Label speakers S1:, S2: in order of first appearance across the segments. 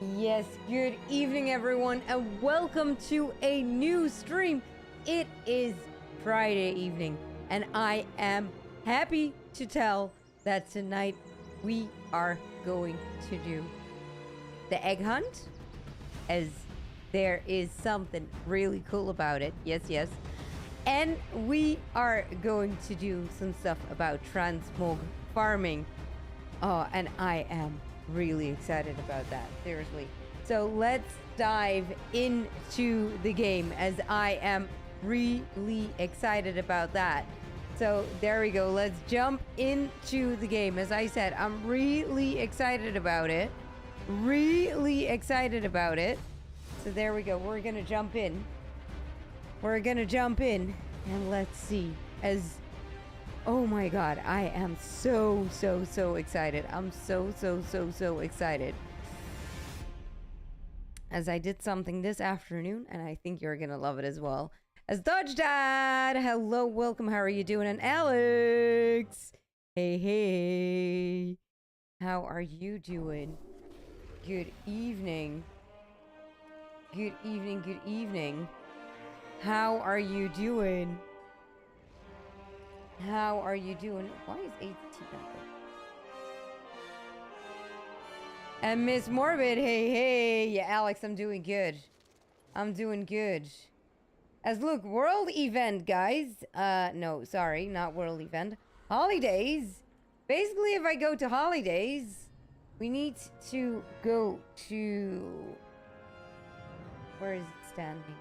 S1: Yes, good evening everyone and welcome to a new stream. It is Friday evening and I am happy to tell that tonight we are going to do the egg hunt, as there is something really cool about it. Yes. And we are going to do some stuff about transmog farming. Oh, and I am really excited about that, seriously. So let's dive into the game, as I am really excited about that. So there we go, let's jump into the game. As I said, I'm really excited about it. Really excited about it. So there we go, we're gonna jump in. We're gonna jump in and let's see. As oh my god, I am so excited. I'm so excited. As I did something this afternoon and I think you're gonna love it as well. As Dodge Dad, hello, welcome, how are you doing? And Alex, hey, how are you doing? Good evening. Good evening. How are you doing? How are you doing? Why is ATT not there? And Miss Morbid, hey. Yeah, Alex, I'm doing good. I'm doing good. As look, world event, guys. No, sorry, not world event. Holidays. Basically, if I go to holidays, we need to go to... Where is it standing?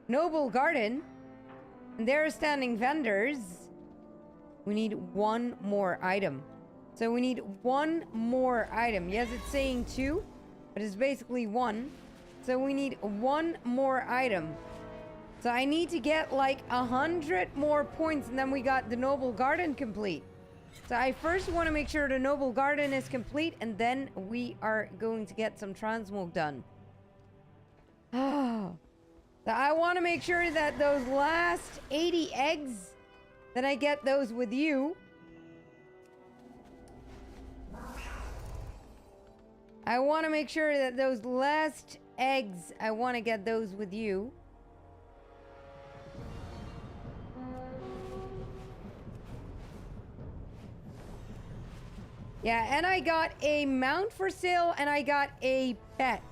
S1: Noble Garden. And there are standing vendors. We need one more item. So we need one more item. Yes, it's saying two, but it's basically one. So we need one more item. So I need to get like 100 more points and then we got the Noble Garden complete. So I first want to make sure the Noble Garden is complete and then we are going to get some transmog done. Oh. So I want to make sure that those last 80 eggs, that I get those with you. I want to make sure that those last eggs, I want to get those with you. Yeah, and I got a mount for sale and I got a pet.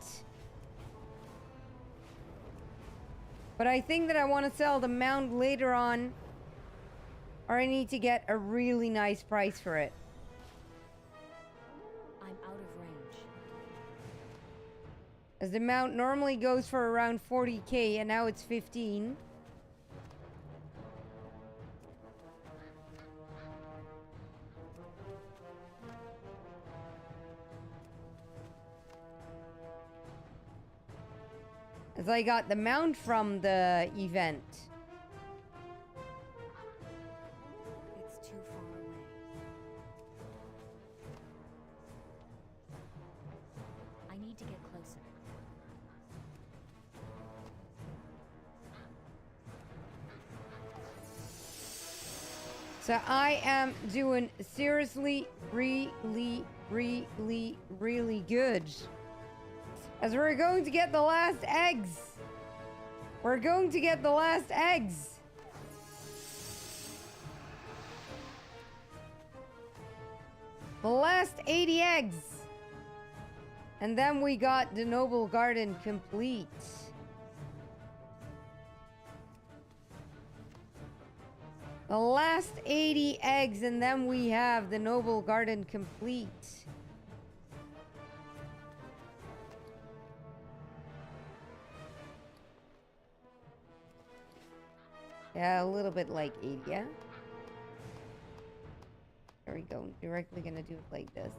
S1: But I think that I want to sell the mount later on, or I need to get a really nice price for it.
S2: I'm out of range.
S1: As the mount normally goes for around 40k and now it's 15. As I got the mount from the event.
S2: It's too far away. I need to get closer.
S1: So I am doing seriously really good. As we're going to get the last eggs. We're going to get the last eggs. The last 80 eggs. And then we got the Noble Garden complete. The last 80 eggs and then we have the Noble Garden complete. Yeah, a little bit like 80, yeah? There we go. Directly gonna do it like this.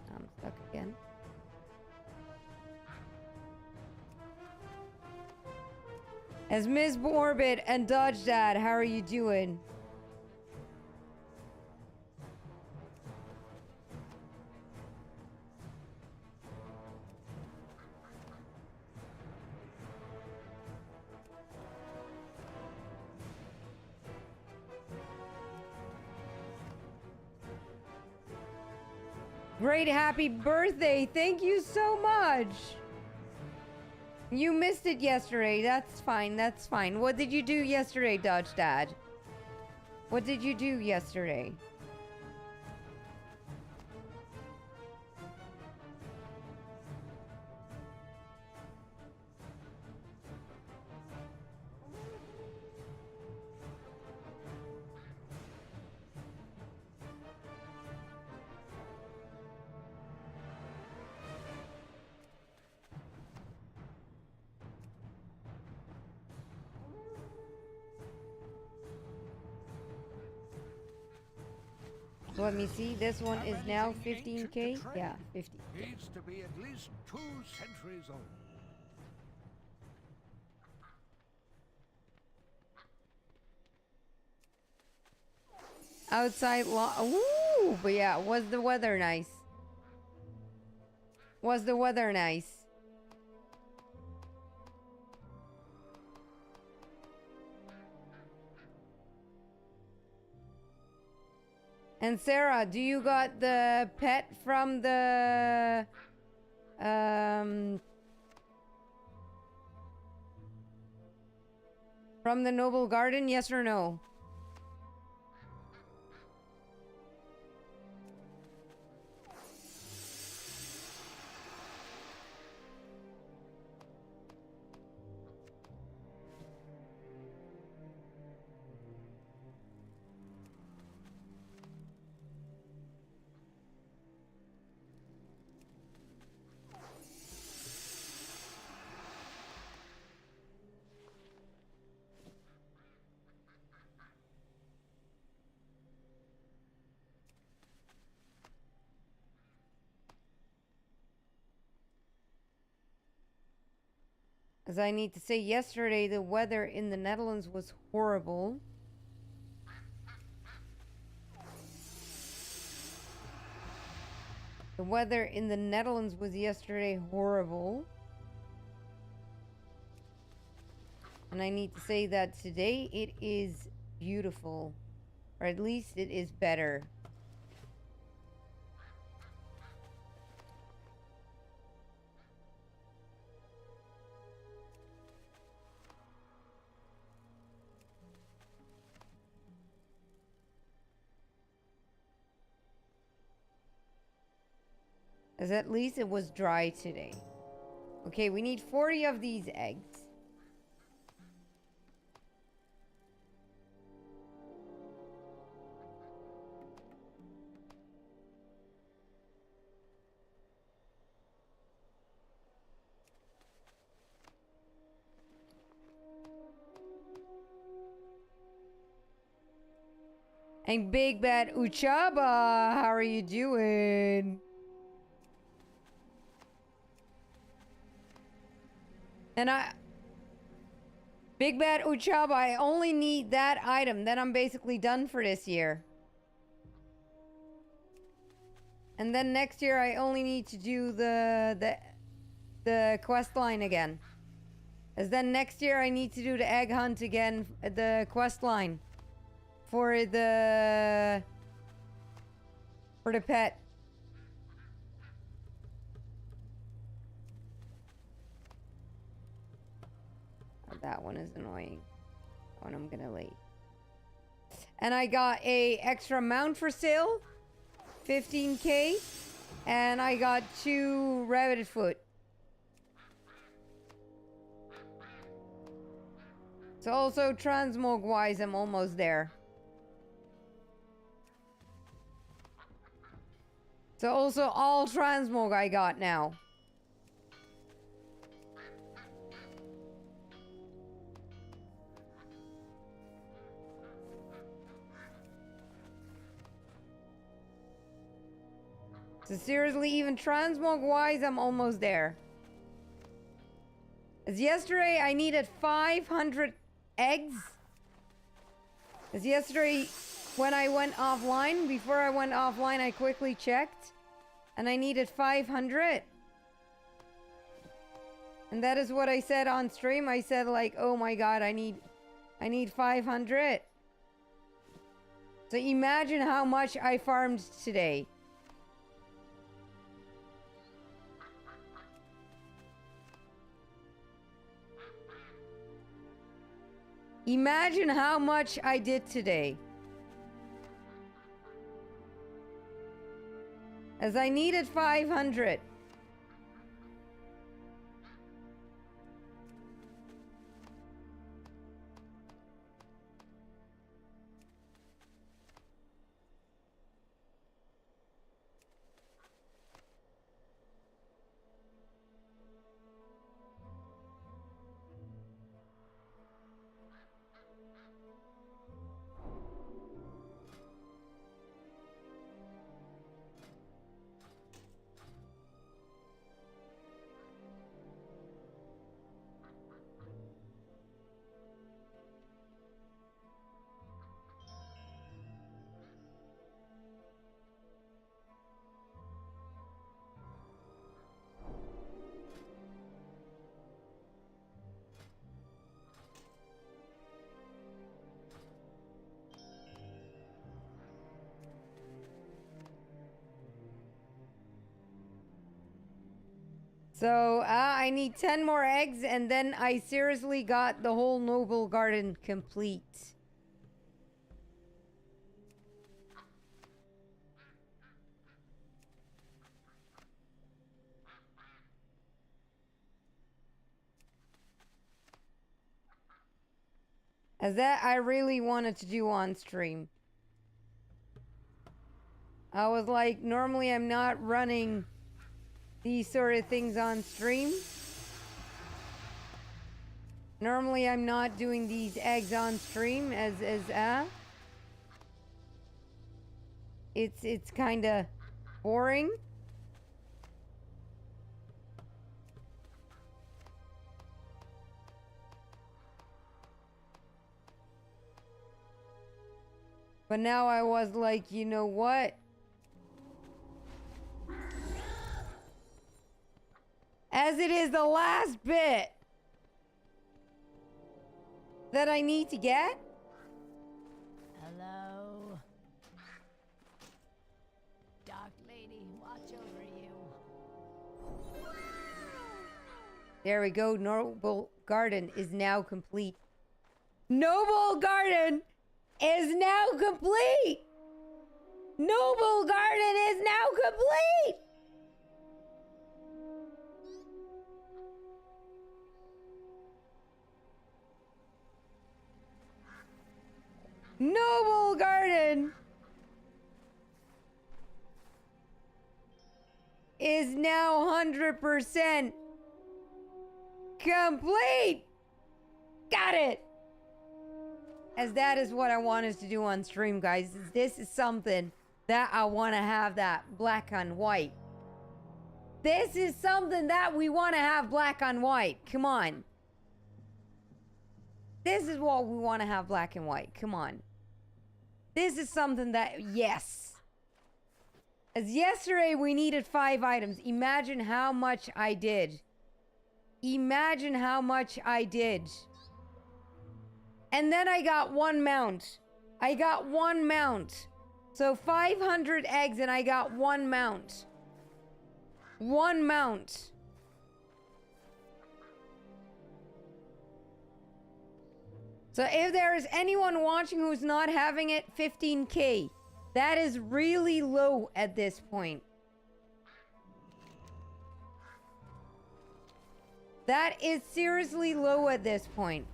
S1: I'm stuck again. As Ms. Morbid and Dodge Dad, how are you doing? Great happy birthday. Thank you so much. You missed it yesterday. That's fine. That's fine. What did you do yesterday, Dodge Dad? What did you do yesterday? Let me see. This one is now 15K. Yeah, 50.
S3: Needs to be at least 2 centuries old.
S1: Outside Ooh, but yeah, was the weather nice? Was the weather nice? And Sarah, do you got the pet from the noble garden? Yes or no? As I need to say, yesterday the weather in the Netherlands was horrible. The weather in the Netherlands was yesterday horrible. And I need to say that today it is beautiful. Or at least it is better. As at least it was dry today. Okay, we need 40 of these eggs. And Big Bad Uchaba, how are you doing? And Big Bad Uchaba, I only need that item. Then I'm basically done for this year. And then next year I only need to do the quest line again. As then next year I need to do the egg hunt again, the quest line. For the pet. That one is annoying. That one I'm gonna late. And I got a extra mount for sale, 15K, and I got 2 rabbit foot. So also transmog wise, I'm almost there. So also all transmog I got now. So seriously, even transmog wise, I'm almost there. As yesterday, I needed 500 eggs. As yesterday, when I went offline, before I went offline, I quickly checked. And I needed 500. And that is what I said on stream. I said like, oh my god, I need 500. So imagine how much I farmed today. Imagine how much I did today. As I needed 500. So, I need 10 more eggs, and then I seriously got the whole noble garden complete. As that I really wanted to do on stream. I was like, normally I'm not running these sort of things on stream. Normally I'm not doing these eggs on stream it's kind of boring. But now I was like, you know what? As it is the last bit that I need to get.
S4: Hello. Dark lady, watch over you.
S1: There we go. Noble Garden is now complete. Noble Garden is now complete. Noble Garden is now complete. Noble Garden is now 100% complete. Got it. As that is what I wanted to do on stream, guys. This is something that I want to have that black on white. This is something that we want to have black on white. Come on. This is what we want to have black and white. Come on. This is something that, yes. As yesterday we needed 5 items. Imagine how much I did. Imagine how much I did. And then I got 1 mount. I got 1 mount. So 500 eggs and I got 1 mount. 1 mount. So if there is anyone watching who's not having it, 15k. That is really low at this point. That is seriously low at this point.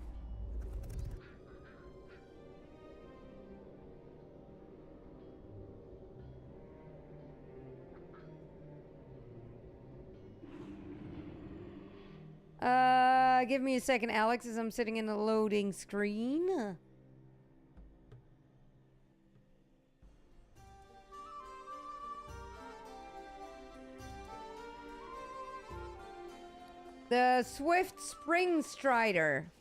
S1: Give me a second, Alex, as I'm sitting in the loading screen. The Swift Spring Strider.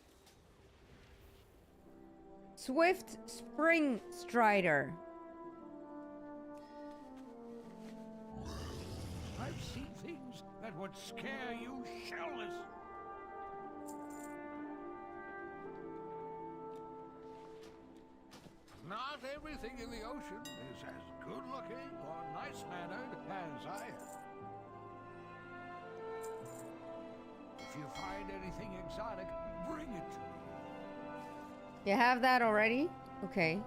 S1: Swift Spring Strider.
S3: I've seen things that would scare you shellless. Not everything in the ocean is as good-looking or nice-mannered as I am. If you find anything exotic, bring it to me.
S1: You have that already? Okay.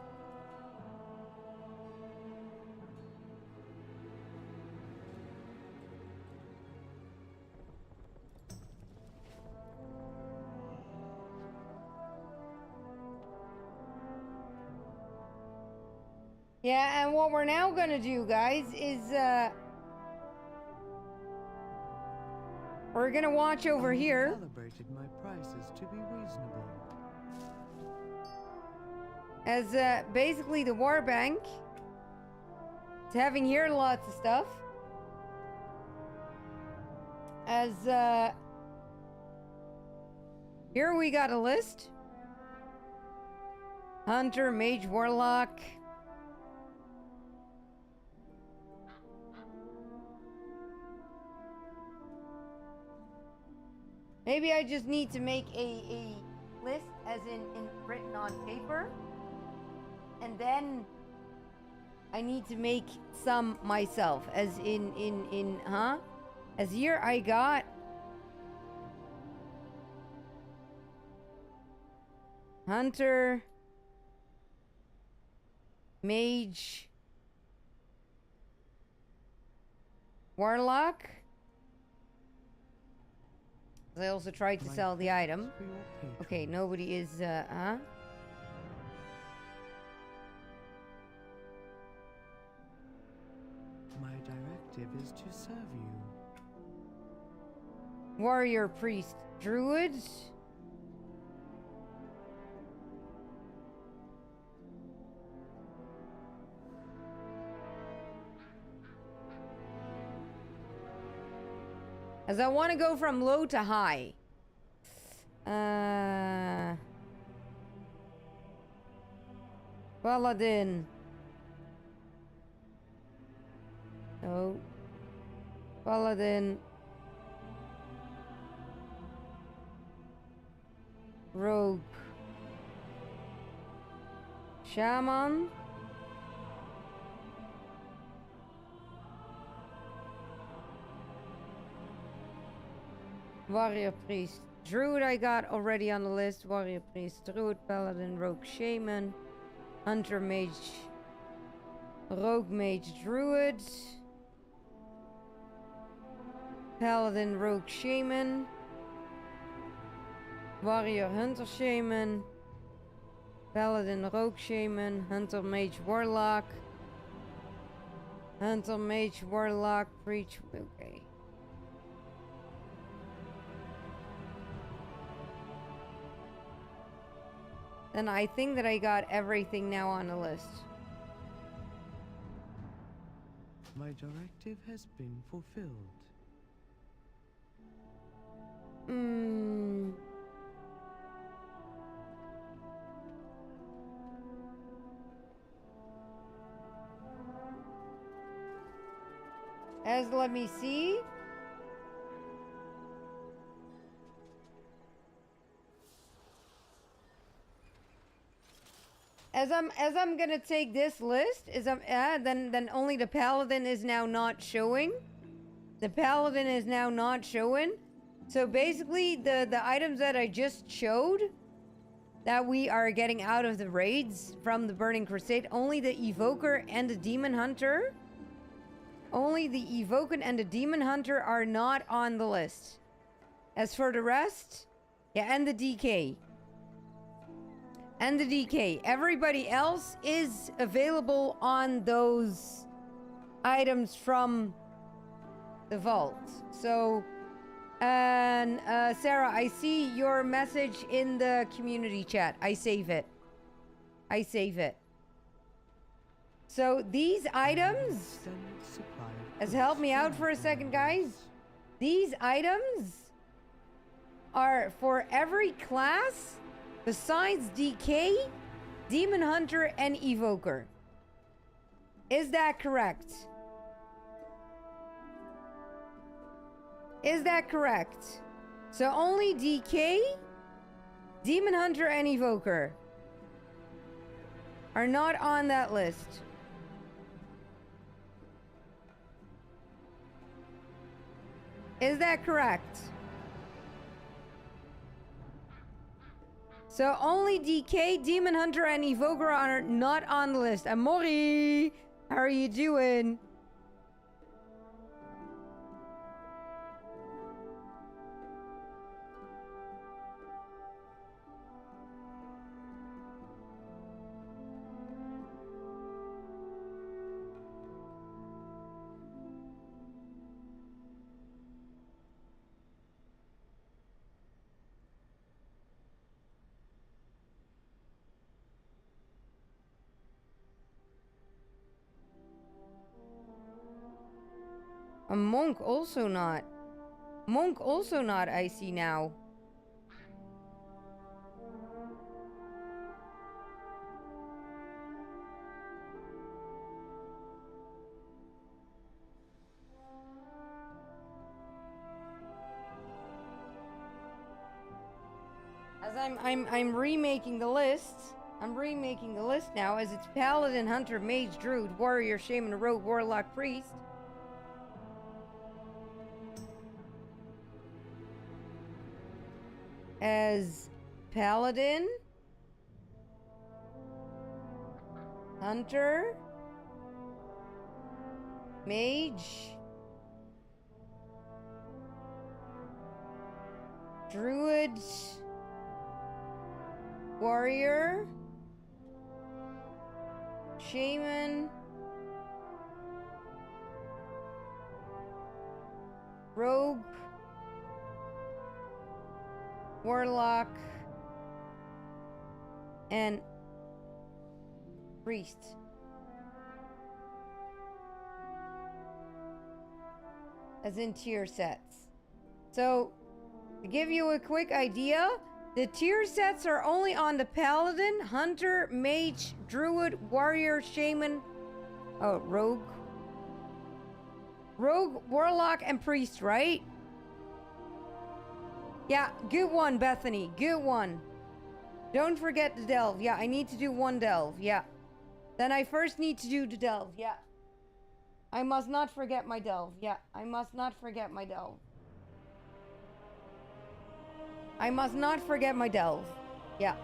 S1: Yeah, and what we're now gonna do, guys, is, we're gonna watch over here.
S5: Calibrated my prices to be reasonable.
S1: As, basically the war bank. It's having here lots of stuff. As, here we got a list. Hunter, Mage, Warlock. Maybe I just need to make a list as in written on paper. And then I need to make some myself. As huh? As here I got Hunter, Mage, Warlock. I also tried to sell the item. Okay, nobody is, huh?
S5: My directive is to serve you.
S1: Warrior, Priest, Druid. As I want to go from low to high. Paladin. No. Paladin. Rogue. Shaman. Warrior, Priest, Druid I got already on the list. Warrior, Priest, Druid, Paladin, Rogue, Shaman, Hunter, Mage, Rogue, Mage, Druid, Paladin, Rogue, Shaman, Warrior, Hunter, Shaman, Paladin, Rogue, Shaman, Hunter, Mage, Warlock, Hunter, Mage, Warlock, Preach, okay. Then I think that I got everything now on the list.
S5: My directive has been fulfilled.
S1: As let me see. As I'm gonna take this list, then only the paladin is now not showing. The paladin is now not showing. So basically, the items that I just showed, that we are getting out of the raids from the Burning Crusade, only the Evoker and the Demon Hunter. Only the Evoker and the Demon Hunter are not on the list. As for the rest, yeah, and the DK. And the DK. Everybody else is available on those items from the vault. So, and Sarah, I see your message in the community chat. I save it. I save it. So these items, as help me out for a second, guys. These items are for every class besides DK, Demon Hunter, and Evoker. Is that correct? Is that correct? So only DK, Demon Hunter, and Evoker are not on that list. Is that correct? So only DK, Demon Hunter, and Evoker are not on the list. Amori, how are you doing? A monk also not. Monk also not, I see now. As I'm remaking the list. I'm remaking the list now as it's Paladin, Hunter, Mage, Druid, Warrior, Shaman, Rogue, Warlock, Priest. As Paladin, Hunter, Mage, Druid, Warrior, Shaman, Rogue, Warlock, and Priest. As in tier sets. So, to give you a quick idea, the tier sets are only on the Paladin, Hunter, Mage, Druid, Warrior, Shaman, Rogue, Warlock, and Priest, right? Yeah, good one, Bethany. Good one. Don't forget the delve. Yeah, I need to do one delve. Yeah. Then I first need to do the delve. Yeah. I must not forget my delve. Yeah, I must not forget my delve. I must not forget my delve. Yeah.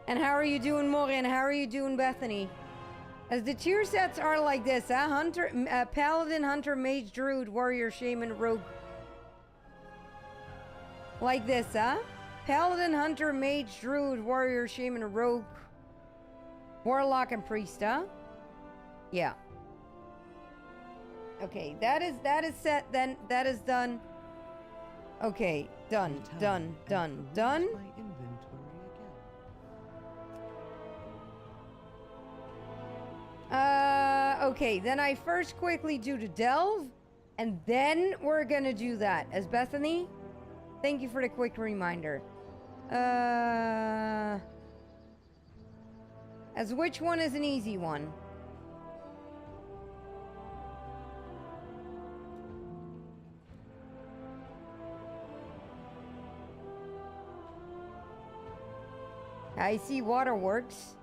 S1: And how are you doing, Maureen? How are you doing, Bethany? As the tier sets are like this, Hunter, Paladin, Hunter, Mage, Druid, Warrior, Shaman, Rogue. Like this, Paladin, Hunter, Mage, Druid, Warrior, Shaman, Rogue, Warlock, and Priest, Yeah. Okay, that is set then. That is done. Okay, done. Okay, then I first quickly do the delve, and then we're gonna do that. As Bethany, thank you for the quick reminder. As which one is an easy one? I see waterworks.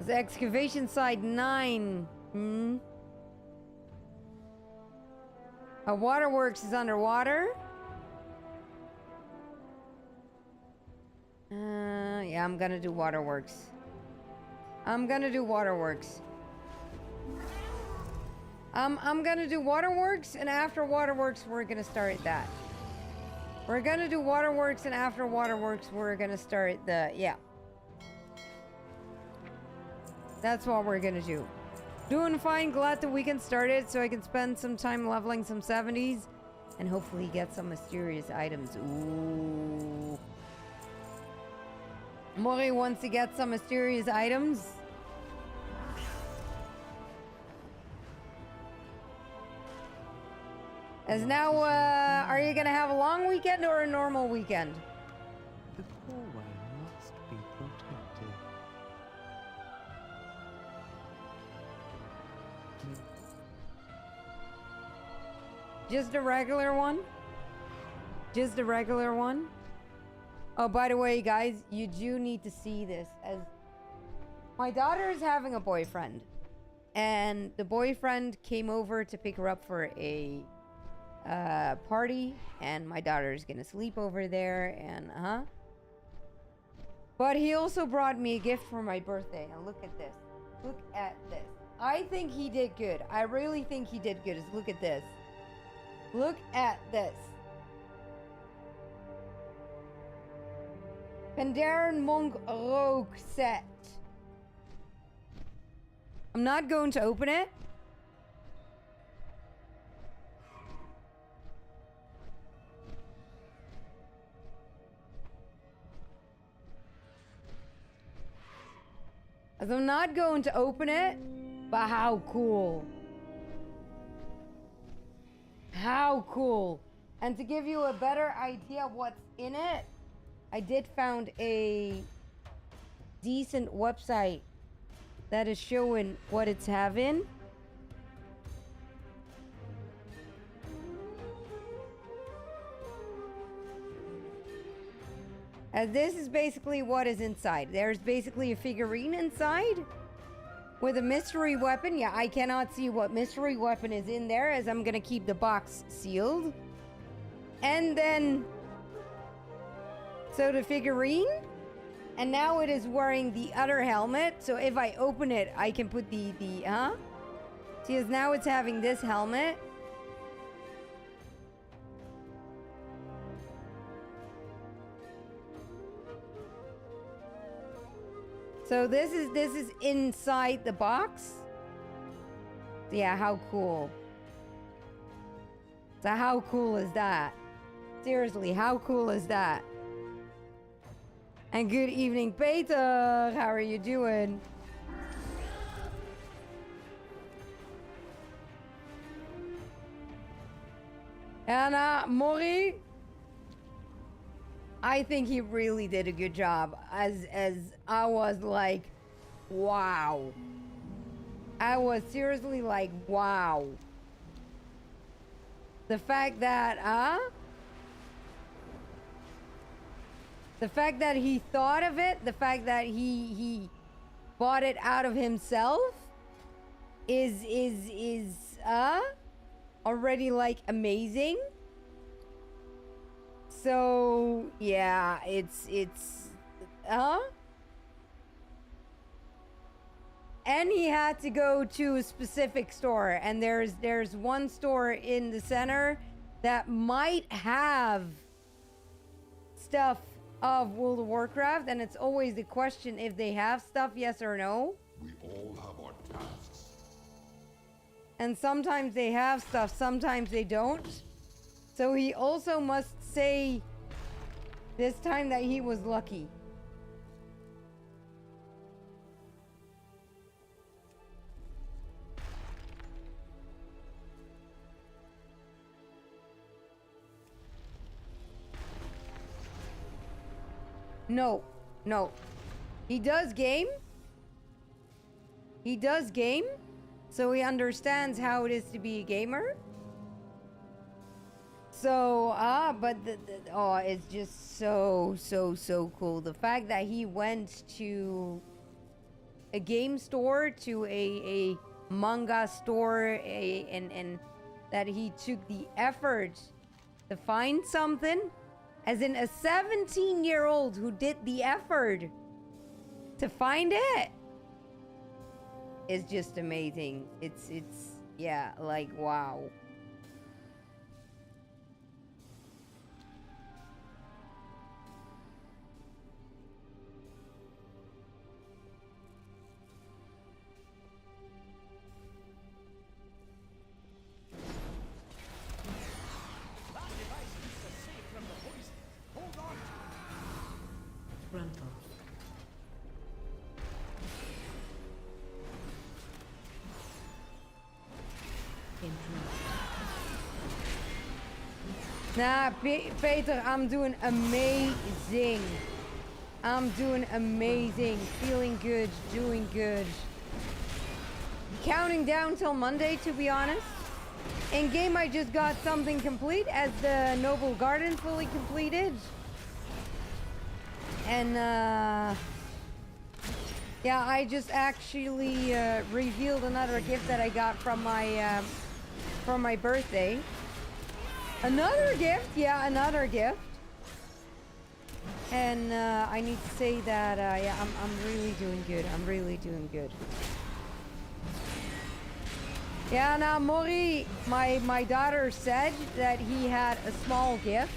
S1: The excavation side 9. A waterworks is underwater. Yeah, I'm gonna do waterworks. I'm gonna do waterworks, and after waterworks, we're gonna start that. We're gonna do waterworks, and after waterworks, we're gonna start the, yeah. That's what we're gonna do. Doing fine, glad the weekend started so I can spend some time leveling some 70s and hopefully get some mysterious items. Ooh. Mori wants to get some mysterious items. As now, are you gonna have a long weekend or a normal weekend?
S5: The core must be protected.
S1: Just a regular one? Just a regular one? Oh, by the way, guys, you do need to see this. As my daughter is having a boyfriend, and the boyfriend came over to pick her up for a party, and my daughter is gonna sleep over there, and But he also brought me a gift for my birthday, and look at this. Look at this. I think he did good. I really think he did good. Look at this. Look at this. Pandaren Monk Rogue set. I'm not going to open it. As I'm not going to open it, but how cool. How cool. And to give you a better idea of what's in it, I did found a decent website that is showing what it's having. And this is basically what is inside. There's basically a figurine inside with a mystery weapon. Yeah, I cannot see what mystery weapon is in there, as I'm gonna keep the box sealed. And then, so the figurine, and now it is wearing the other helmet. So if I open it, I can put the see, as now it's having this helmet. So this is inside the box. Yeah, how cool. So how cool is that? Seriously, how cool is that? And good evening, Peter. How are you doing? And Maury, I think he really did a good job. As I was like, wow. I was seriously like, wow. The fact that the fact that he thought of it, the fact that he bought it out of himself is already like amazing. So yeah, it's and he had to go to a specific store, and there's one store in the center that might have stuff of World of Warcraft, and it's always the question if they have stuff, yes or no.
S6: We all have our tasks.
S1: And sometimes they have stuff, sometimes they don't. So he also must say this time that he was lucky. No. He does game. So he understands how it is to be a gamer. So, but it's just so cool. The fact that he went to a game store, to a manga store, and that he took the effort to find something, as in a 17-year-old who did the effort to find it, is just amazing. It's yeah, like wow.
S5: Frontal.
S1: Nah, Peter, I'm doing amazing. Feeling good, doing good. Counting down till Monday, to be honest. In game, I just got something complete, as the Noble Garden fully completed. And yeah, I just actually revealed another gift that I got from my birthday. Another gift? Yeah, another gift. And I need to say that yeah, I'm really doing good. I'm really doing good. Yeah, now Mori, my daughter said that he had a small gift.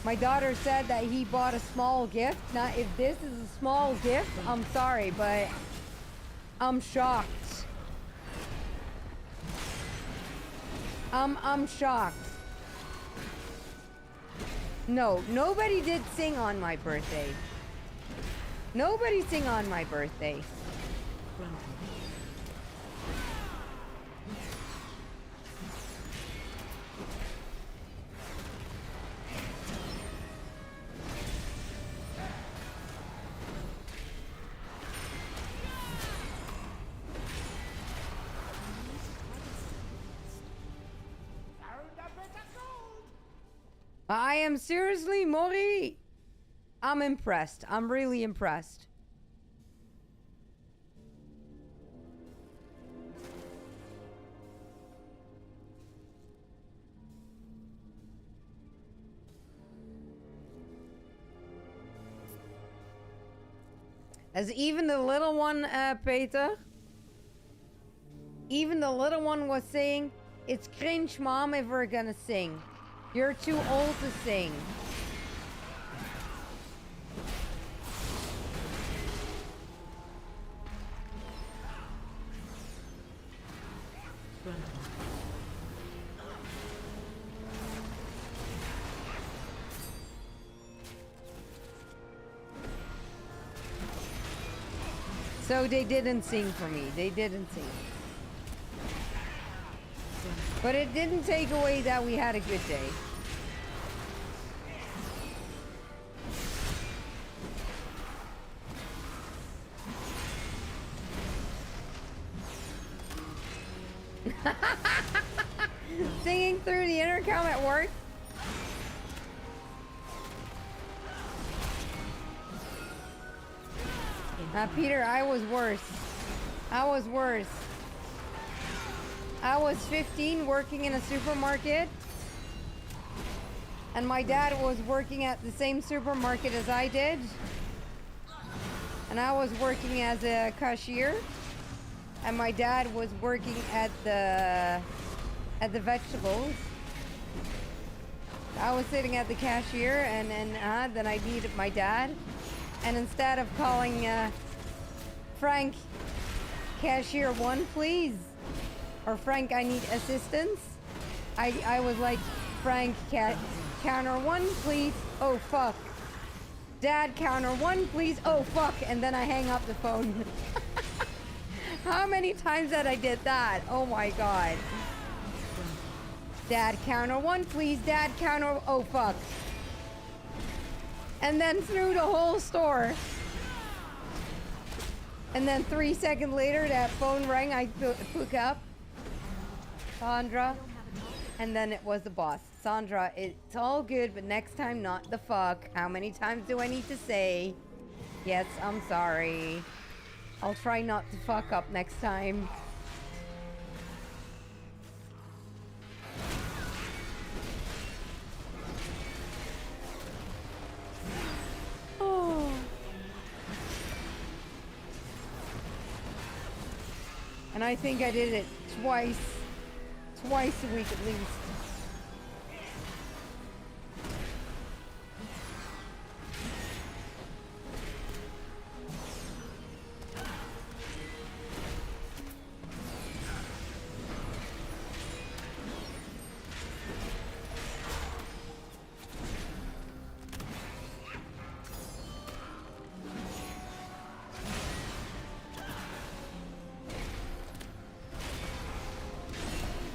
S1: My daughter said that he bought a small gift. Now, if this is a small gift, I'm sorry, but I'm shocked. I'm shocked. No, nobody did sing on my birthday. Nobody sing on my birthday. I am seriously, Mori. I'm impressed. I'm really impressed. As even the little one, Peter, even the little one was saying, it's cringe, Mom, if we're gonna sing. You're too old to sing. So they didn't sing for me. They didn't sing. But it didn't take away that we had a good day. Singing through the intercom at work. Peter, I was worse. I was worse. I was 15 working in a supermarket. And my dad was working at the same supermarket as I did. And I was working as a cashier. And my dad was working at the vegetables. I was sitting at the cashier and then I needed my dad. And instead of calling Frank, cashier 1 please, or Frank, I need assistance, I was like, Frank, counter 1 please, oh fuck. Dad, counter 1 please, oh fuck, and then I hang up the phone. How many times that I did that? Oh my god. Dad, counter 1 please, Dad, counter, oh fuck. And then through the whole store. And then 3 seconds later, that phone rang, I pick up. Sandra. And then it was the boss. Sandra, it's all good, but next time, not the fuck. How many times do I need to say? Yes, I'm sorry. I'll try not to fuck up next time. Oh. And I think I did it twice a week at least.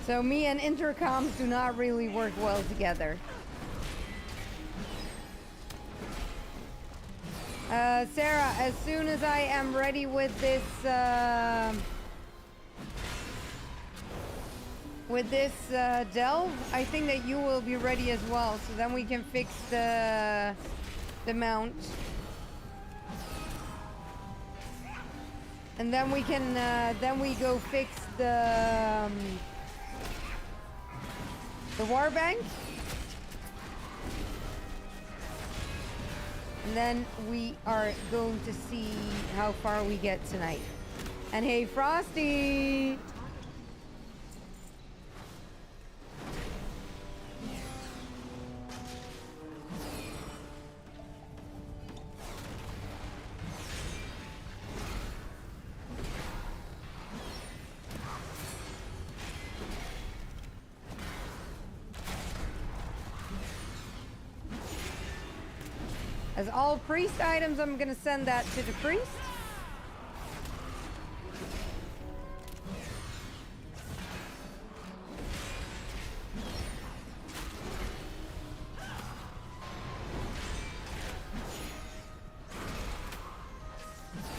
S1: So me and intercoms do not really work well together. Sarah, as soon as I am ready with this delve, I think that you will be ready as well. So then we can fix the mount. And then we can then we go fix the the warbank. And then we are going to see how far we get tonight. And hey, Frosty! As all priest items, I'm gonna send that to the priest.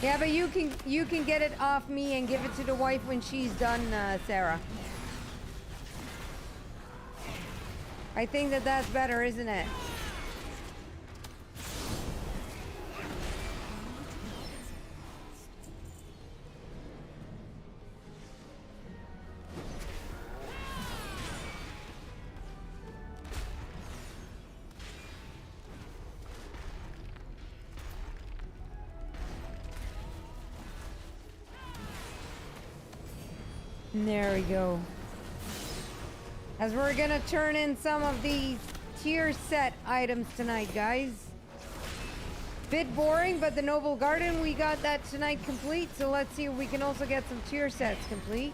S1: Yeah, but you can get it off me and give it to the wife when she's done, Sarah. I think that that's better, isn't it? There we go. As we're gonna turn in some of these tier set items tonight, guys. Bit boring, but the Noble Garden, we got that tonight complete. So let's see if we can also get some tier sets complete.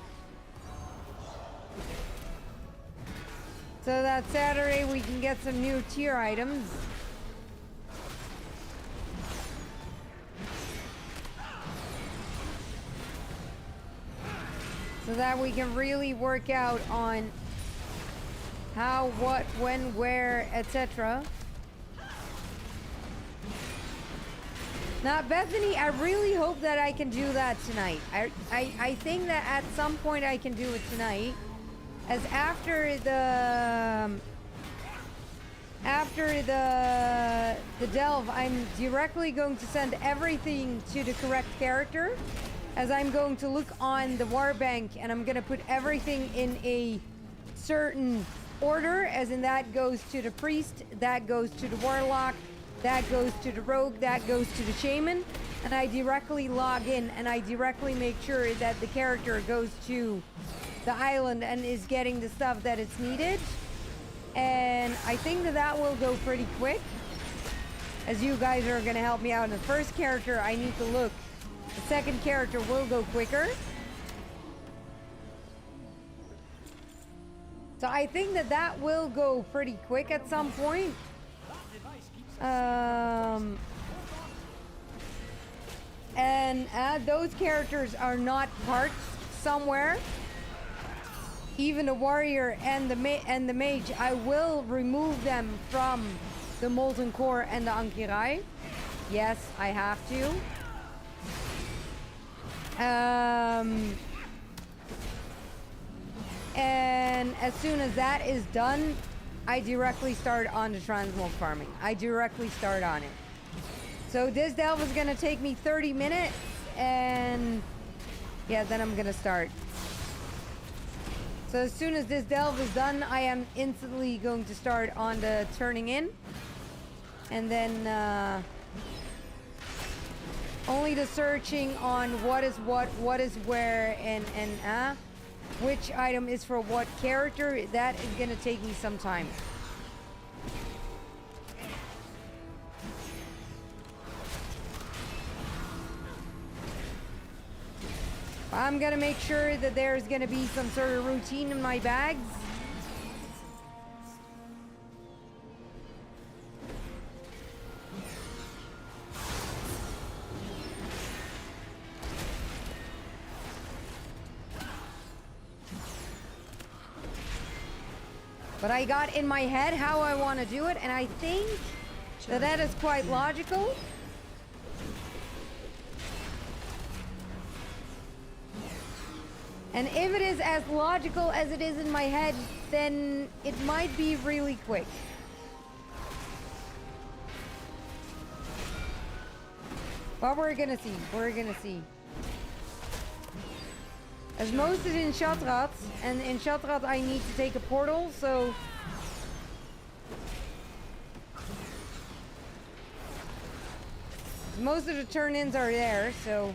S1: So that Saturday we can get some new tier items. So that we can really work out on how, what, when, where, etc. Now, Bethany, I really hope that I can do that tonight. I think that at some point I can do it tonight. As after the delve, I'm directly going to send everything to the correct character. As I'm going to look on the warbank and I'm going to put everything in a certain order, as in that goes to the priest, that goes to the warlock, that goes to the rogue, that goes to the shaman, and I directly log in and I directly make sure that the character goes to the island and is getting the stuff that it's needed. And I think that that will go pretty quick, as you guys are going to help me out. The first character I need to look. The second character will go quicker. So I think that that will go pretty quick at some point. And those characters are not parked somewhere. Even the warrior and the mage, I will remove them from the molten core and the Ankirai. Yes, I have to. And as soon as that is done, I directly start on the transmog farming. I directly start on it. So this delve is gonna take me 30 minutes, and yeah, then I'm gonna start. So as soon as this delve is done, I am instantly going to start on the turning in, and then only the searching on what is where, and which item is for what character. That is gonna take me some time. I'm gonna make sure that there's gonna be some sort of routine in my bags. But I got in my head how I want to do it, and I think that that is quite logical. And if it is as logical as it is in my head, then it might be really quick. But we're gonna see. We're gonna see. As most is in Shatrat, and in Shatrat I need to take a portal, so... Most of the turn-ins are there, so...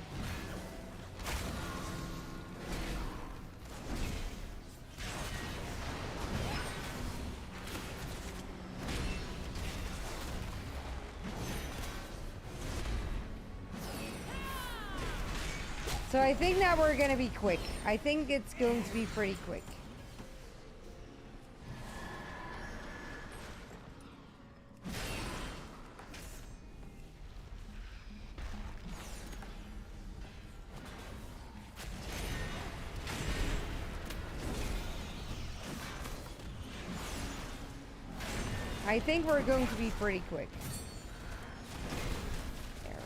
S1: So I think that we're gonna be quick. I think it's going to be pretty quick. I think we're going to be pretty quick. There.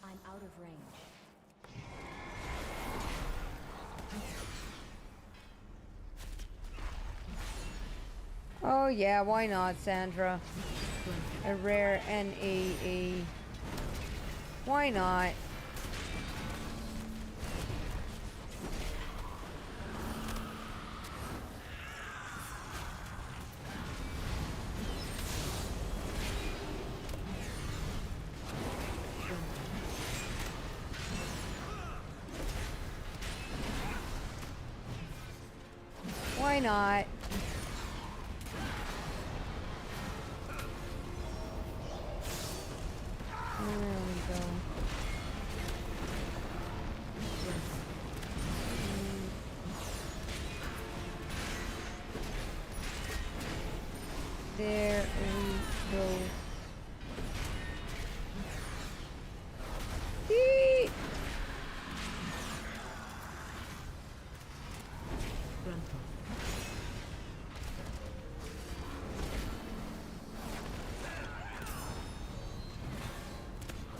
S2: I'm out of range.
S1: Oh yeah, why not, Sandra? A rare and a... Why not? Why not? There we go. There we go. Eee!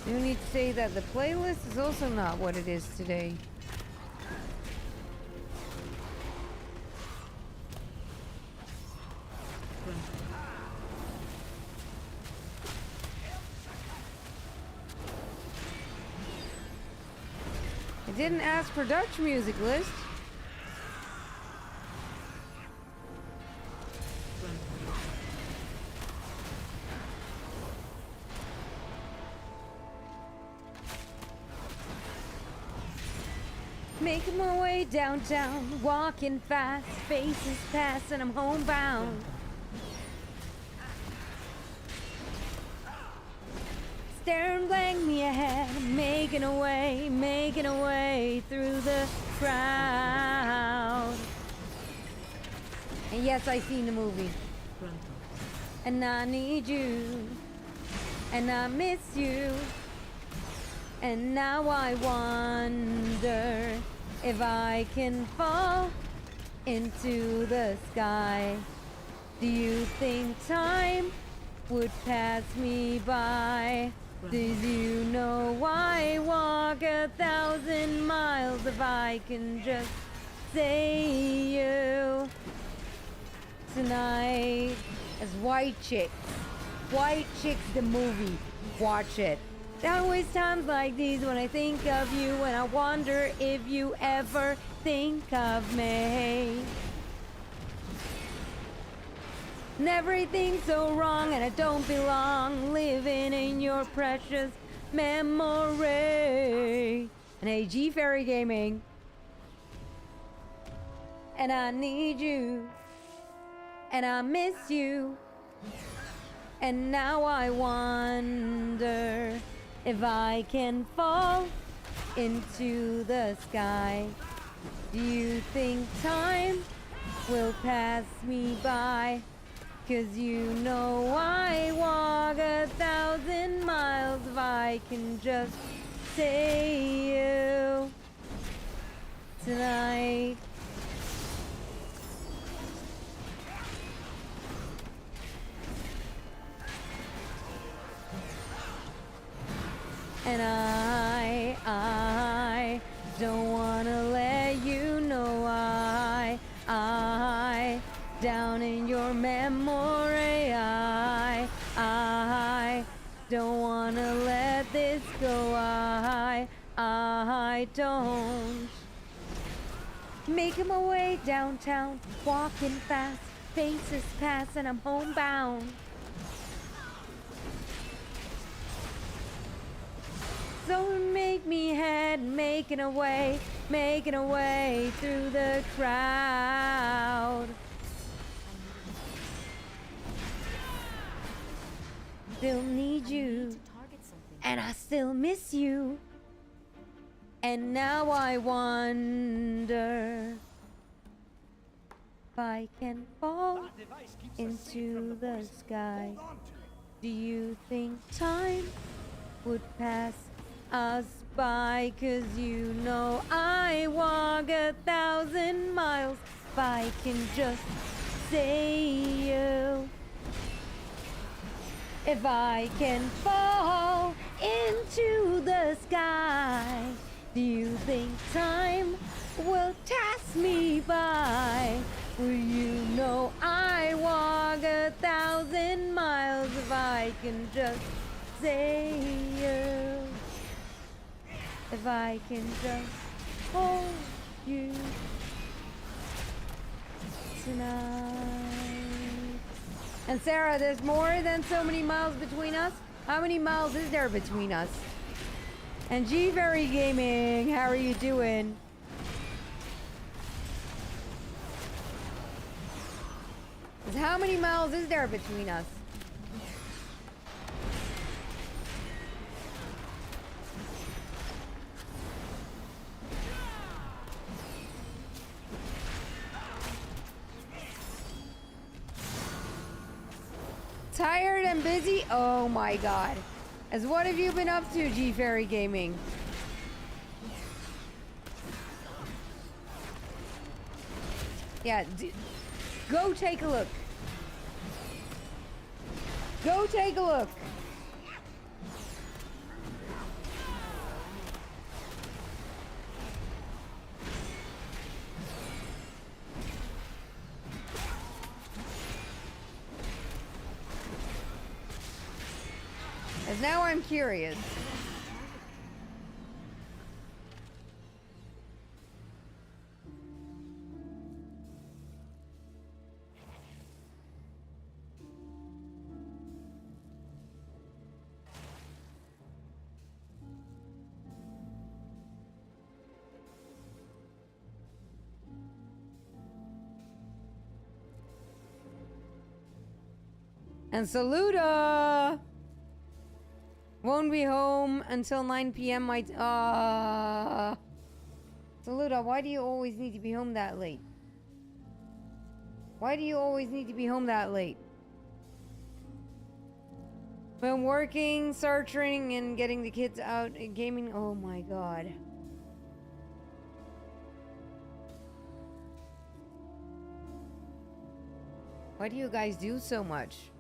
S1: You need to say that the playlist is also not what it is today. I didn't ask for Dutch music list. Making my way downtown, walking fast, faces pass, and I'm homebound. Staring blank me ahead, making a way through the crowd. And yes, I seen the movie. And I need you, and I miss you. And now I wonder if I can fall into the sky. Do you think time would pass me by? Did you know I walk 1,000 miles if I can just say you? Tonight as White Chicks the movie, watch it. There are always times like these when I think of you, and I wonder if you ever think of me. And everything's so wrong and I don't belong, living in your precious memory. And AG Fairy Gaming. and I need you, and I miss you. And now I wonder if I can fall into the sky. Do you think time will pass me by? 'Cause you know I walk 1,000 miles if I can just say you tonight. And I don't wanna let you know I down in your memory, I don't wanna let this go, I don't. Making my way downtown, walking fast, faces pass and I'm homebound. So make me head, making a way through the crowd. Still need you, and I still miss you. And now I wonder if I can fall into the sky. Do you think time would pass us by? 'Cause you know I walk 1,000 miles if I can just say you. If I can fall into the sky, do you think time will pass me by? Well, you know I walk 1,000 miles if I can just say you. If I can just hold you tonight. And Sarah, there's more than so many miles between us. How many miles is there between us? And G Very Gaming, how are you doing? How many miles is there between us? Tired and busy? Oh my god. As what have you been up to, G Fairy Gaming? Yeah, go take a look. Go take a look. As now I'm curious. And Saluda won't be home until 9 p.m. Saluda, why do you always need to be home that late? Why do you always need to be home that late? Been working, start training, and getting the kids out and gaming. Oh my god. Why do you guys do so much?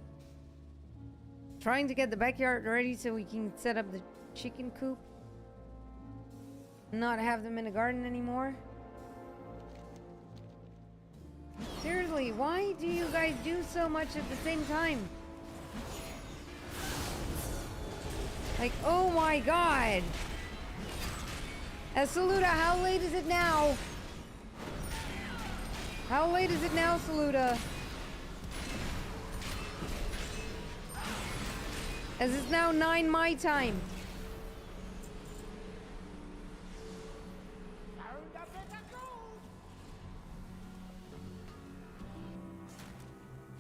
S1: Trying to get the backyard ready so we can set up the chicken coop. Not have them in the garden anymore. Seriously, why do you guys do so much at the same time? Like, oh my god. Saluda, how late is it now? How late is it now, Saluda? As it's now 9 my time.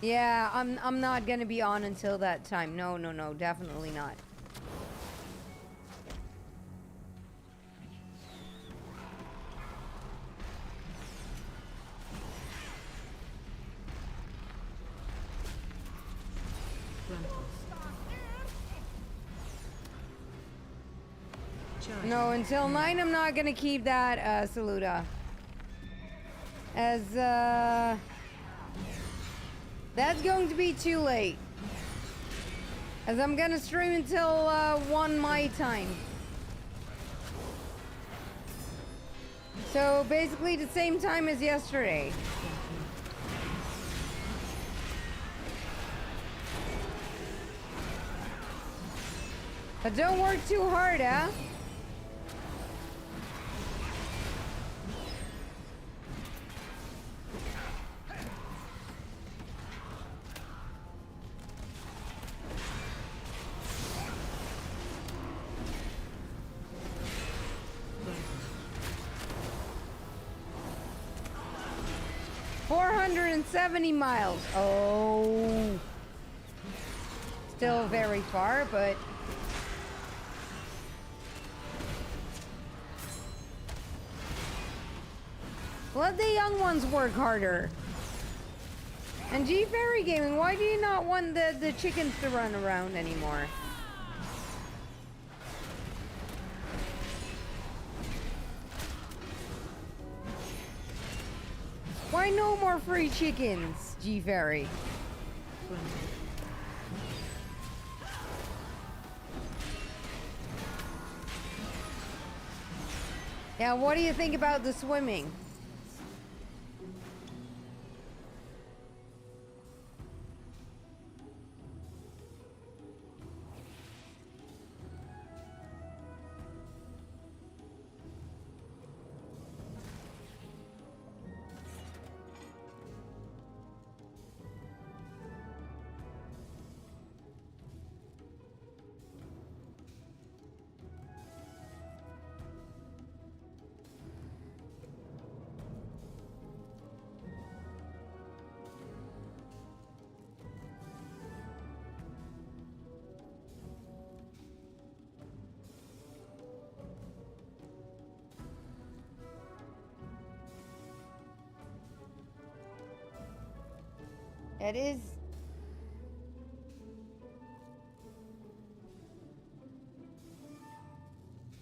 S1: Yeah, I'm not gonna be on until that time. No, definitely not. No, until 9 I'm not gonna keep that, Saluda. As, that's going to be too late. As I'm gonna stream until, 1 my time. So, basically the same time as yesterday. But don't work too hard, huh? $470 miles. Oh. Still very far, but... let the young ones work harder. And G Fairy Gaming, why do you not want the chickens to run around anymore? Why no more free chickens, G Fairy? Yeah, what do you think about the swimming? It is.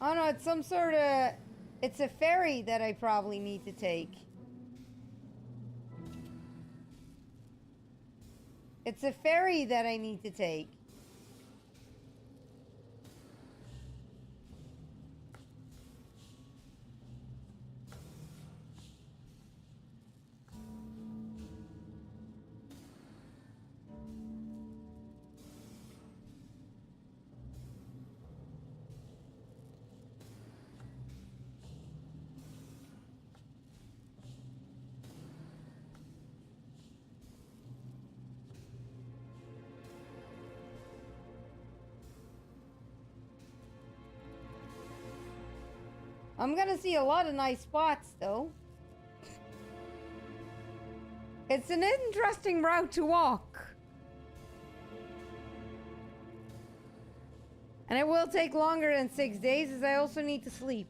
S1: Oh no, it's some sort of... it's a ferry that I probably need to take. It's a ferry that I need to take. I'm gonna see a lot of nice spots, though. It's an interesting route to walk. And it will take longer than 6 days, as I also need to sleep.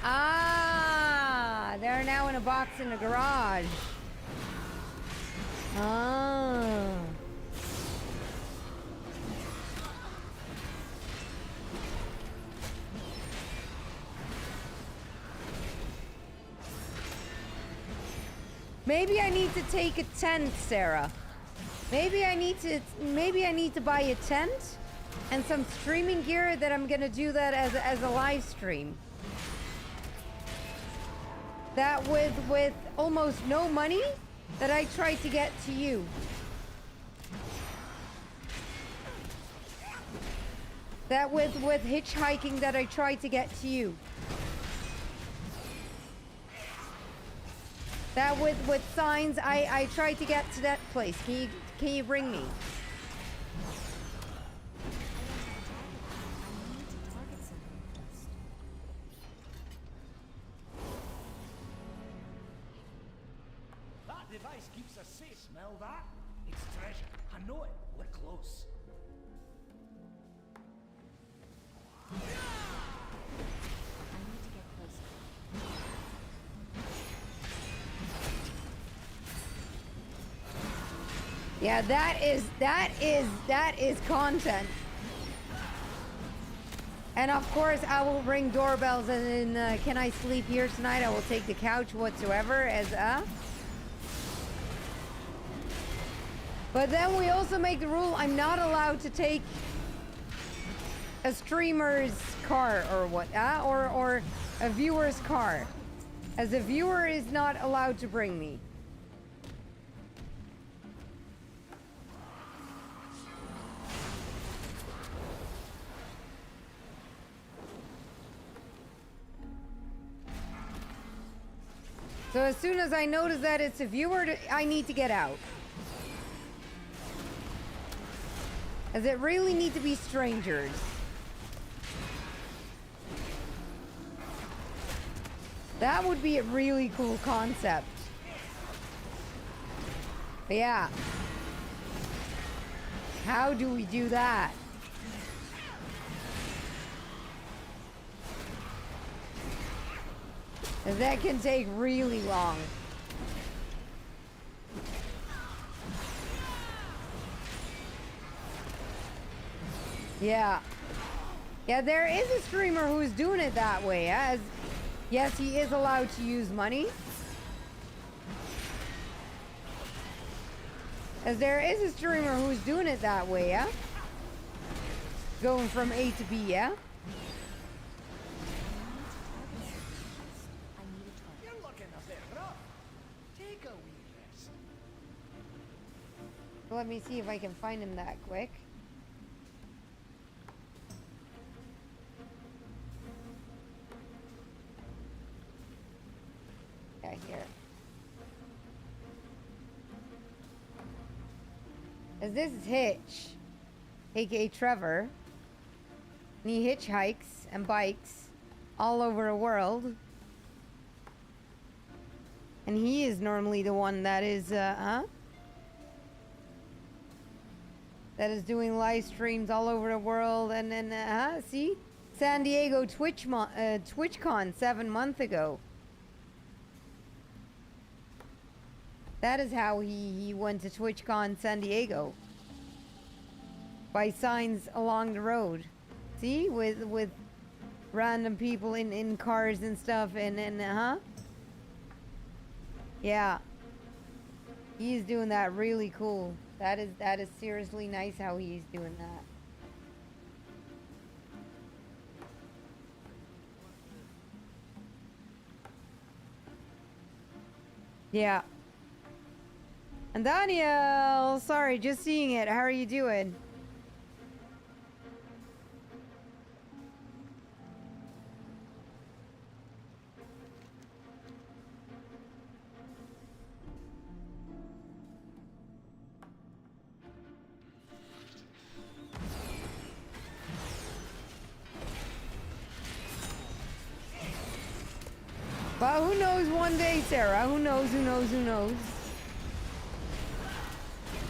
S1: Ah, they're now in a box in the garage. Ah. Maybe I need to take a tent, Sarah. Maybe I need to buy a tent and some streaming gear that I'm gonna do that as a live stream. That with almost no money that I tried to get to you. That with hitchhiking that I tried to get to you. That with signs I tried to get to that place. can you bring me?
S2: I need to target something first.
S7: That device keeps us safe. Smell that? It's treasure. I know it. We're close.
S2: I need to get closer.
S1: Yeah, that is content. And of course, I will ring doorbells and then can I sleep here tonight? I will take the couch whatsoever as But then we also make the rule I'm not allowed to take a streamer's car or what, or a viewer's car, as a viewer is not allowed to bring me. So as soon as I notice that it's a viewer, I need to get out. As it really need to be strangers. That would be a really cool concept. But yeah. How do we do that? That can take really long. Yeah. Yeah, there is a streamer who's doing it that way. As yes, he is allowed to use money. As there is a streamer who's doing it that way, yeah? Going from A to B, yeah?
S2: I need a target.
S7: You're looking a bit rough. Take a wee rest.
S1: Let me see if I can find him that quick. Yeah, here. As this is Hitch, aka Trevor, and he hitchhikes and bikes all over the world. And he is normally the one that is, that is doing live streams all over the world. And then, see? San Diego TwitchCon 7 months ago. That is how he went to TwitchCon San Diego. By signs along the road. See? With random people in cars and stuff and yeah. He's doing that really cool. That is seriously nice how he's doing that. Yeah. And Daniel, sorry, just seeing it. How are you doing? But who knows one day, Sarah? Who knows, who knows, who knows?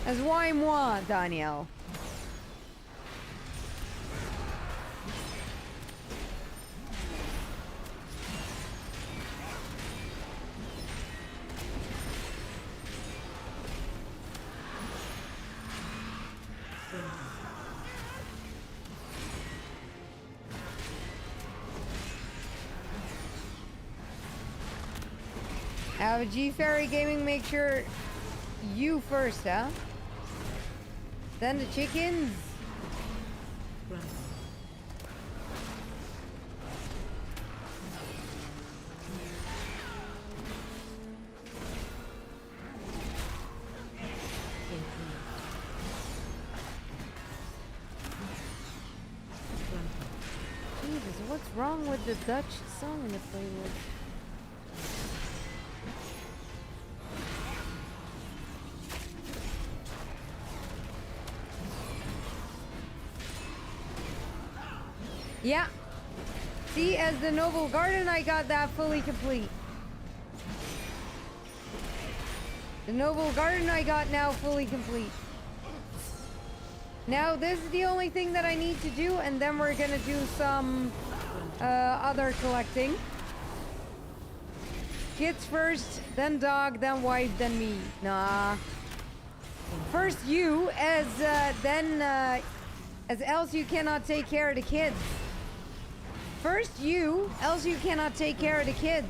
S1: As why moi, Daniel? G Fairy Gaming, make sure you first, huh? Then the chickens. Jesus, what's wrong with the Dutch song in the playlist? Yeah. See, as the noble garden, I got that fully complete. The noble garden I got now fully complete. Now this is the only thing that I need to do, and then we're gonna do some other collecting. Kids first, then dog, then wife, then me. Nah. First you, as else you cannot take care of the kids. First you, else you cannot take care of the kids.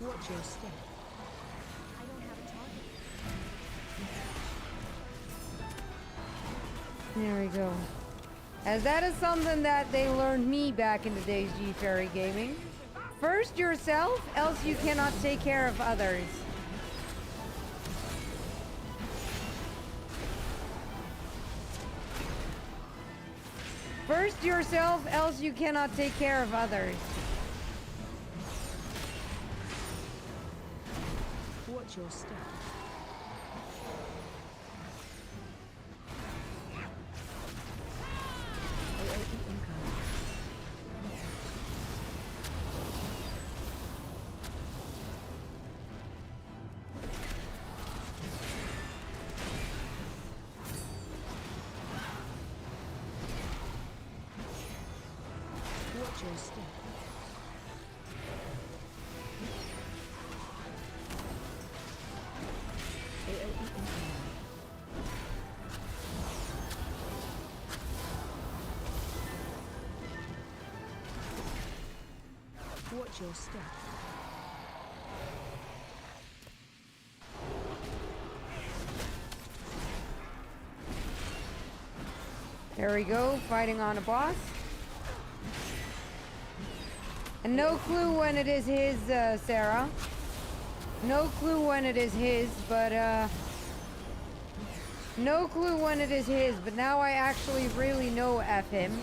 S2: Watch your step. I don't have a target.
S1: There we go. As that is something that they learned me back in the days, G Fairy Gaming. First yourself, else you cannot take care of others. First yourself, else you cannot take care of others.
S2: Watch your step. ATT incoming. Watch your step. Watch your step.
S1: There we go, fighting on a boss. And no clue when it is his, Sarah. No clue when it is his, but, no clue when it is his, but now I actually really know F him.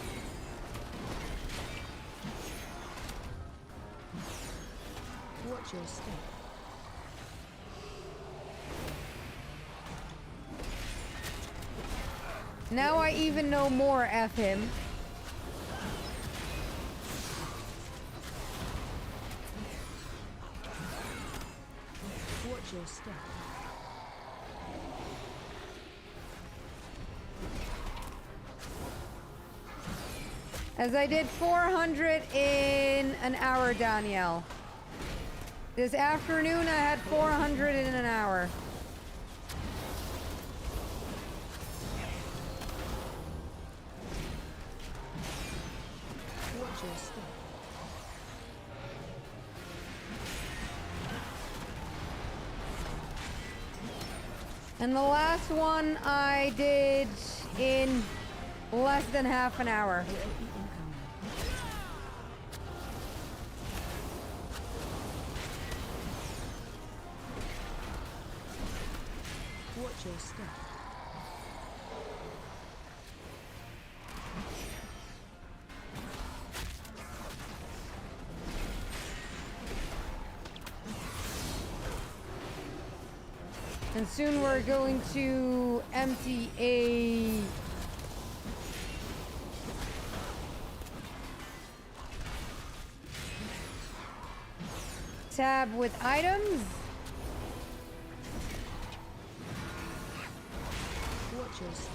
S2: Watch your step.
S1: Now I even know more F him.
S2: Watch your step.
S1: As I did 400 in an hour, Danielle. This afternoon I had 400 in an hour.
S2: Watch your step.
S1: And the last one I did in less than half an hour.
S2: Watch your step.
S1: And soon we're going to empty a tab with items.
S2: Watch your step.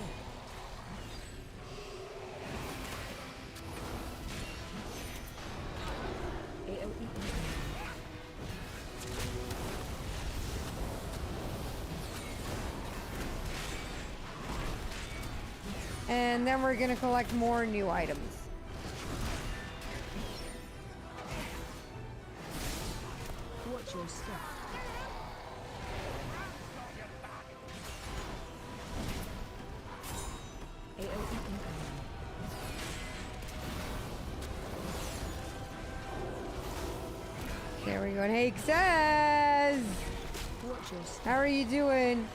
S1: And then we're gonna collect more new items.
S2: Watch your step. AOE incoming.
S1: There we go. And hey, Xaz!
S2: Watch your step.
S1: How are you doing?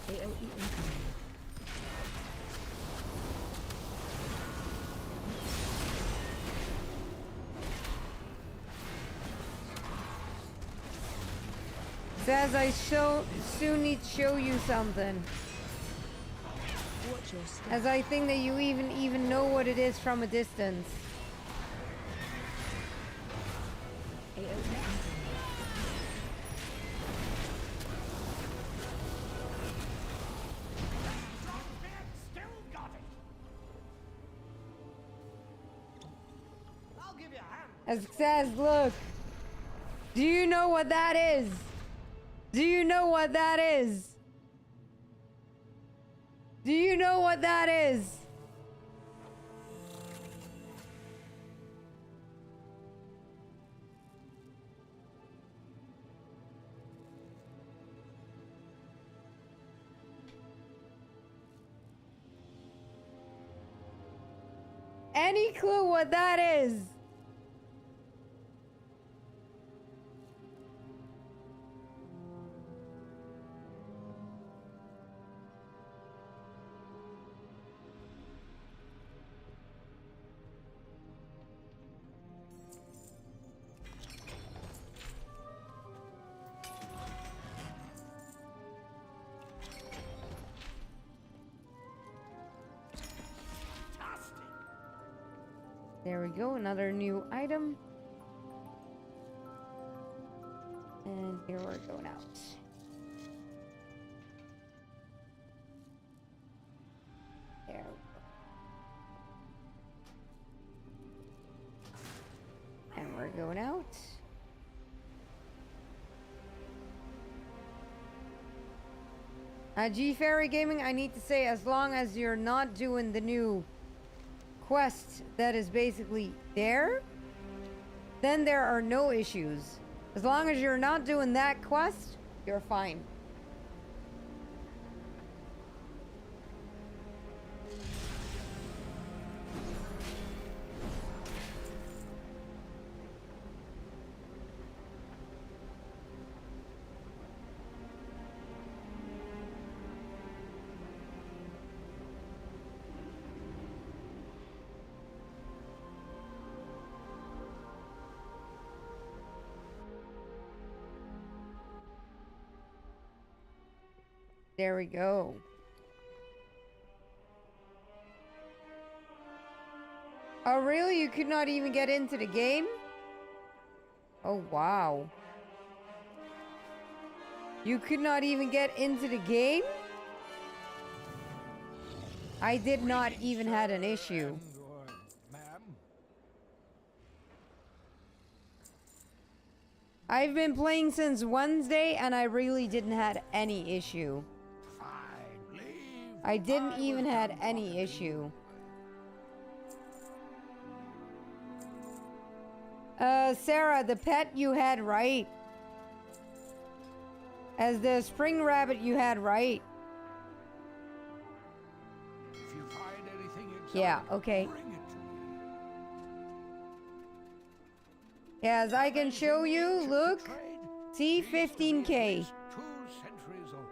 S2: AOE incoming.
S1: Xaz, I soon need to show you something.
S2: Watch your step.
S1: As I think that you even know what it is from a distance.
S2: AOE incoming.
S7: Still got it. I'll give you a hand.
S1: As Xaz, look. Do you know what that is? Do you know what that is? Do you know what that is? Any clue what that is? There we go, another new item. And here we're going out. There we go. And we're going out. G Fairy Gaming, I need to say, as long as you're not doing the new quest that is basically there, then there are no issues. As long as you're not doing that quest, you're fine. There we go. Oh, really? You could not even get into the game? Oh, wow. You could not even get into the game? I did not even had an issue.
S3: Or, ma'am?
S1: I've been playing since Wednesday and I really didn't had any issue.
S3: I believe
S1: I didn't
S3: I
S1: even
S3: will
S1: had
S3: come
S1: any
S3: talking to
S1: issue.
S3: you.
S1: Sarah, the pet you had right. As the spring rabbit you had right.
S3: If you find anything exotic,
S1: Yeah, okay.
S3: bring it to me.
S1: Yeah, as I can show you,
S3: Ancient
S1: look.
S3: trade,
S1: See,
S3: these to be at
S1: 15K.
S3: least 2 centuries old.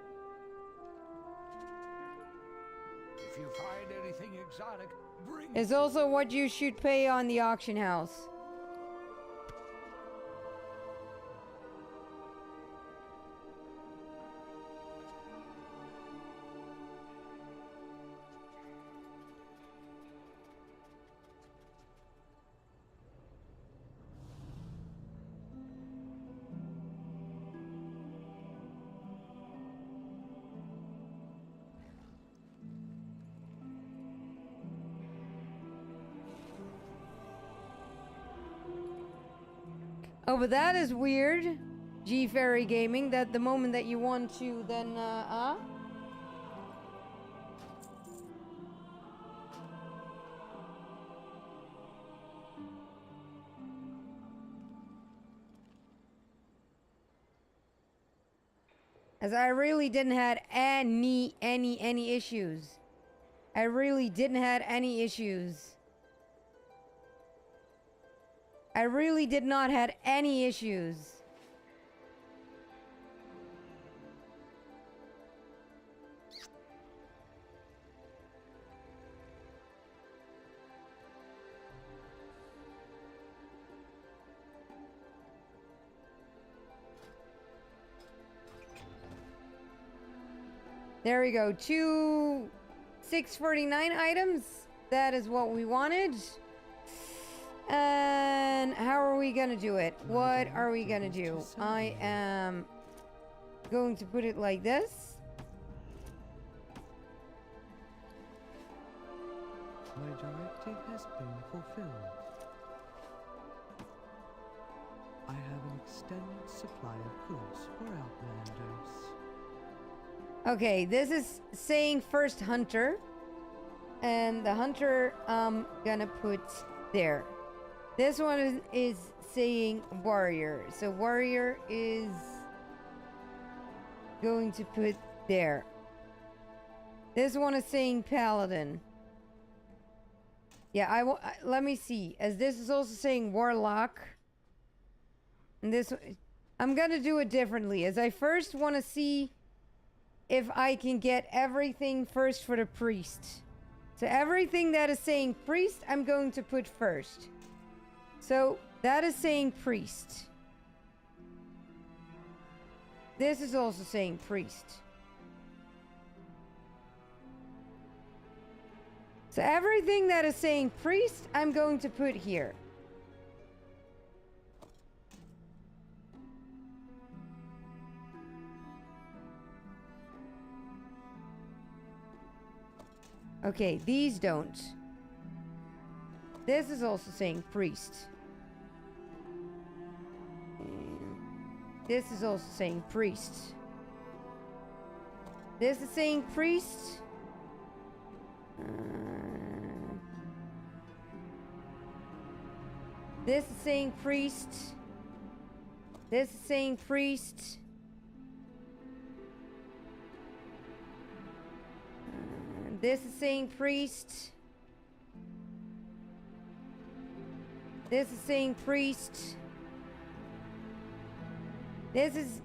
S3: If you find anything exotic, bring it.
S1: Is also what you should pay on the auction house. Oh, but that is weird. G Fairy Gaming, that the moment that you want to, then, As I really didn't had any issues. I really didn't had any issues. I really did not had any issues. There we go. 2 649 items. That is what we wanted. And how are we gonna do it? What are we gonna do? I am going to put it like this.
S5: My directive has been fulfilled. I have an extended supply of goods for Outlanders.
S1: Okay, this is saying first hunter. And the hunter I'm gonna put there. This one is saying warrior. So warrior is going to put there. This one is saying paladin. Yeah, let me see. As this is also saying warlock. And this, I'm gonna do it differently. As I first want to see if I can get everything first for the priest. So everything that is saying priest, I'm going to put first. So that is saying priest. This is also saying priest. So everything that is saying priest, I'm going to put here. Okay, these don't. This is also saying priest. This is also saying priest. This is saying priest. This is saying priest. This is saying priest. This is saying priest. This is saying priest. This is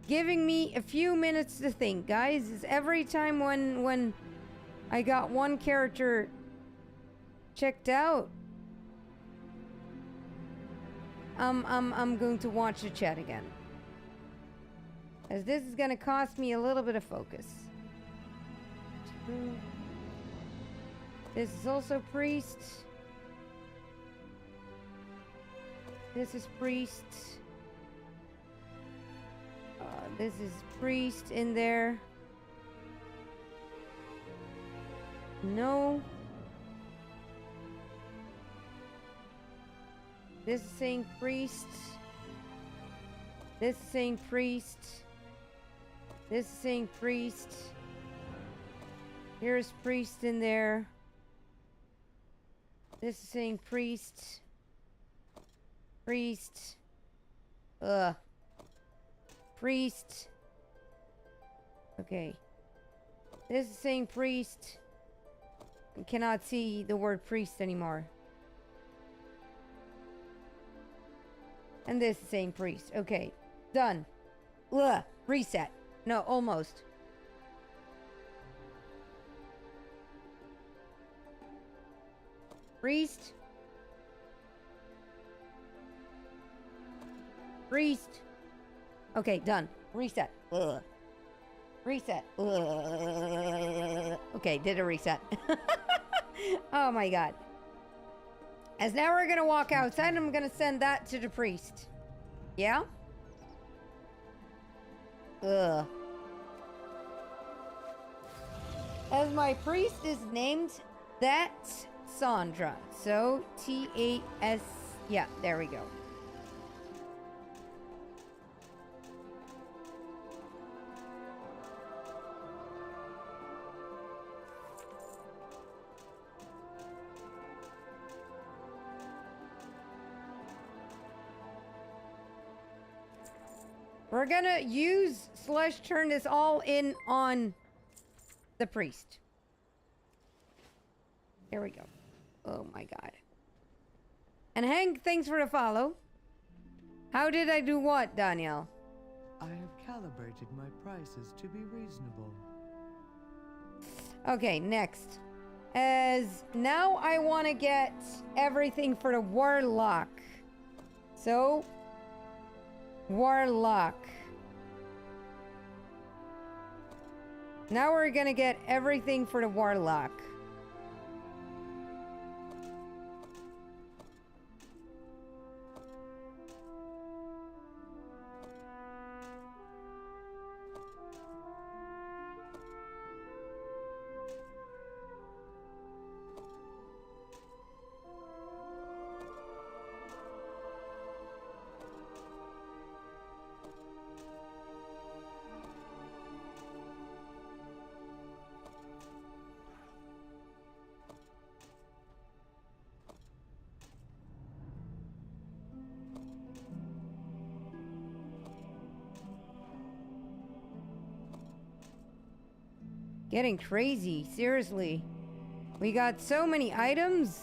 S1: giving me a few minutes to think, guys. It's every time when I got one character checked out, I'm going to watch the chat again. As this is gonna cost me a little bit of focus. This is also priest. This is priest. This is priest in there. No. This is saying priest. This is saying priest. This is saying priest. Here's priest in there. This is saying priest. Priest. Priest. Okay. This is saying priest. I cannot see the word priest anymore. And this is saying priest. Okay. Done. Reset. No, almost. Priest. Priest. Okay, done. Reset. Reset. Okay, did a reset. Oh my god. As now we're gonna walk outside and I'm gonna send that to the priest. Yeah? As my priest is named Deadssandra. So T-A-S. Yeah, there we go. We're gonna use / turn this all in on the priest. Here we go. Oh my god. And Hank, thanks for the follow. How did I do what, Daniel?
S5: I have calibrated my prices to be reasonable.
S1: Okay, next. As now I want to get everything for the warlock. So, warlock. Now we're gonna get everything for the warlock. Getting crazy, seriously. We got so many items.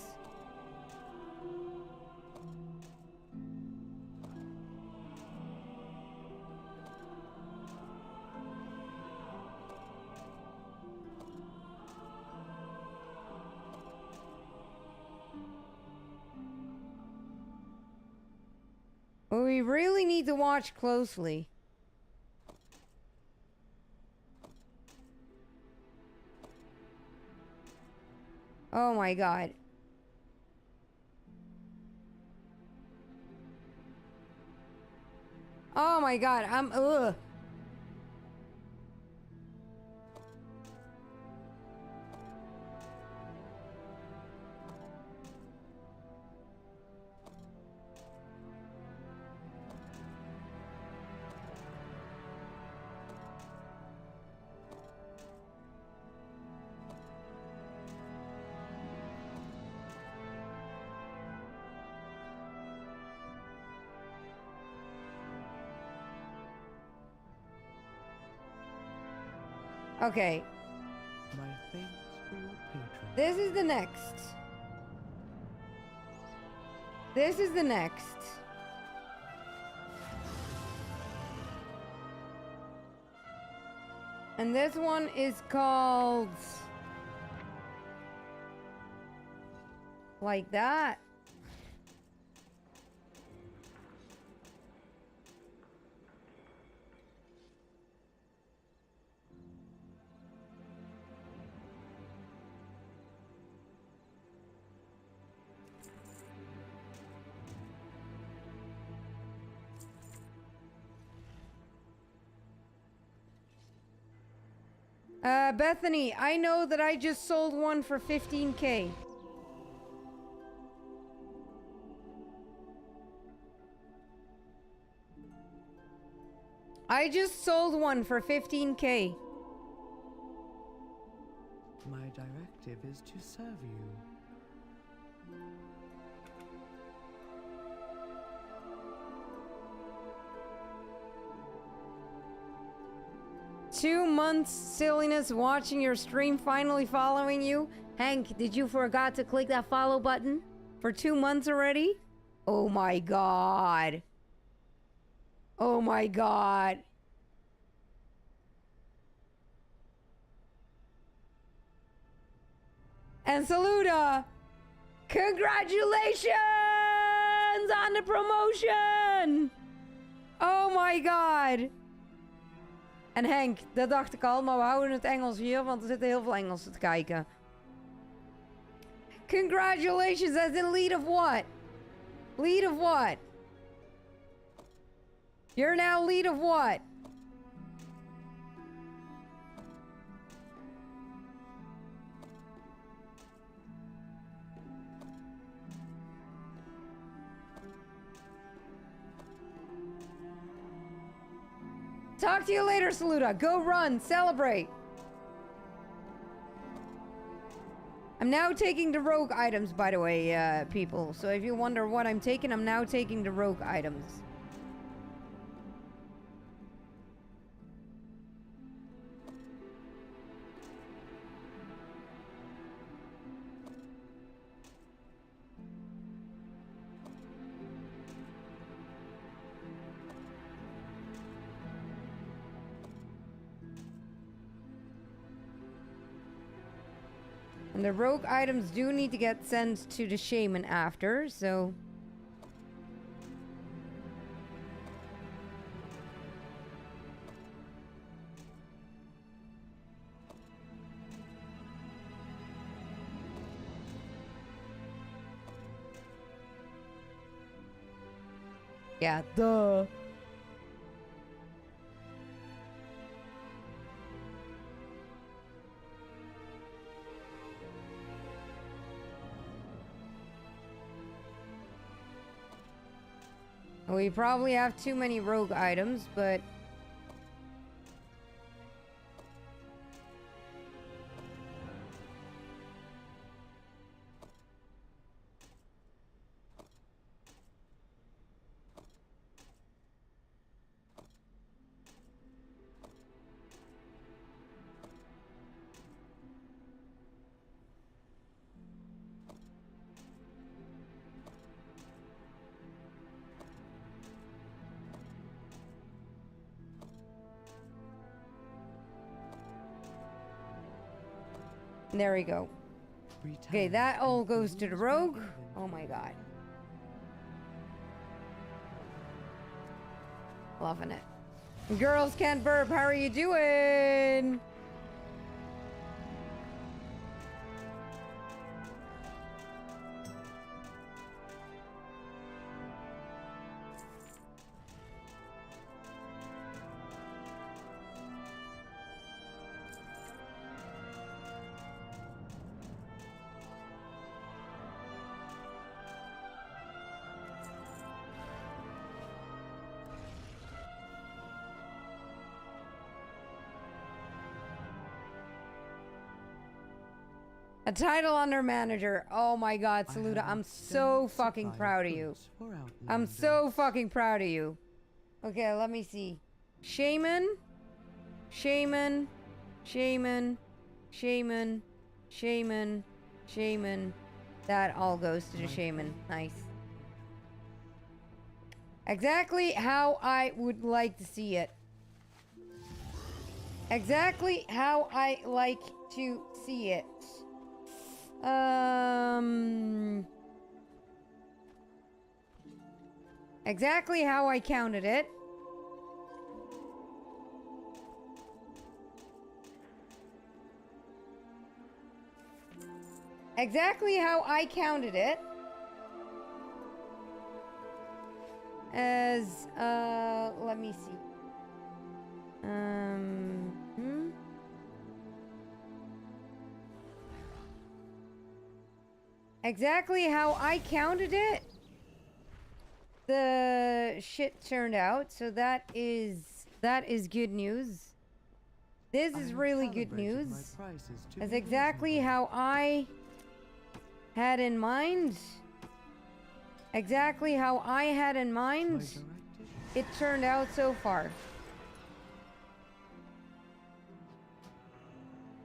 S1: But we really need to watch closely. Oh my god. Oh my god, ugh. Okay,
S5: My thanks for your patronage.
S1: this is the next. This is the next. And this one is called... like that. Bethany, I know that I just sold one for 15K. I just sold one for 15K.
S5: My directive is to serve you.
S1: 2 months silliness watching your stream, finally following you. Hank, did you forgot to click that follow button? For 2 months already? Oh my god. Oh my god. And Saluda, congratulations on the promotion! Oh my god. En Henk, dat dacht ik al, maar we houden het Engels hier, want er zitten heel veel Engelsen te kijken. Congratulations, as in lead of what? Lead of what? You're now lead of what? Talk to you later, Saluda. Go run, celebrate. I'm now taking the rogue items, by the way, people. So if you wonder what I'm taking, I'm now taking the rogue items. And the rogue items do need to get sent to the shaman after, so... Yeah, duh. We probably have too many rogue items, but... There we go. Okay, that all goes to the rogue. Oh my god. Loving it. Girls can't burp. How are you doing? A title under manager. Oh my god, Saluda, I'm so fucking proud of you. I'm so fucking proud of you. Okay, let me see. Shaman. Shaman. Shaman. Shaman. Shaman. Shaman. That all goes to the shaman. Nice. Exactly how I would like to see it. Exactly how I like to see it. Exactly how I counted it. Exactly how I counted it. As, let me see. Exactly how I counted it, the shit turned out, so that is good news. This is really good news. That's exactly how I had in mind. Exactly how I had in mind. It turned out so far.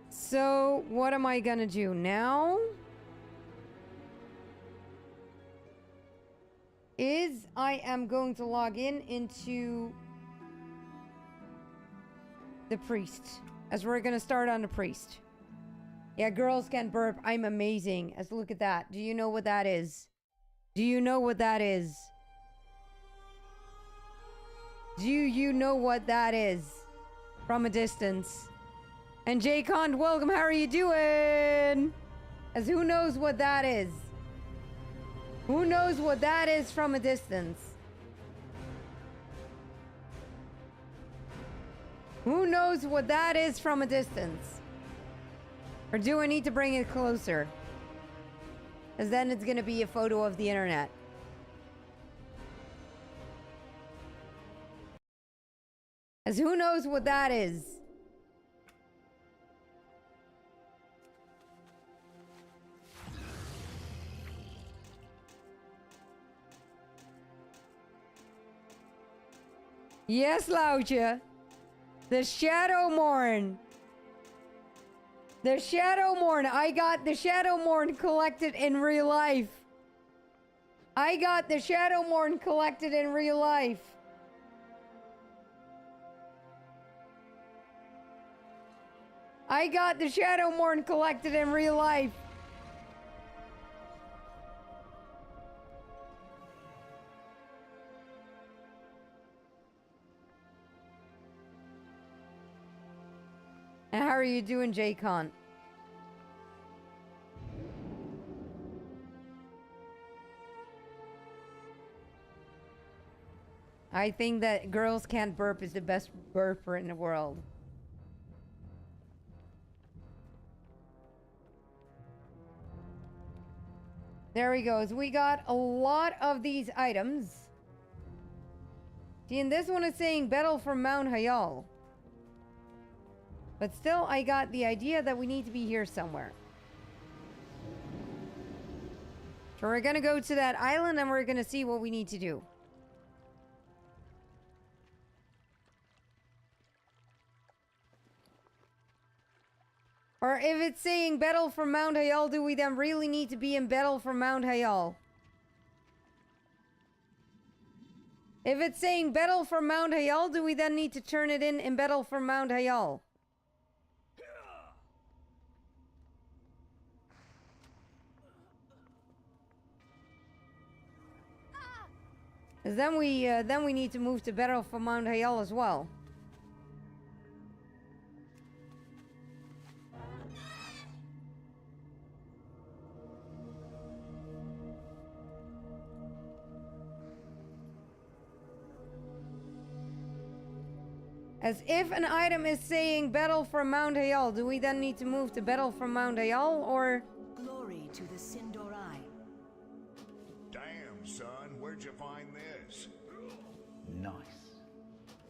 S1: So, what am I gonna do now? I am going to log into the priest, as we're gonna start on the priest. Yeah, girls can burp. I'm amazing. As look at that. Do you know what that is? Do you know what that is? Do you know what that is? From a distance. And Jay Kond, welcome. How are you doing? As who knows what that is? Who knows what that is from a distance? Who knows what that is from a distance? Or do I need to bring it closer? Because then it's going to be a photo of the internet. As who knows what that is? Yes, Laucha. The Shadow Morn. The Shadow Morn. I got the Shadow Morn collected in real life. I got the Shadow Morn collected in real life. I got the Shadowmourne collected in real life. And how are you doing, J-Con? I think that Girls Can't Burp is the best burper in the world. There he goes. We got a lot of these items. See, and this one is saying Battle for Mount Hayal. But still, I got the idea that we need to be here somewhere. So we're gonna go to that island and we're gonna see what we need to do. Or if it's saying Battle for Mount Hayal, do we then really need to be in Battle for Mount Hayal? If it's saying Battle for Mount Hayal, do we then need to turn it in Battle for Mount Hayal? Then we need to move to Battle for Mount Hayal as well. As if an item is saying Battle for Mount Hayal, do we then need to move to Battle for Mount Hayal, or?
S2: Glory to the Sindorai.
S6: Damn, son, where'd you find this?
S7: Nice.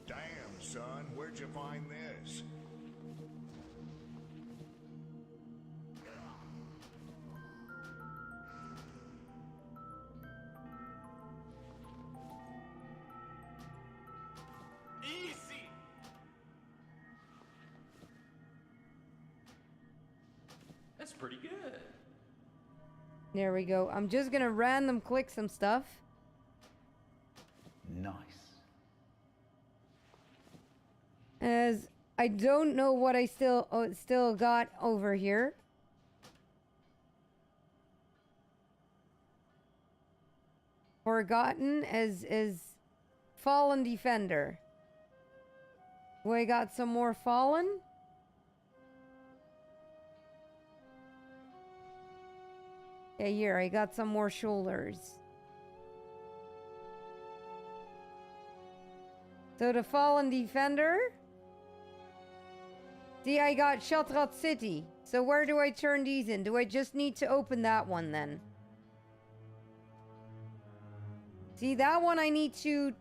S6: Damn, son, where'd you find this?
S7: Easy. That's pretty good.
S1: There we go. I'm just gonna random click some stuff.
S7: Nice.
S1: As I don't know what I still got over here. Forgotten as Fallen Defender. Do I got some more Fallen? Yeah, here, I got some more shoulders. So the Fallen Defender. See, I got Shatrat City. So where do I turn these in? Do I just need to open that one then? See, that one I need to...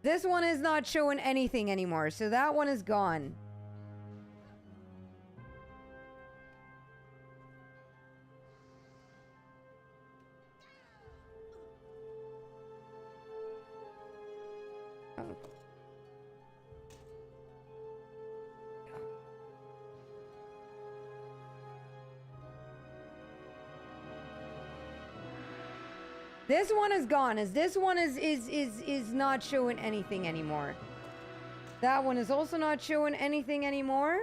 S1: This one is not showing anything anymore, so that one is gone. Oh. This one is gone, as this one is not showing anything anymore. That one is also not showing anything anymore.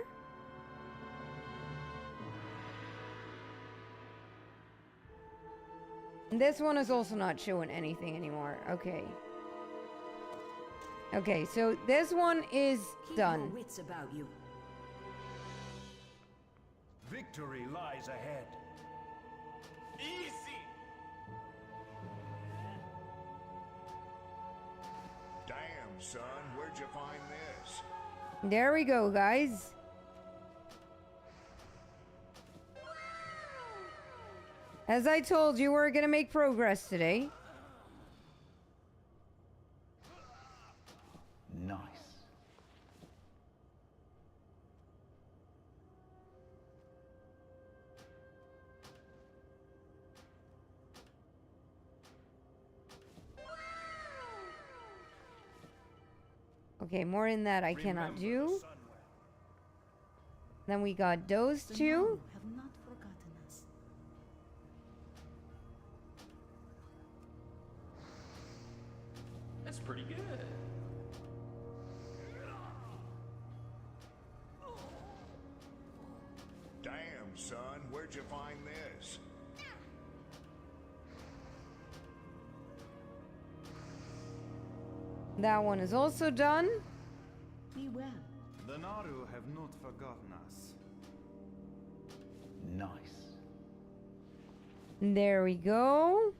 S1: And this one is also not showing anything anymore. Okay. Okay, so this one is
S2: Keep
S1: done.
S2: your wits about you.
S7: Victory lies ahead. Easy.
S6: Damn, son, where'd you find this?
S1: There we go, guys. As I told you, we're gonna make progress today.
S7: Nice.
S1: Okay, more in that I cannot
S7: Remember
S1: do.
S7: the sun well.
S1: Then we got those
S2: The
S1: two.
S2: Nanu have not forgotten us.
S7: That's pretty good.
S6: son, where'd you find this?
S1: That one is also done.
S2: Be well.
S8: The Naru have not forgotten us.
S9: Nice.
S1: There we go.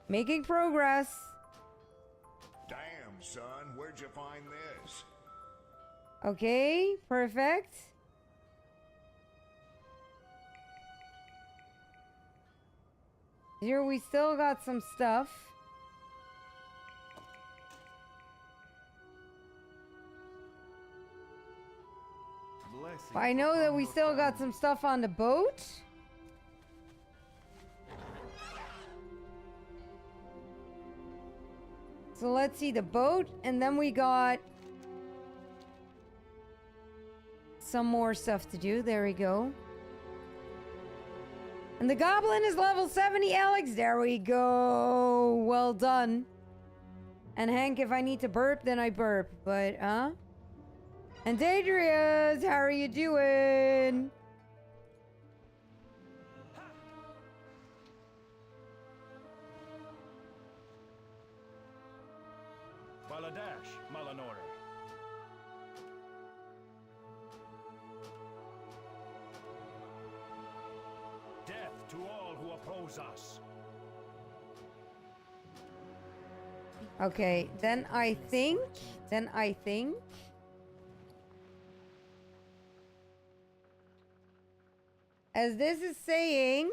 S1: Making progress.
S6: Damn, son, where'd you find this?
S1: Okay, perfect. Here we still got some stuff.
S8: Blessing
S1: But I know that we
S8: upon
S1: still
S8: your
S1: got some stuff on the boat. So let's see the boat, and then we got some more stuff to do. There we go. And the goblin is level 70, Alex. There we go. Well done. And Hank, if I need to burp, then I burp. But, And Daedrius, how are you doing?
S7: Baladash, Malanore. Death to all who oppose us.
S1: Okay, then I think, as this is saying,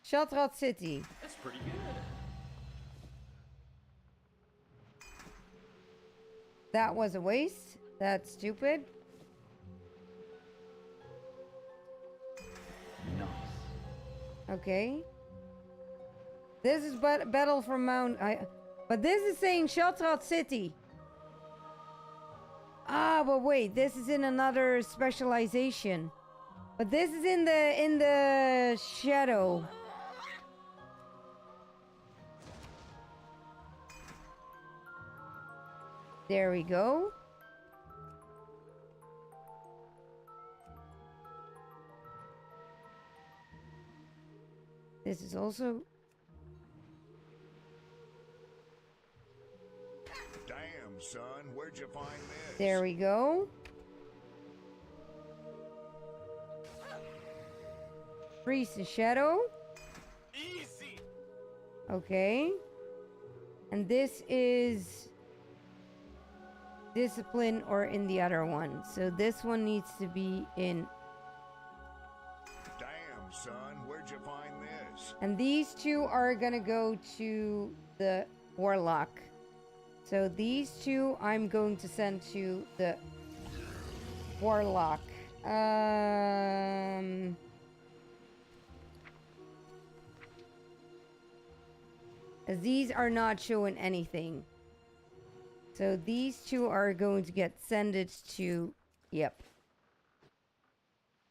S1: Shatrat City.
S9: That's pretty good.
S1: That was a waste. That's stupid.
S9: Nice.
S1: Okay. This is battle from Mount. But this is saying Shatrat City. Ah, but wait, this is in another specialization. But this is in the shadow. There we go. This is also.
S6: Damn, son, where'd you find this?
S1: There we go. Priest and Shadow.
S7: Easy.
S1: Okay. And this is discipline or in the other one. So this one needs to be in.
S6: Damn, son, where'd you find this?
S1: And these two are gonna go to the Warlock. So these two I'm going to send to the Warlock. As these are not showing anything. So these two are going to get sended to... Yep.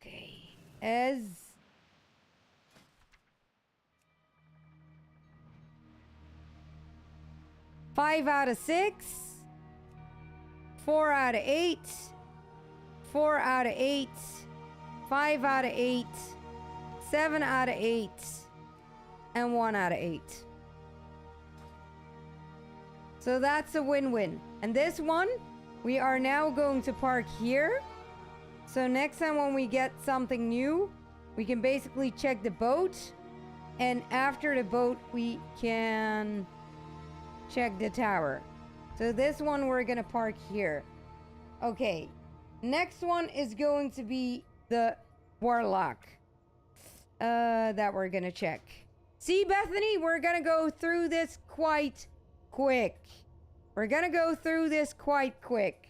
S1: Okay. As... 5 out of 6. 4 out of 8. 4 out of 8. 5 out of 8. 7 out of 8. And 1 out of 8. So that's a win-win. And this one, we are now going to park here. So next time when we get something new, we can basically check the boat. And after the boat, we can check the tower. So this one we're gonna park here. Okay. Next one is going to be the Warlock. That we're gonna check. See, Bethany, we're gonna go through this quite quick. We're gonna go through this quite quick.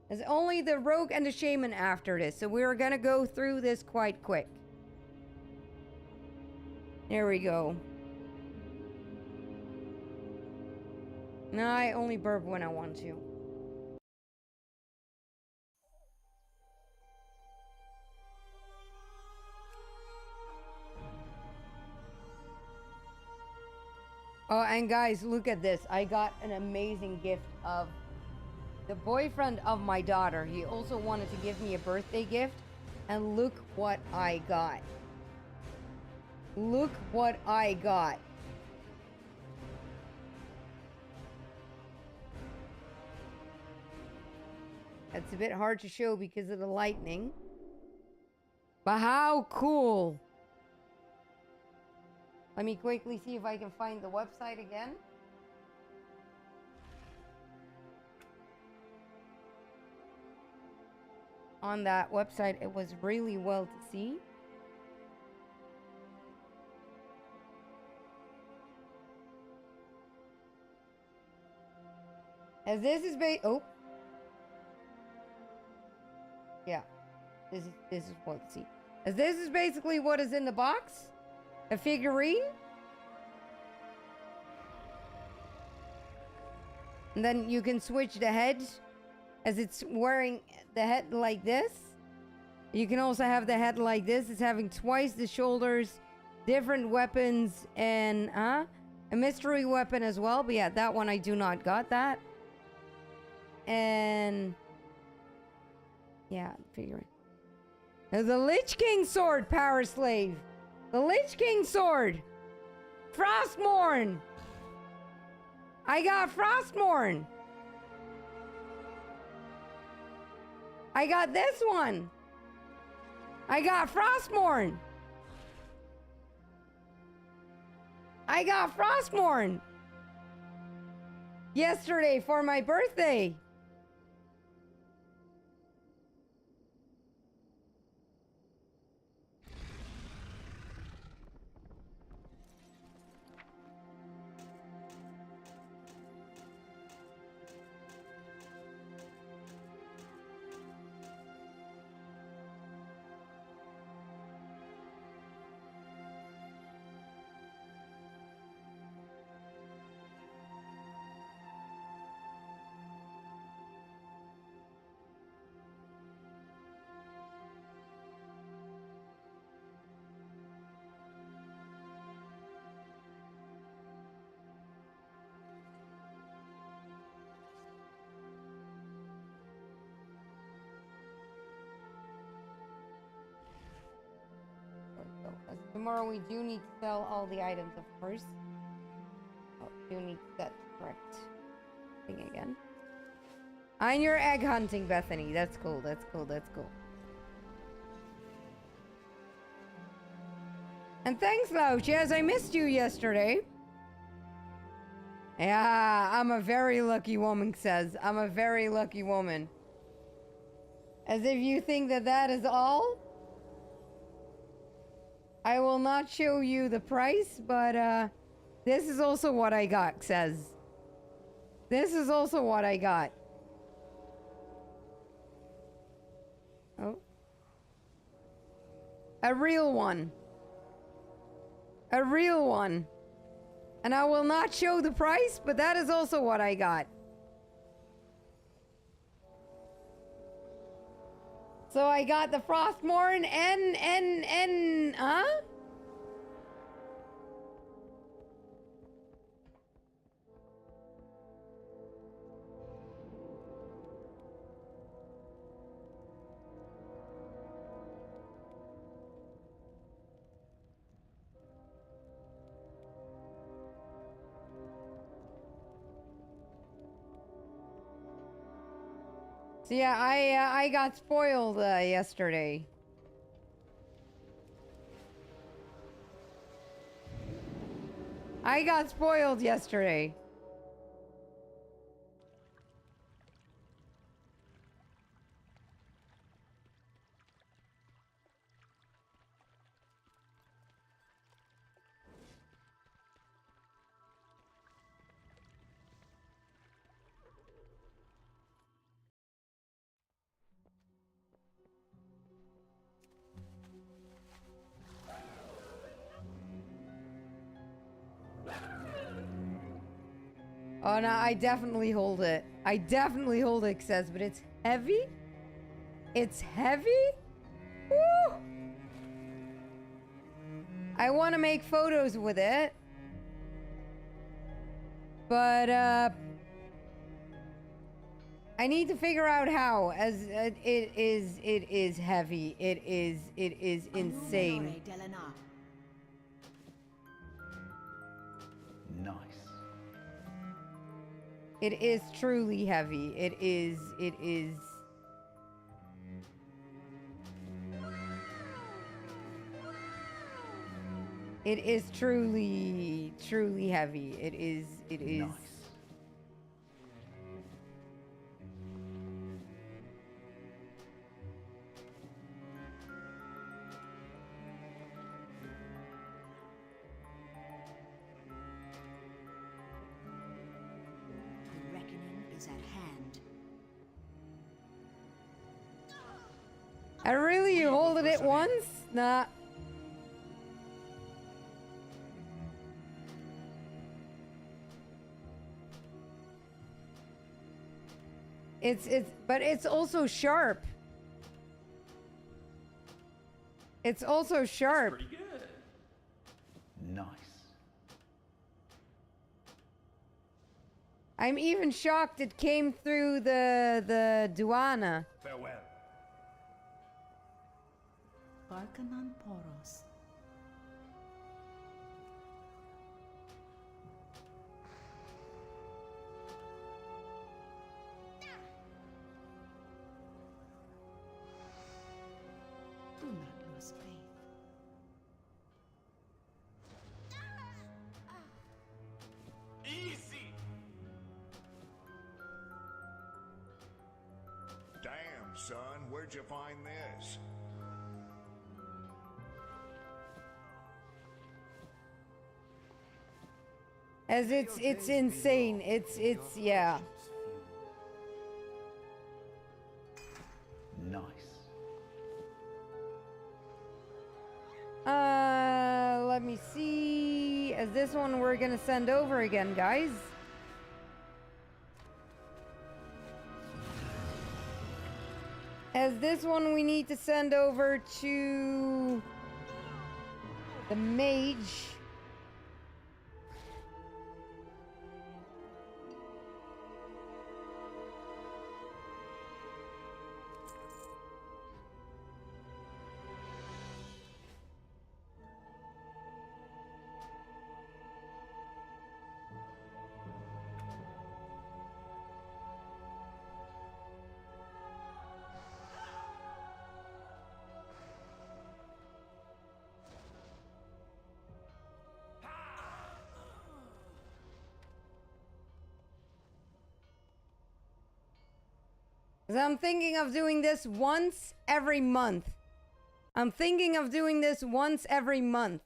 S1: There's only the rogue and the shaman after this, so we're gonna go through this quite quick. There we go. No, I only burp when I want to. Oh, and guys, look at this. I got an amazing gift of the boyfriend of my daughter. He also wanted to give me a birthday gift. And look what I got. Look what I got. It's a bit hard to show because of the lightning. But how cool. Let me quickly see if I can find the website again. On that website, it was really well to see. As this is oh. Yeah. This is what to see. As this is basically what is in the box. A figurine. And then you can switch the head as it's wearing the head like this. You can also have the head like this. It's having twice the shoulders, different weapons, and a mystery weapon as well. But yeah, that one I do not got that. And yeah, figuring. The Lich King sword, Power Slave. The Lich King sword. Frostmourne. I got Frostmourne. I got this one. I got Frostmourne. I got Frostmourne. Yesterday for my birthday. Tomorrow we do need to sell all the items, of course. Oh, do need that correct thing again. On your egg hunting, Bethany. That's cool. That's cool. That's cool. And thanks, Louch. Yes, I missed you yesterday. Yeah, I'm a very lucky woman, says. I'm a very lucky woman. As if you think that that is all? I will not show you the price, but this is also what I got, says. This is also what I got. Oh. A real one. A real one. And I will not show the price, but that is also what I got. So I got the Frostmourne and huh? So yeah, I got spoiled yesterday. I got spoiled yesterday. Oh no, I definitely hold it. I definitely hold it, says, but it's heavy? It's heavy? Woo! I want to make photos with it. But, I I need to figure out how, as it is heavy. It is insane.
S7: Nice.
S1: It is truly heavy. It is. It is truly heavy. It is.
S7: Nice.
S2: The reckoning is at hand.
S1: I really you holded it once? Nah. But it's also sharp. It's also sharp.
S9: Pretty good.
S7: Nice.
S1: I'm even shocked it came through the Duana.
S7: Farewell.
S2: Barkanan Poros. Do not lose faith.
S9: Easy.
S6: Damn, son, where'd you find this?
S1: As it's insane. It's yeah.
S7: Nice.
S1: Let me see. As this one we're gonna send over again, guys. As this one we need to send over to the mage. I'm thinking of doing this once every month. I'm thinking of doing this once every month.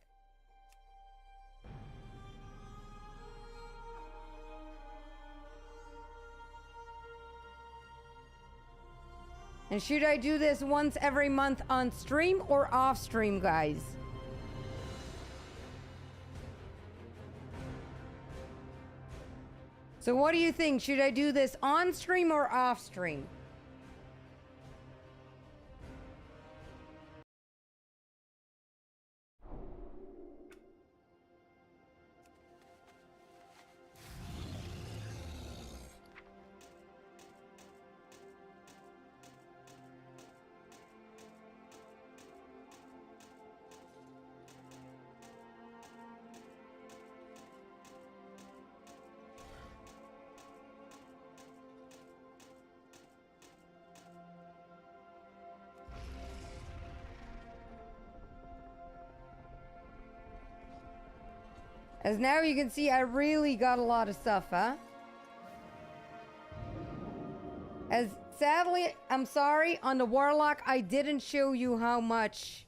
S1: And should I do this once every month on stream or off stream, guys? So what do you think? Should I do this on stream or off stream? As now you can see, I really got a lot of stuff, huh? As sadly, I'm sorry, on the Warlock, I didn't show you how much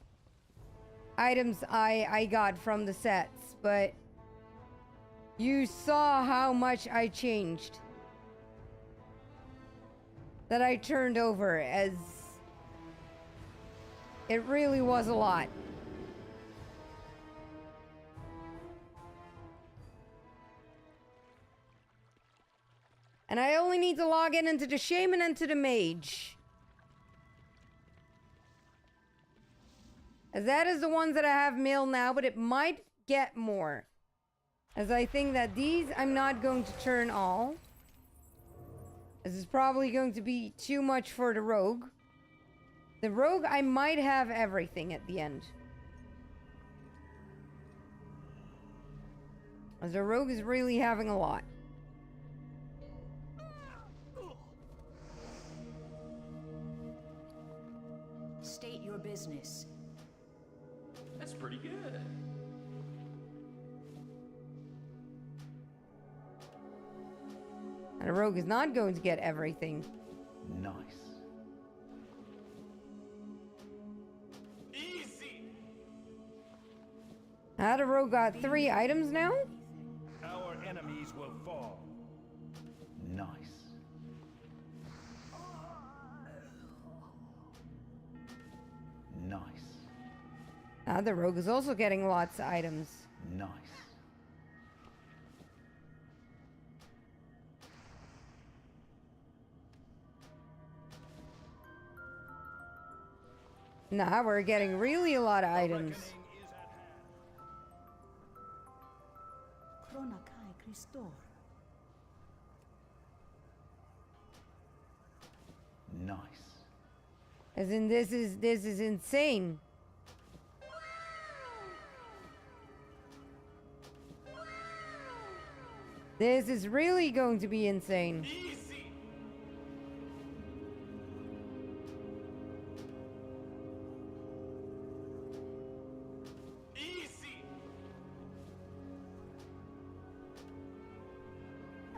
S1: items I got from the sets, but you saw how much I changed. That I turned over, as it really was a lot. And I only need to log in into the Shaman and to the Mage. As that is the ones that I have mailed now, but it might get more. As I think that these I'm not going to turn all. This is probably going to be too much for the rogue. The rogue, I might have everything at the end. As the rogue is really having a lot.
S2: State your business.
S9: That's pretty good.
S1: And the rogue is not going to get everything.
S9: Nice.
S1: The rogue got 3 items now?
S7: Our enemies will fall.
S9: Nice. Nice.
S1: The rogue is also getting lots of items.
S9: Nice.
S1: Now we're getting really a lot of items.
S2: Chronakai Christor.
S9: Nice.
S1: As in, this is insane. This is really going to be insane.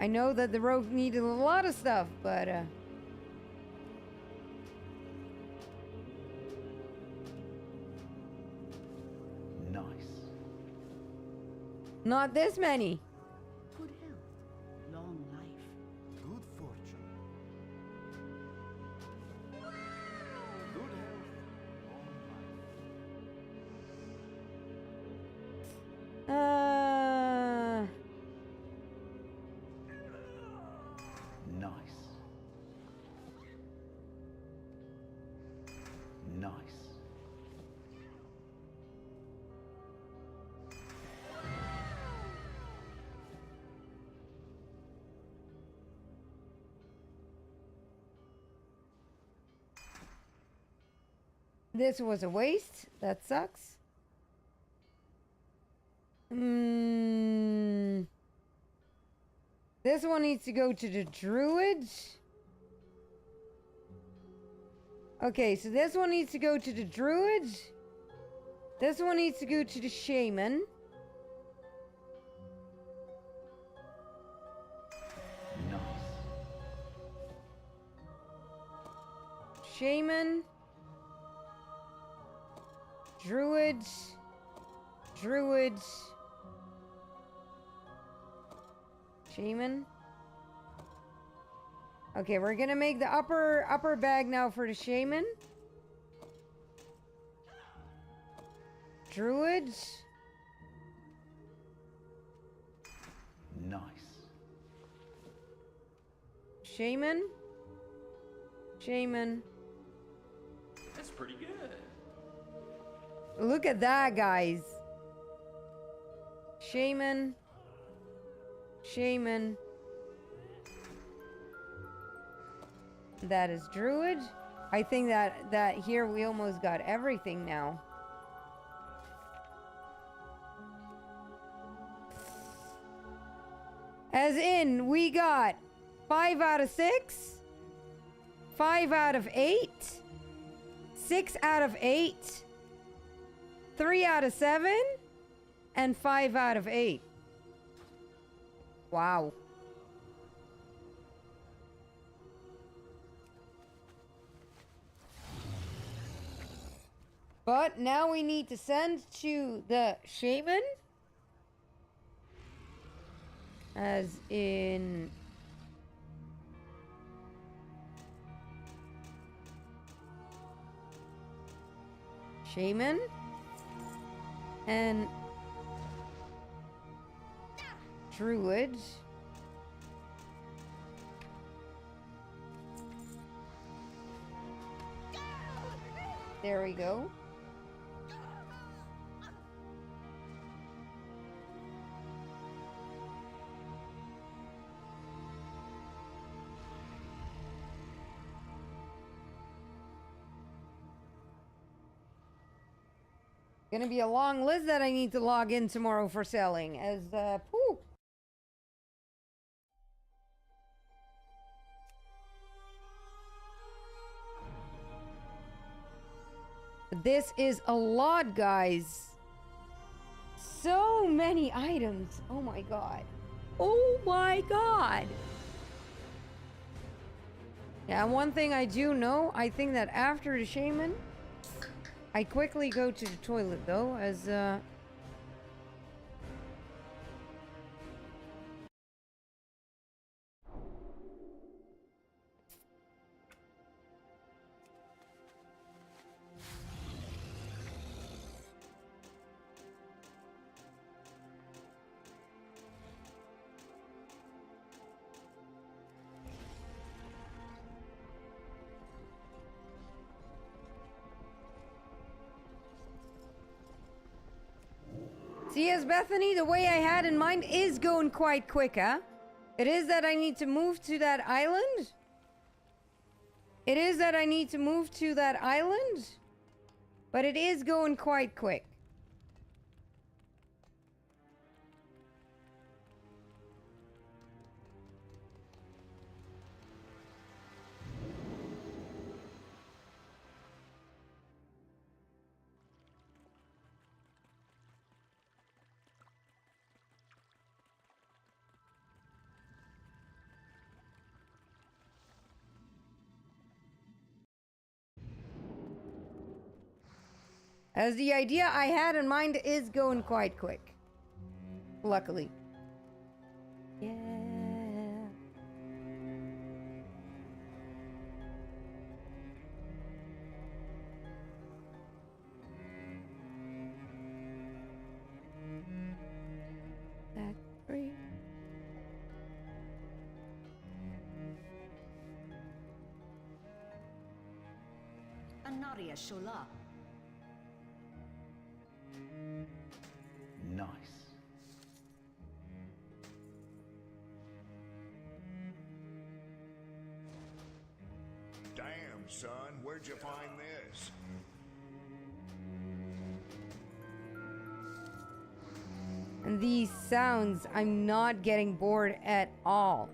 S1: I know that the rogue needed a lot of stuff, but
S9: Nice.
S1: not this many.
S2: Good health. Long life.
S8: Good fortune. Good health. Long life.
S9: Nice. Nice.
S1: This was a waste. That sucks. This one needs to go to the druid. Okay, so this one needs to go to the druid. This one needs to go to the shaman.
S9: Nice.
S1: Shaman. Druid. Druid. Shaman. Okay, we're gonna make the upper bag now for the shaman. Druid.
S9: Nice.
S1: Shaman. Shaman.
S9: That's pretty good.
S1: Look at that, guys. Shaman. Shaman. That is druid. I think that here we almost got everything now. As in, we got 5 out of 6, 5 out of 8, 6 out of 8, 3 out of 7, and 5 out of 8. Wow. But now we need to send to the shaman. As in... Shaman. And... Druid. There we go. Gonna be a long list that I need to log in tomorrow for selling. As whew. This is a lot, guys. So many items. Oh my god. Oh my god. Yeah, one thing I do know, I think that after the shaman, I quickly go to the toilet though, as see, as Bethany, the way I had in mind is going quite quick, huh? It is that I need to move to that island. It is that I need to move to that island. But it is going quite quick. As the idea I had in mind is going quite quick. Luckily. Yeah. Factory.
S2: Anaria Shola.
S9: Nice.
S6: Damn, son, where'd you find this?
S1: And these sounds, I'm not getting bored at all.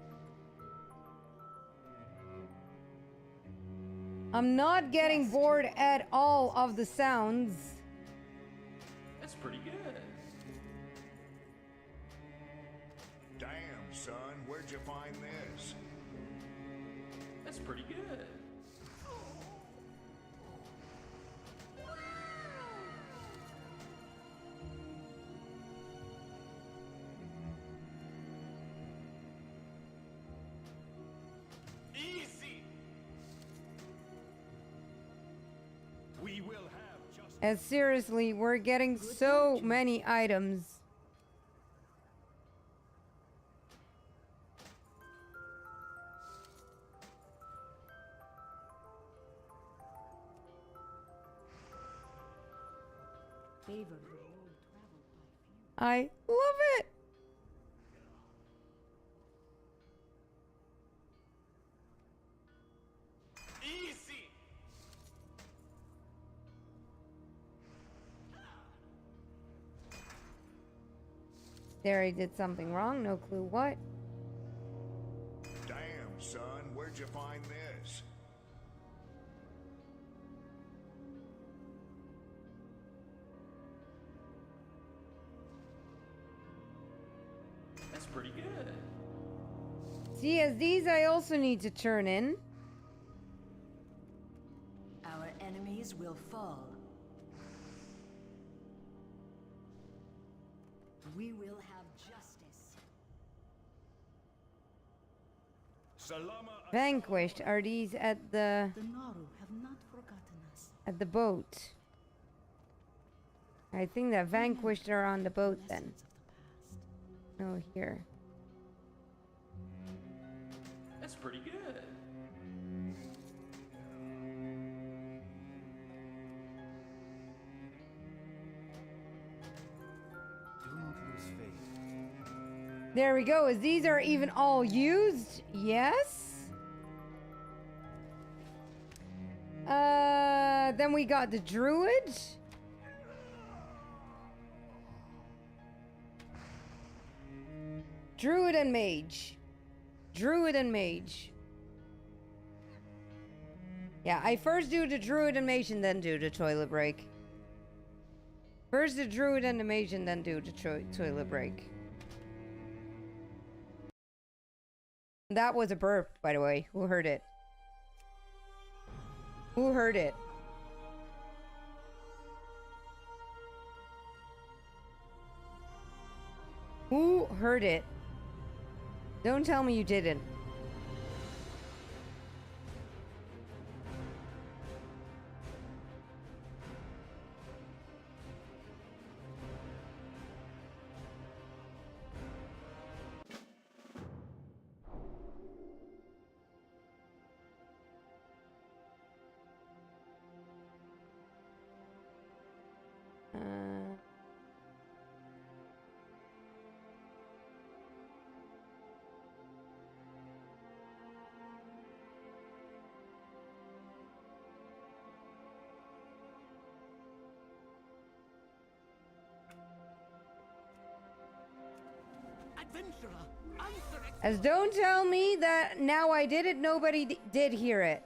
S1: I'm not getting bored at all of the sounds.
S9: That's pretty good.
S6: Damn, son, where'd you find this?
S9: That's pretty good.
S7: Easy. We will have just.
S1: And seriously, we're getting so many items.
S2: Favored road traveled by few.
S1: I love it.
S7: Easy.
S1: There, I did something wrong. No clue what.
S6: Damn, son, where'd you find this?
S9: That's pretty good.
S1: See, as these I also need to turn in.
S2: Our enemies will fall. We will have justice.
S7: Salama.
S1: Vanquished. Are these at the
S2: The Naru have not forgotten us.
S1: boat? I think that vanquished are on the boat then.
S2: Lessons of the past.
S1: No, here.
S9: That's pretty good.
S8: Do not lose faith.
S1: There we go. As these are even all used. Yes. Then we got the druid. Druid and mage. Druid and mage. Yeah, I first do the druid and mage and then do the toilet break. First the druid and the mage and then do the toilet break. That was a burp, by the way. Who heard it? Who heard it? Who heard it? Don't tell me you didn't. As don't tell me that now I did it, nobody did hear it.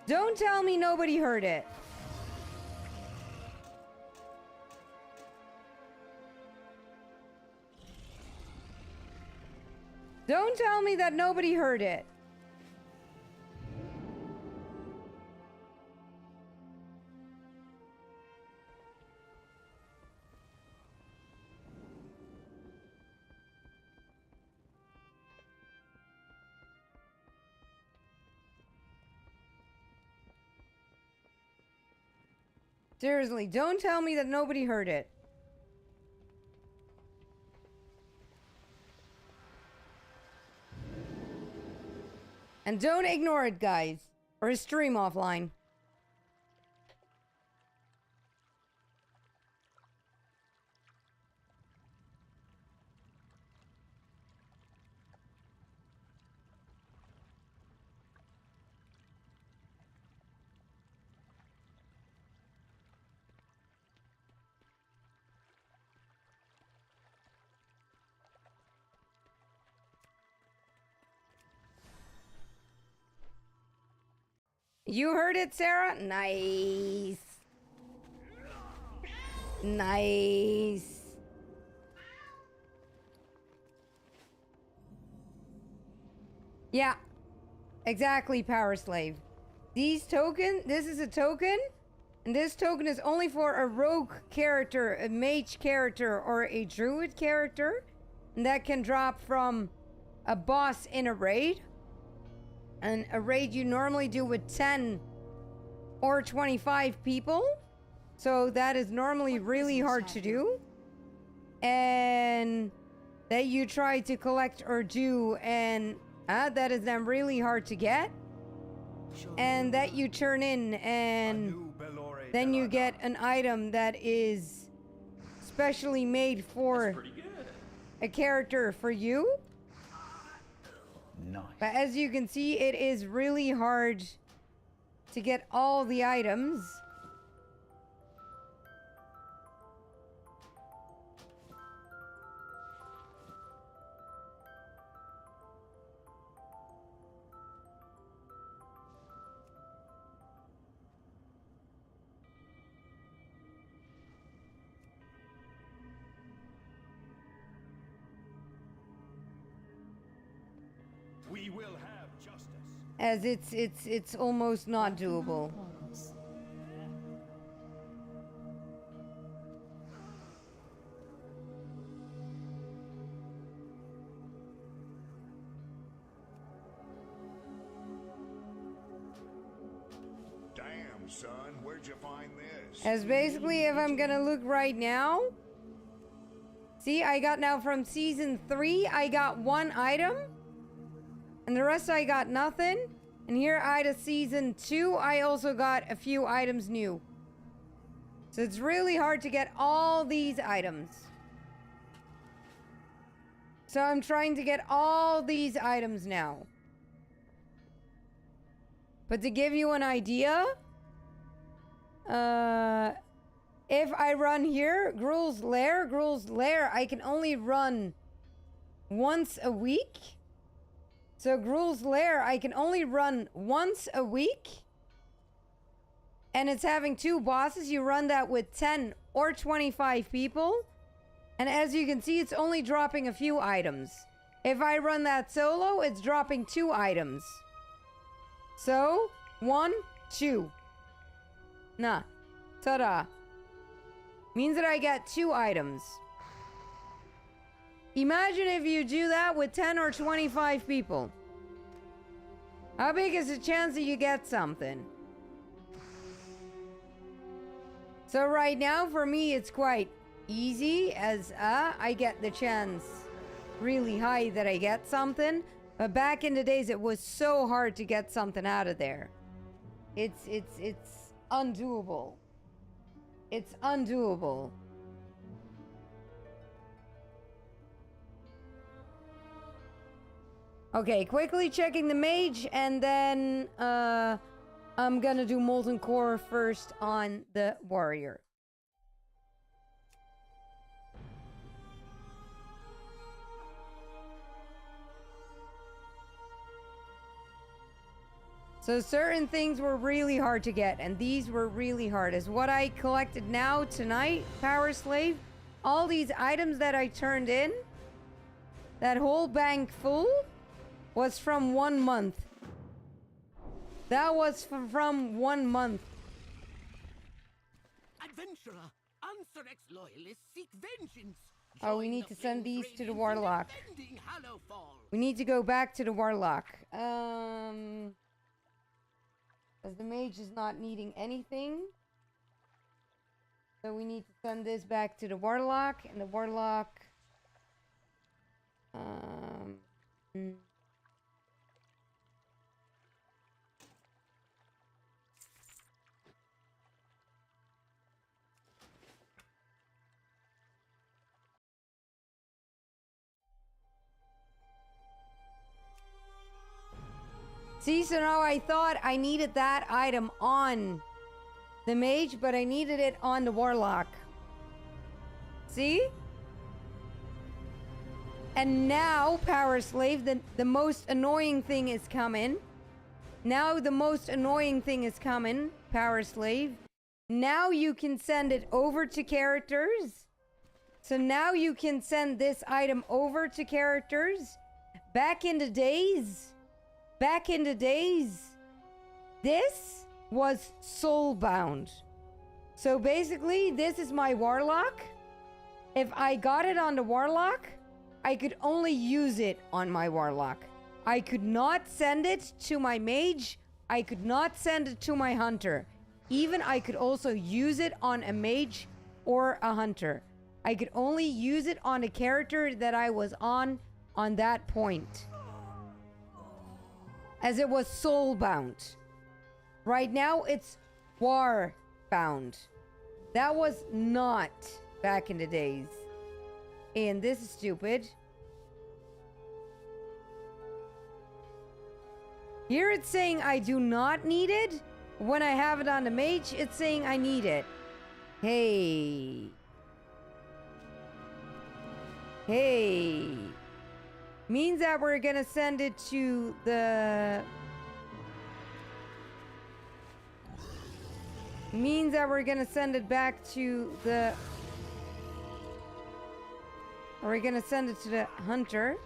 S1: Don't tell me nobody heard it. Don't tell me that nobody heard it. Seriously, don't tell me that nobody heard it. And don't ignore it, guys, or stream offline. You heard it, Sarah? Nice. Nice. Yeah. Exactly, Power Slave. This is a token, and this token is only for a rogue character, a mage character, or a druid character, and that can drop from a boss in a raid. And a raid you normally do with 10 or 25 people. So that is normally really hard to do. And that you try to collect or do, and that is then really hard to get. And that you turn in, and then you get an item that is specially made for a character for you.
S7: Nice.
S1: But as you can see, it is really hard to get all the items.
S7: We will have justice.
S1: As it's almost not doable.
S6: Damn, son, where'd you find this?
S1: As basically, if I'm gonna look right now, see, I got now from season 3, I got 1 item. And the rest I got nothing. And here I to season 2, I also got a few items new. So it's really hard to get all these items. So I'm trying to get all these items now. But to give you an idea, if I run here, Gruul's Lair, I can only run once a week. So Gruul's Lair, I can only run once a week. And it's having 2 bosses. You run that with 10 or 25 people. And as you can see, it's only dropping a few items. If I run that solo, it's dropping 2 items. So, 1, 2. Nah. Ta-da. Means that I get 2 items. Imagine if you do that with 10 or 25 people. How big is the chance that you get something? So right now, for me, it's quite easy, as I get the chance really high that I get something. But back in the days, it was so hard to get something out of there. It's undoable. It's undoable. Okay, quickly checking the mage, and then I'm gonna do Molten Core first on the warrior. So certain things were really hard to get, and these were really hard. As what I collected now tonight, Power Slave, all these items that I turned in, that whole bank full, was from 1 month. That was from 1 month.
S7: Adventurer, Anthrax loyalists seek vengeance.
S1: Oh, we
S7: Join
S1: need
S7: the
S1: to send
S7: Flame
S1: these to the
S7: Dragons in
S1: Warlock.
S7: defending Hallowfall.
S1: We need to go back to the Warlock. As the mage is not needing anything. So we need to send this back to the Warlock, and the Warlock... See, so now I thought I needed that item on the mage, but I needed it on the Warlock. See? And now, Power Slave, the most annoying thing is coming. Now the most annoying thing is coming, Power Slave. Now you can send it over to characters. So now you can send this item over to characters. Back in the days, this was soulbound. So basically, this is my Warlock. If I got it on the Warlock, I could only use it on my Warlock. I could not send it to my mage. I could not send it to my hunter. Even I could also use it on a mage or a hunter. I could only use it on a character that I was on that point. As it was soulbound. Right now, it's war-bound. That was not back in the days. And this is stupid. Here it's saying I do not need it. When I have it on the mage, it's saying I need it. Hey. Hey. Means that we're gonna send it to the... Means that we're gonna send it back to the... We're gonna send it to the hunter.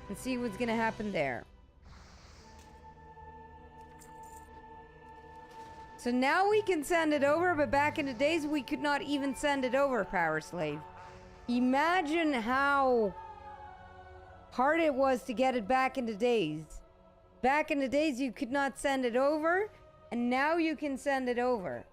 S1: And see what's gonna happen there. So now we can send it over, but back in the days we could not even send it over, Power Slave. Imagine how hard it was to get it back in the days. Back in the days you could not send it over, and now you can send it over.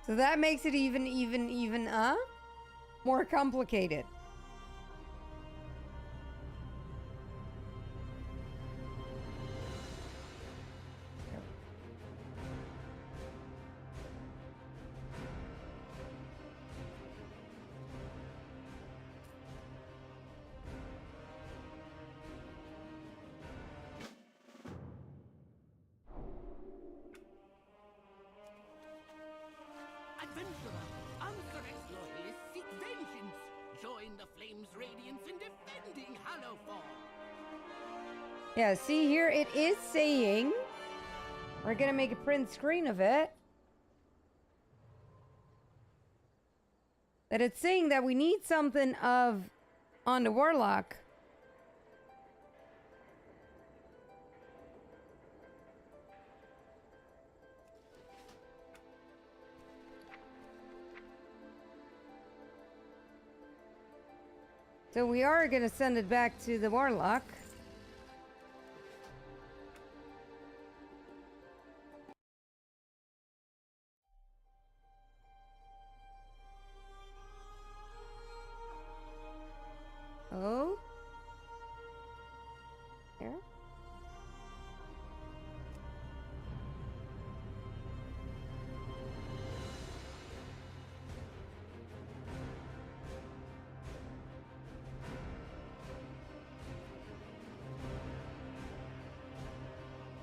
S1: So that makes it even more complicated.
S10: adventurer. Unthrex loyalists seek vengeance. Join the flame's radiance in defending Hallowfall.
S1: Yeah, see here, it is saying... We're gonna make a print screen of it. That it's saying that we need something of... on the Warlock. So we are gonna send it back to the Warlock. Oh. Here.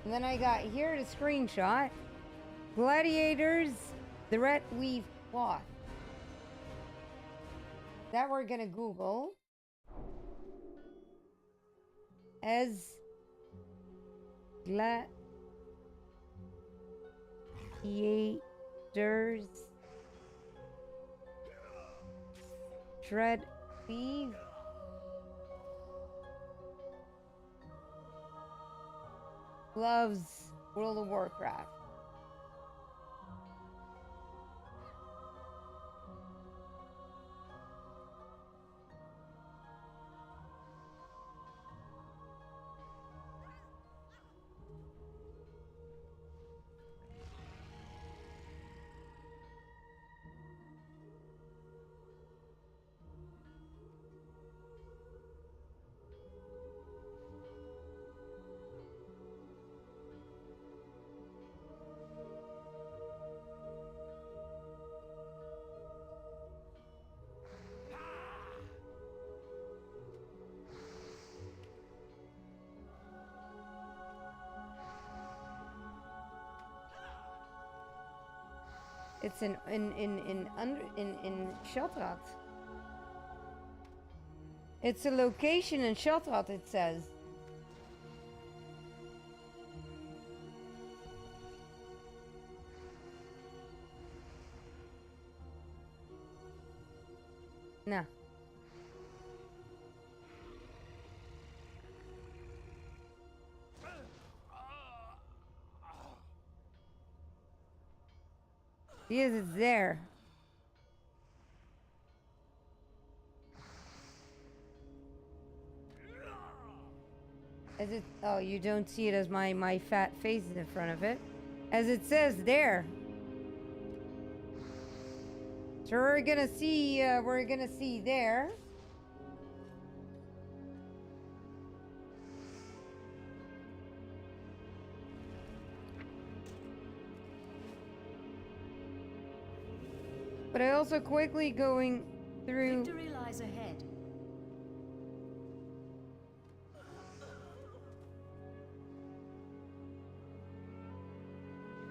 S1: And then I got here the screenshot. Gladiators, the red weave cloth. That we're gonna Google. As gladiators dread weave gloves World of Warcraft. It's in Sheltrot. It's a location in Sheltrot, it says. Nah. Yes, it's there. As it, oh, you don't see it as my fat face is in front of it. As it says there. So we're gonna see there. But I also quickly going through.
S2: Victory lies ahead.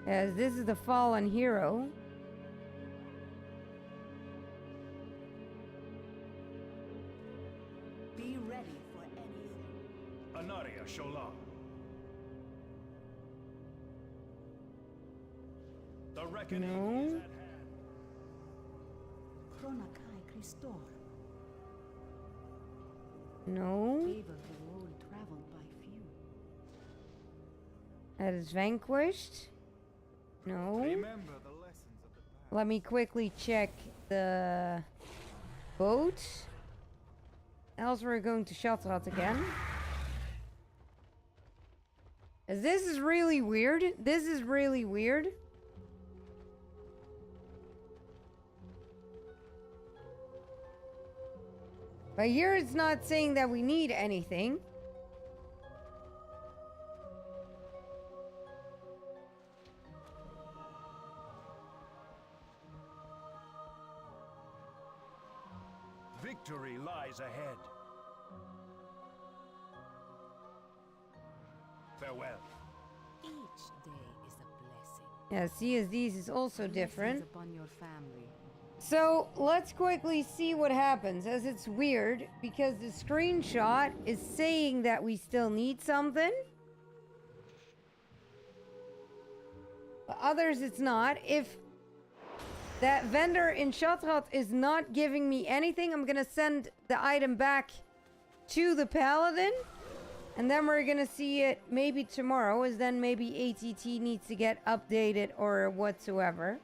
S1: As this is the fallen hero.
S2: Be ready for anything.
S7: Anaria Shola. The reckoning
S1: No.
S7: is at hand.
S2: Chronakai Christor.
S1: No.
S2: Favor the road traveled by few.
S1: That is vanquished. No.
S8: Remember the lessons of the past.
S1: Let me quickly check the boat. Else we're going to Sheltrot again. As this is really weird. This is really weird. But here it's not saying that we need anything.
S7: Victory lies ahead. Farewell.
S2: Each day is a blessing.
S1: Yeah, CSDs is also different.
S2: Blessings upon your family.
S1: So let's quickly see what happens, as it's weird because the screenshot is saying that we still need something. But others it's not. If that vendor in Shatrat is not giving me anything, I'm gonna send the item back to the paladin. And then we're gonna see it maybe tomorrow, as then maybe ATT needs to get updated or whatsoever.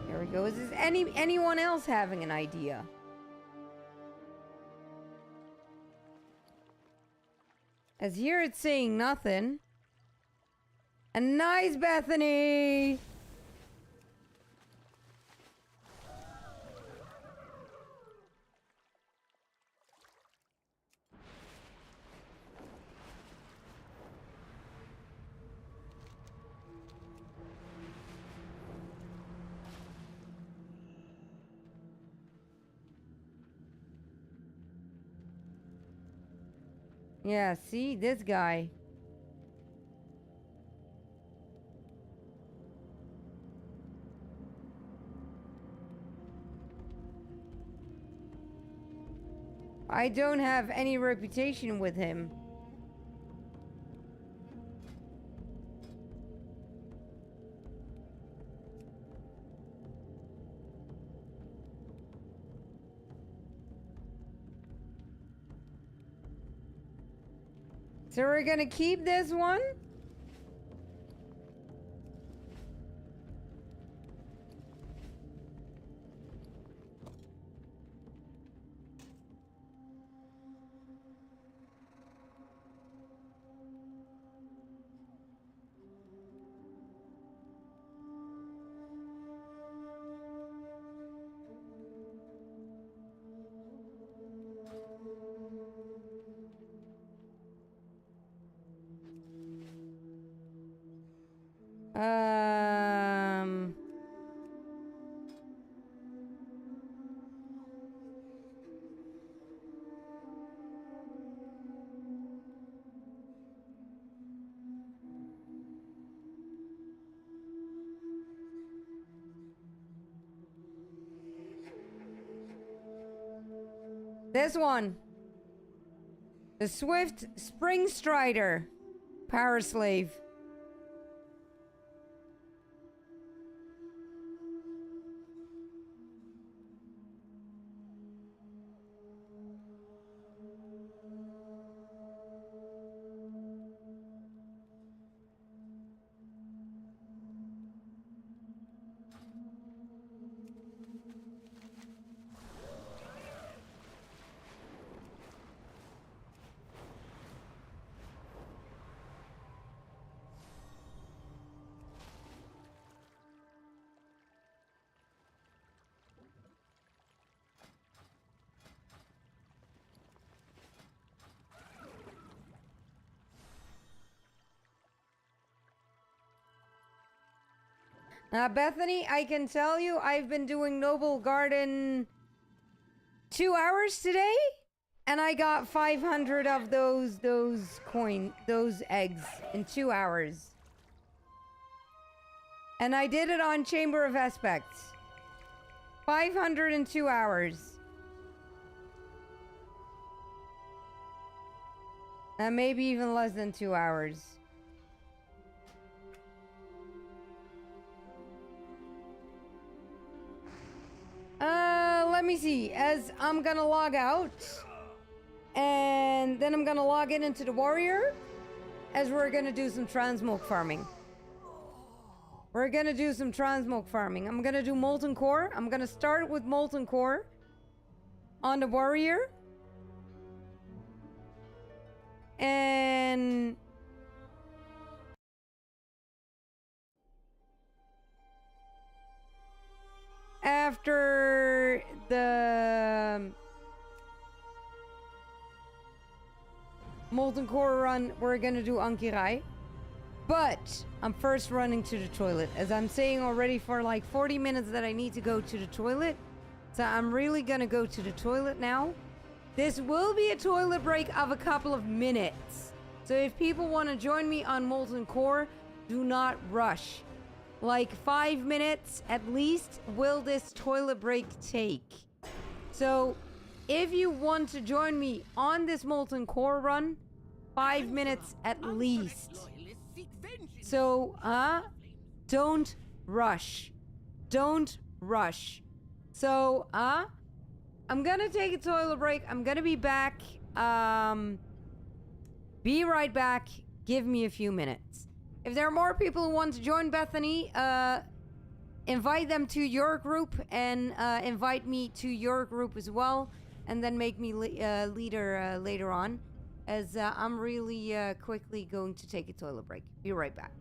S1: There we go. Is anyone else having an idea? As here it's saying nothing. And nice, Bethany! Yeah, see? This guy. I don't have any reputation with him. So we're gonna keep this one? Um... This one. The Swift Spring Strider. Power Slave. Now, Bethany, I can tell you I've been doing Noble Garden 2 hours today, and I got 500 of those eggs in 2 hours. And I did it on Chamber of Aspects. 500 in 2 hours. And maybe even less than 2 hours. Let me see, as I'm gonna log out, and then I'm gonna log into the warrior, as we're gonna do some transmog farming. We're gonna do some transmog farming. I'm gonna do molten core. I'm gonna start with molten core on the warrior. And after the Molten Core run, we're gonna do Ankirai. But I'm first running to the toilet. As I'm saying already for like 40 minutes that I need to go to the toilet. So I'm really gonna go to the toilet now. This will be a toilet break of a couple of minutes. So if people want to join me on Molten Core, do not rush. Like 5 minutes at least will this toilet break take. So if you want to join me on this Molten Core run, 5 minutes at least. So, don't rush. Don't rush. So, I'm gonna take a toilet break. I'm gonna be back. Be right back. Give me a few minutes. If there are more people who want to join Bethany, invite them to your group and invite me to your group as well. And then make me leader later on. As I'm really quickly going to take a toilet break. Be right back.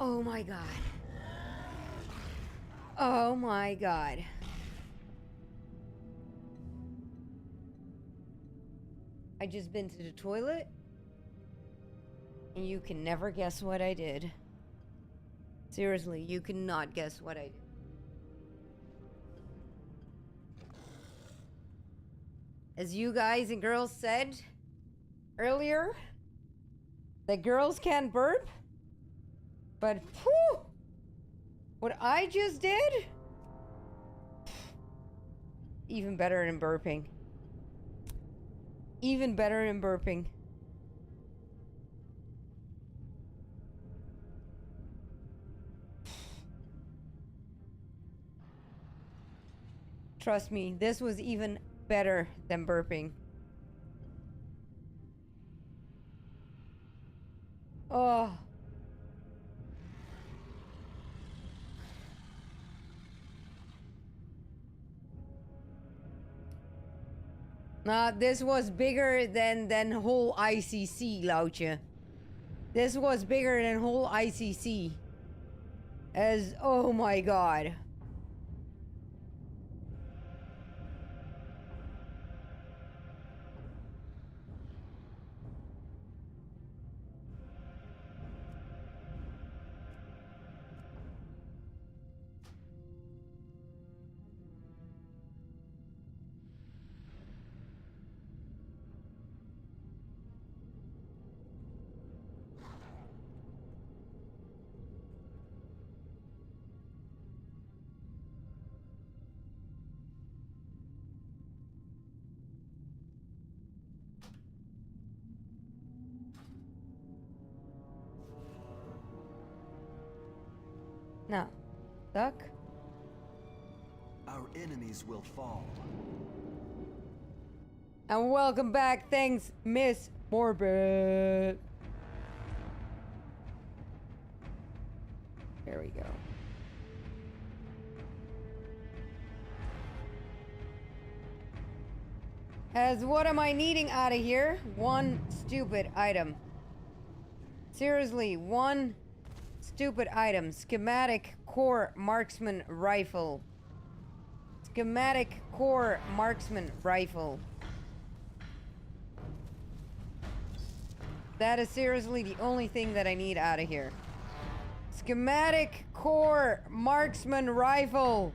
S1: Oh my god. Oh my god. I just been to the toilet, and you can never guess what I did. Seriously, you cannot guess what I did. As you guys and girls said earlier, that girls can't burp, but whew, what I just did, even better than burping. Even better than burping. Trust me, this was even better than burping. Oh. Nah, this was bigger than whole ICC, Loutje. This was bigger than whole ICC. As, oh my god. Now, duck.
S11: Our enemies will fall.
S1: And welcome back, thanks, Miss Morbid. There we go. As what am I needing out of here? One stupid item. Seriously, one stupid item. Schematic core marksman rifle. Schematic core marksman rifle. That is seriously the only thing that I need out of here. Schematic core marksman rifle.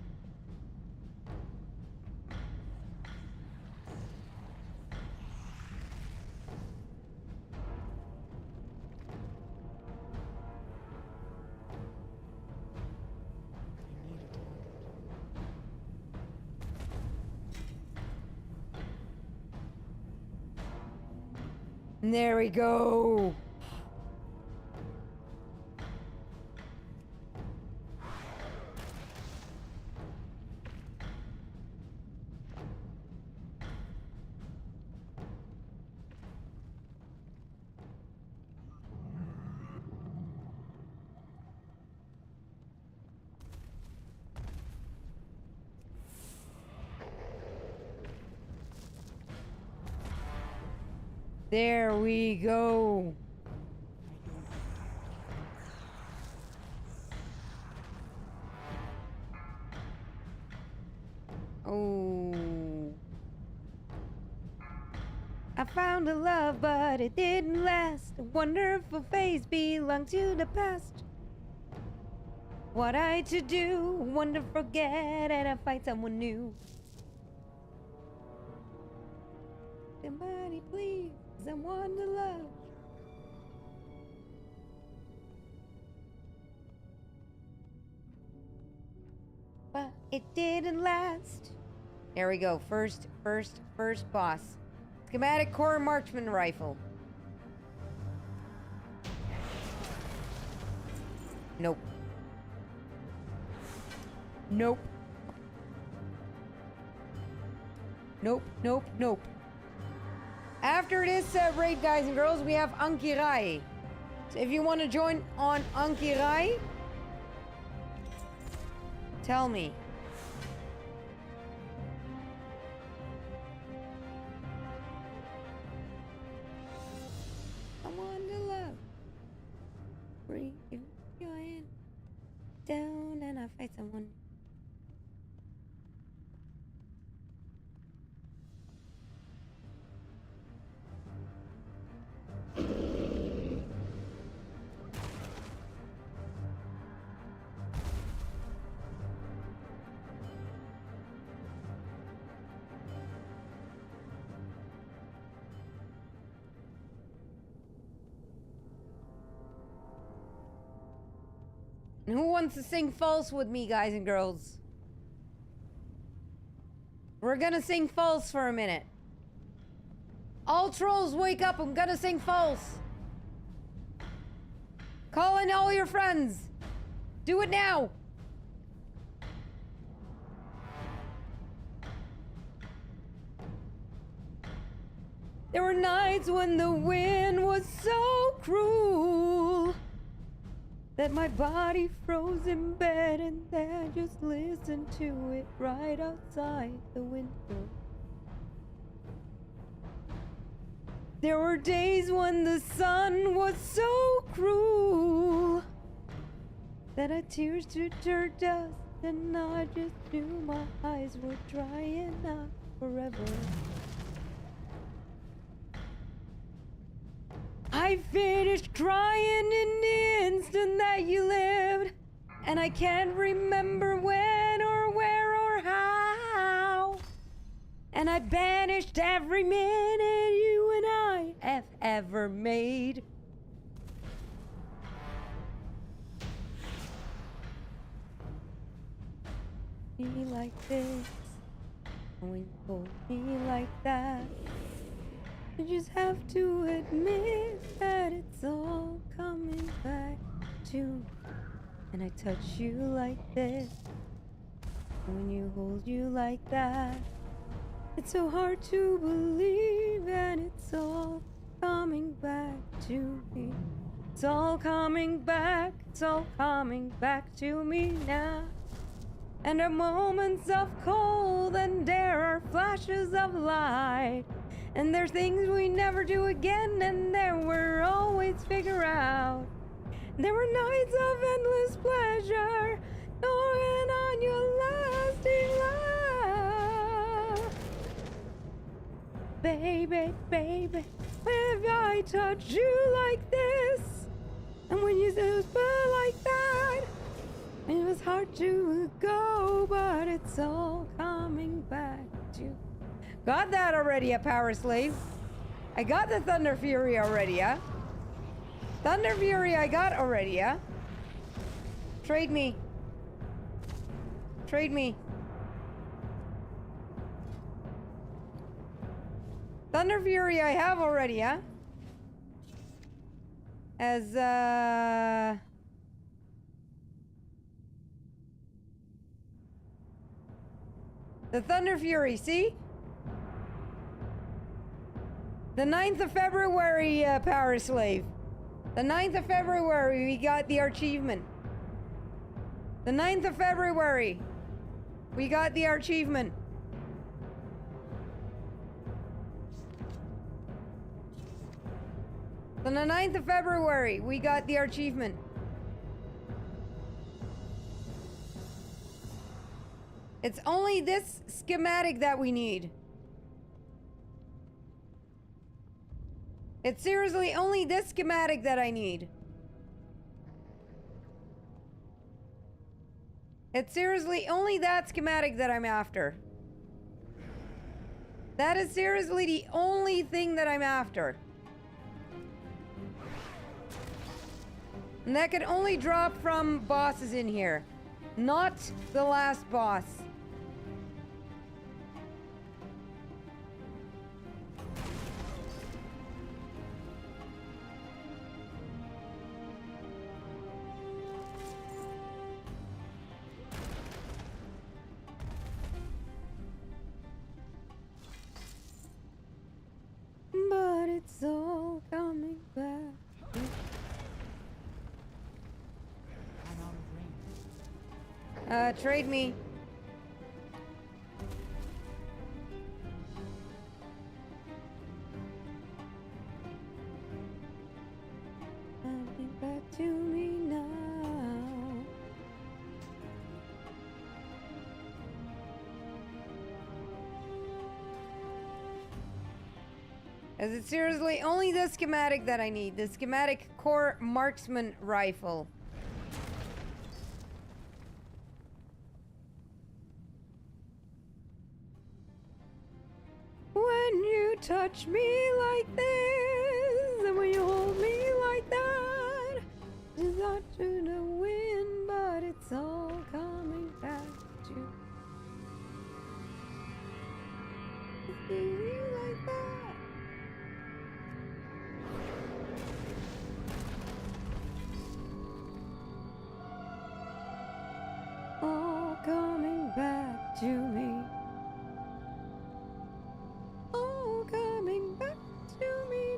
S1: There we go. There we go. Oh. I found a love, but it didn't last. A wonderful face belonged to the past. What I to do, wonder forget, and I find someone new. Somebody please, someone to love. But it didn't last. There we go. First boss. Schematic core marksman rifle. Nope. Nope. Nope, nope, nope. After this raid, guys and girls, we have Ankirai. So if you want to join on Ankirai, tell me. I want to love. Breathe your hand. And who wants to sing false with me, guys and girls? We're gonna sing false for a minute. All trolls, wake up. I'm gonna sing false. Call in all your friends. Do it now. There were nights when the wind was so cruel that my body froze in bed and then just listened to it right outside the window. There were days when the sun was so cruel that I tears to dirt dust and I just knew my eyes were drying out forever. I finished crying in the instant that you lived, and I can't remember when or where or how. And I banished every minute you and I have ever made. Me like this, and when you hold me like that, I just have to admit that it's all coming back to me. And I touch you like this, and when you hold you like that, it's so hard to believe, and it's all coming back to me. It's all coming back, it's all coming back to me now. And there are moments of cold, and there are flashes of light. And there's things we never do again, and there we're always figure out. There were nights of endless pleasure, knowing on your lasting love. Baby, baby, if I touch you like this, and when you whisper like that, it was hard to go, but it's all coming back to. Got that already, a power slave. I got the Thunder Fury already, yeah? Thunder Fury I got already, yeah? Trade me. Trade me. Thunder Fury I have already, yeah? As, the Thunder Fury, see? The 9th of February, Power Slave. The 9th of February, we got the achievement. The 9th of February, we got the achievement. On the 9th of February, we got the achievement. It's only this schematic that we need. It's seriously only this schematic that I need. It's seriously only that schematic that I'm after. That is seriously the only thing that I'm after. And that can only drop from bosses in here. Not the last boss. But it's all coming back. Trade me. Coming back to me now. As it's seriously only the schematic that I need. The schematic core marksman rifle. When you touch me like this, and when you hold me like that, it's not to the wind, but all coming back to you like that. All coming back to me. All coming back to me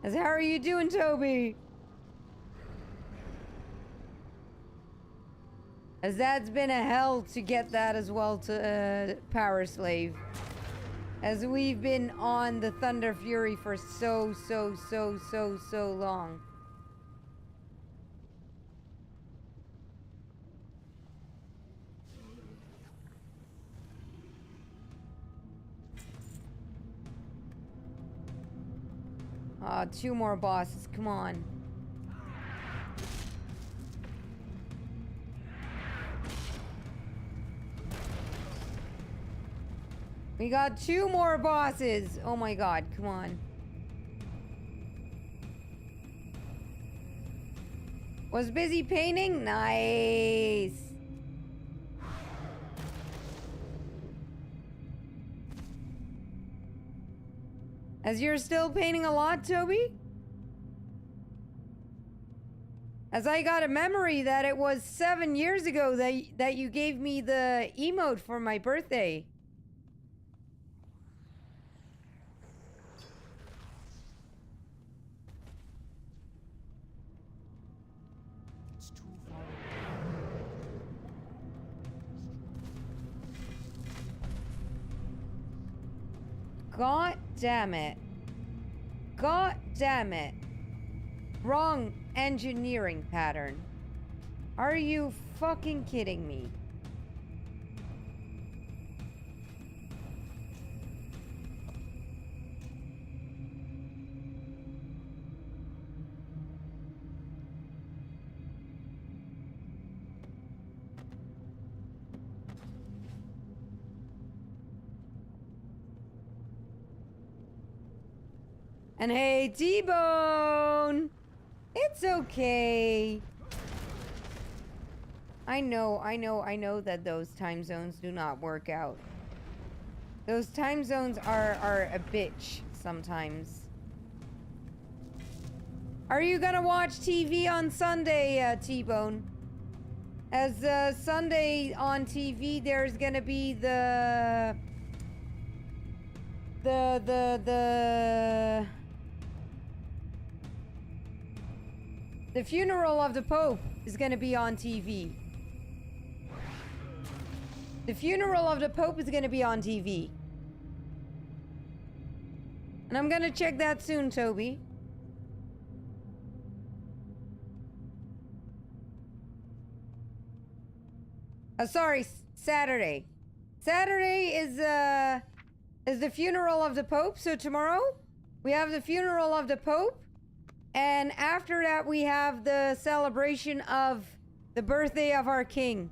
S1: now. How are you doing, Toby? As that's been a hell to get that as well to Power Slave. As we've been on the Thunder Fury for so long. Ah, 2 more bosses, come on. We got 2 more bosses. Oh my god, come on. Was busy painting? Nice. As you're still painting a lot, Toby? As I got a memory that it was 7 years ago that you gave me the emote for my birthday. God damn it. God damn it. Wrong engineering pattern. Are you fucking kidding me? And hey, T-Bone! It's okay. I know that those time zones do not work out. Those time zones are a bitch sometimes. Are you gonna watch TV on Sunday, T-Bone? As Sunday on TV, there's gonna be the funeral of the Pope is gonna be on TV. The funeral of the Pope is gonna be on TV. And I'm gonna check that soon, Toby. Sorry, Saturday. Saturday is the funeral of the Pope, so tomorrow we have the funeral of the Pope. And after that, we have the celebration of the birthday of our king.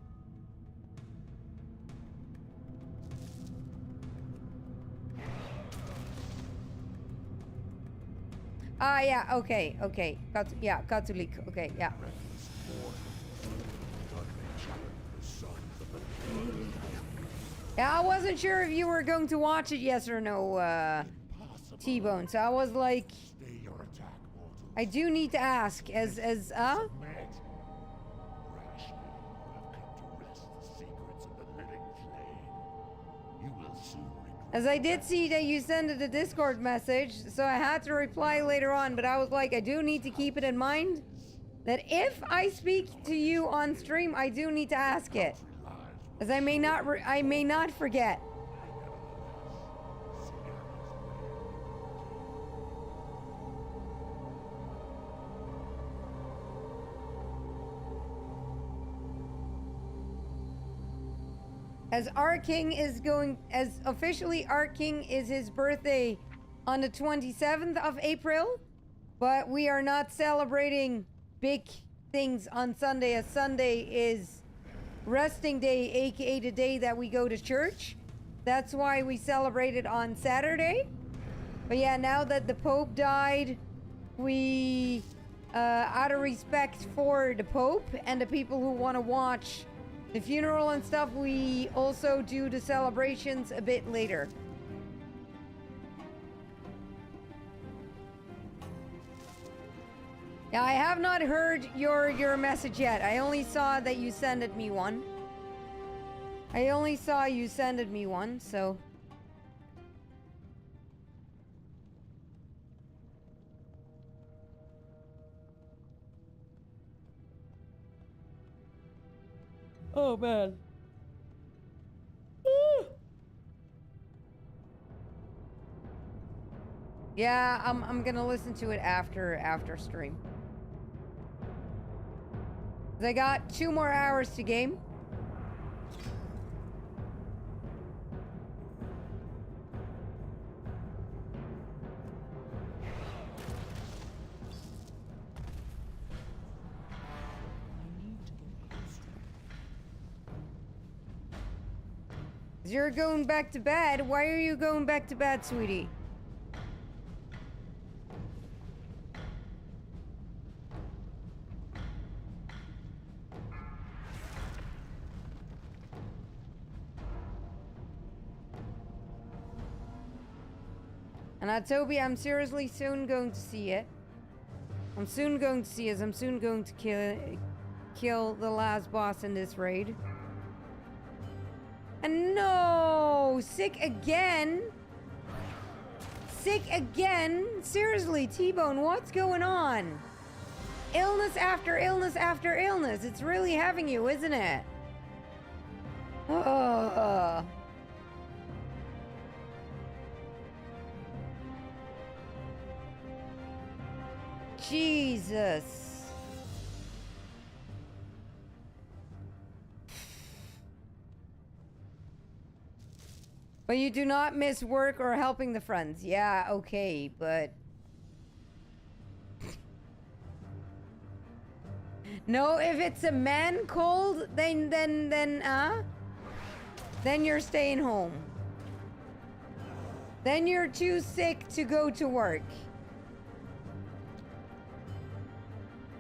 S1: Ah, yeah, okay. Catholic, okay, yeah. Yeah, I wasn't sure if you were going to watch it, yes or no, T-Bone. So I was like, I do need to ask, as I did see that you sent it a Discord message, so I had to reply later on, but I was like, I do need to keep it in mind that if I speak to you on stream, I do need to ask it, as I may not forget. As our king is officially our king is his birthday on the 27th of April, but we are not celebrating big things on Sunday, as Sunday is resting day, aka the day that we go to church. That's why we celebrate it on Saturday. But yeah, now that the Pope died, we out of respect for the Pope and the people who want to watch the funeral and stuff, we also do the celebrations a bit later. Yeah, I have not heard your message yet. I only saw that you sended me one. I only saw you sended me one, so... Oh, man. Yeah, I'm gonna listen to it after stream. 'Cause I got 2 more hours to game. You're going back to bed. Why are you going back to bed, sweetie? And Toby, I'm seriously soon going to see it. I'm soon going to see it. I'm soon going to kill the last boss in this raid. And no! Sick again? Sick again? Seriously, T-Bone, what's going on? Illness after illness after illness. It's really having you, isn't it? Oh. Jesus. But you do not miss work or helping the friends. Yeah, okay, but... No, if it's a man cold, then you're staying home. Then you're too sick to go to work.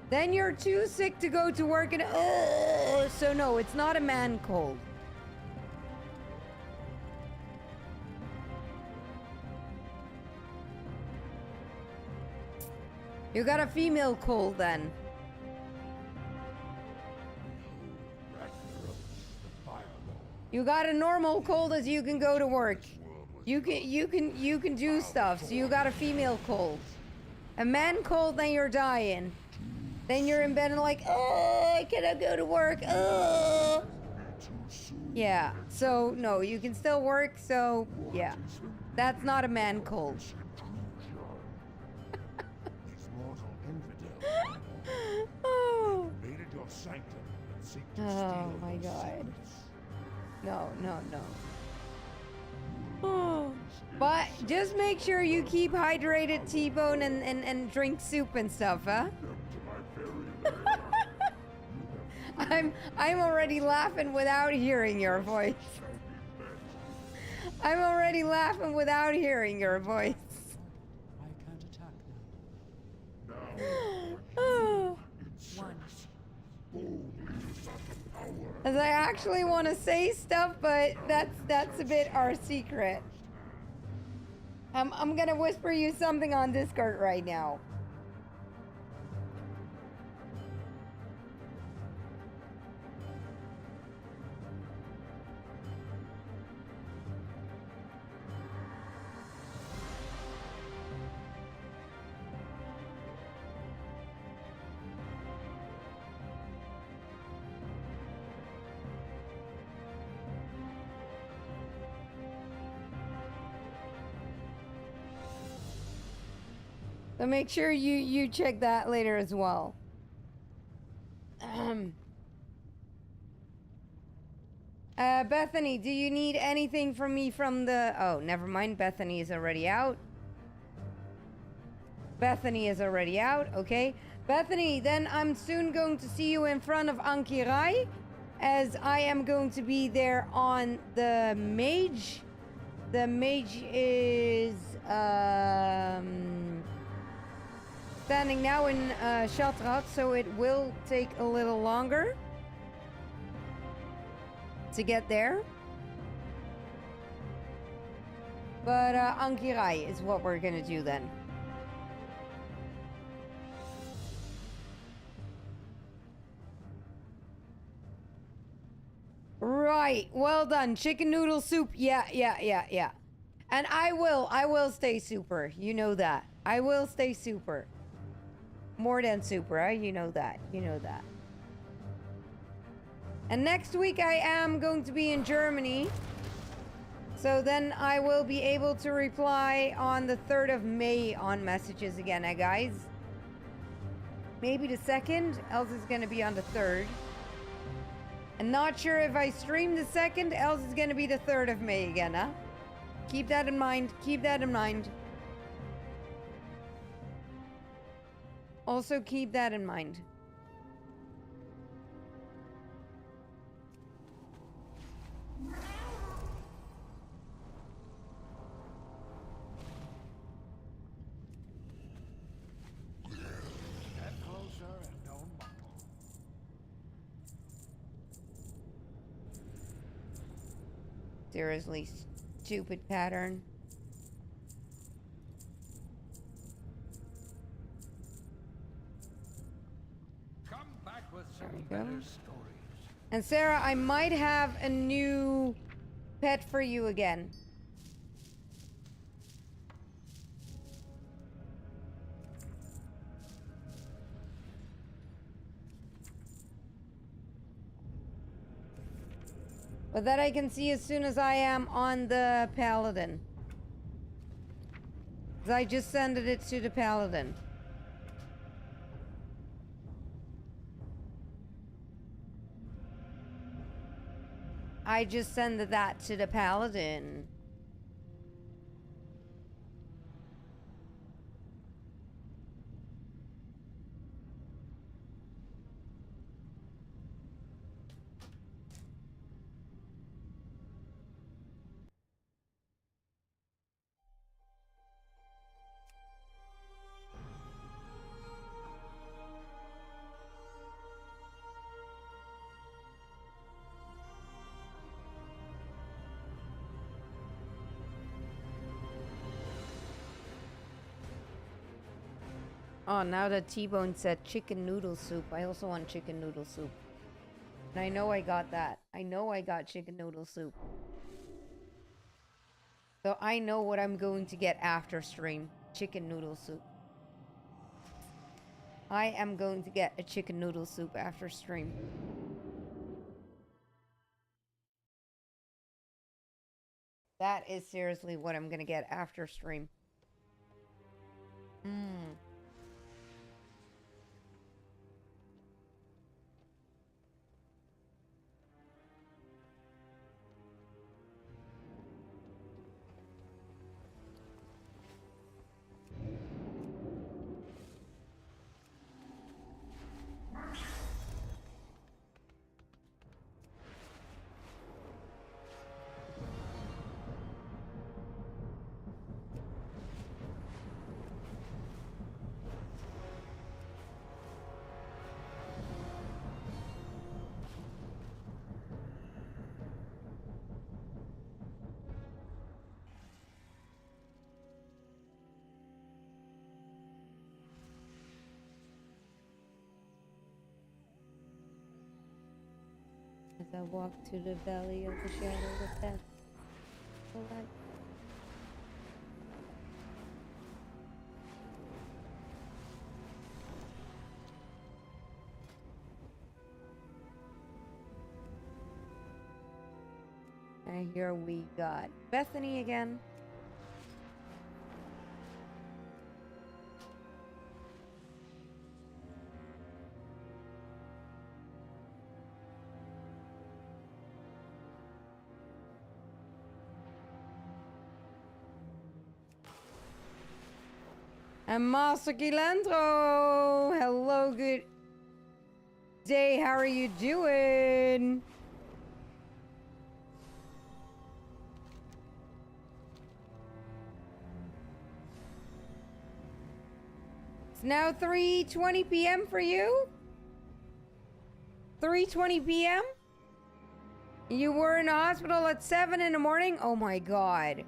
S1: Then you're too sick to go to work and... so no, it's not a man cold. You got a female cold then. You got a normal cold as you can go to work. You can do stuff. So you got a female cold. A man cold, then you're dying. Then you're in bed and like, oh, I cannot go to work. Oh. Yeah. So no, you can still work. So yeah, that's not a man cold. Oh my god. No. Oh. But just make sure you keep hydrated, T-Bone, and drink soup and stuff, huh? I'm already laughing without hearing your voice. I'm already laughing without hearing your voice.
S5: I can't attack now.
S1: Oh. As I actually want to say stuff, but that's a bit our secret. I'm gonna whisper you something on Discord right now. So make sure you check that later as well. Bethany, do you need anything from me from the... Oh, never mind. Bethany is already out. Bethany is already out. Okay. Bethany, then I'm soon going to see you in front of Ankirai, as I am going to be there on the mage. The mage is... standing now in Shatrat, so it will take a little longer to get there. But Ankirai is what we're gonna do then. Right, well done. Chicken noodle soup. Yeah. And I will stay super. You know that. I will stay super. More than super, right? You know that. And next week I am going to be in Germany. So then I will be able to reply on the 3rd of May on messages again, guys. Maybe the 2nd, else it's going to be on the 3rd. And not sure if I stream the 2nd, else it's going to be the 3rd of May again, huh? Keep that in mind. Also keep that in mind.
S3: Get closer and don't mumble.
S1: Seriously, stupid pattern.
S3: Come back with some
S1: There we go.
S3: better stories.
S1: And Sarah, I might have a new pet for you again. But that I can see as soon as I am on the Paladin. 'Cause I just sent it to the Paladin. I just sent that to the Paladin. Oh, now that T-Bone said chicken noodle soup, I also want chicken noodle soup. And I know I got that. I know I got chicken noodle soup. So I know what I'm going to get after stream. Chicken noodle soup. I am going to get a chicken noodle soup after stream. That is seriously what I'm gonna get after stream. As I walk to the valley of the shadow of death. Alright. And here we got Bethany again. And Master Gilandro! Hello, good day. How are you doing? It's now 3:20 p.m. for you? 3:20 p.m.? You were in the hospital at 7 in the morning? Oh my god.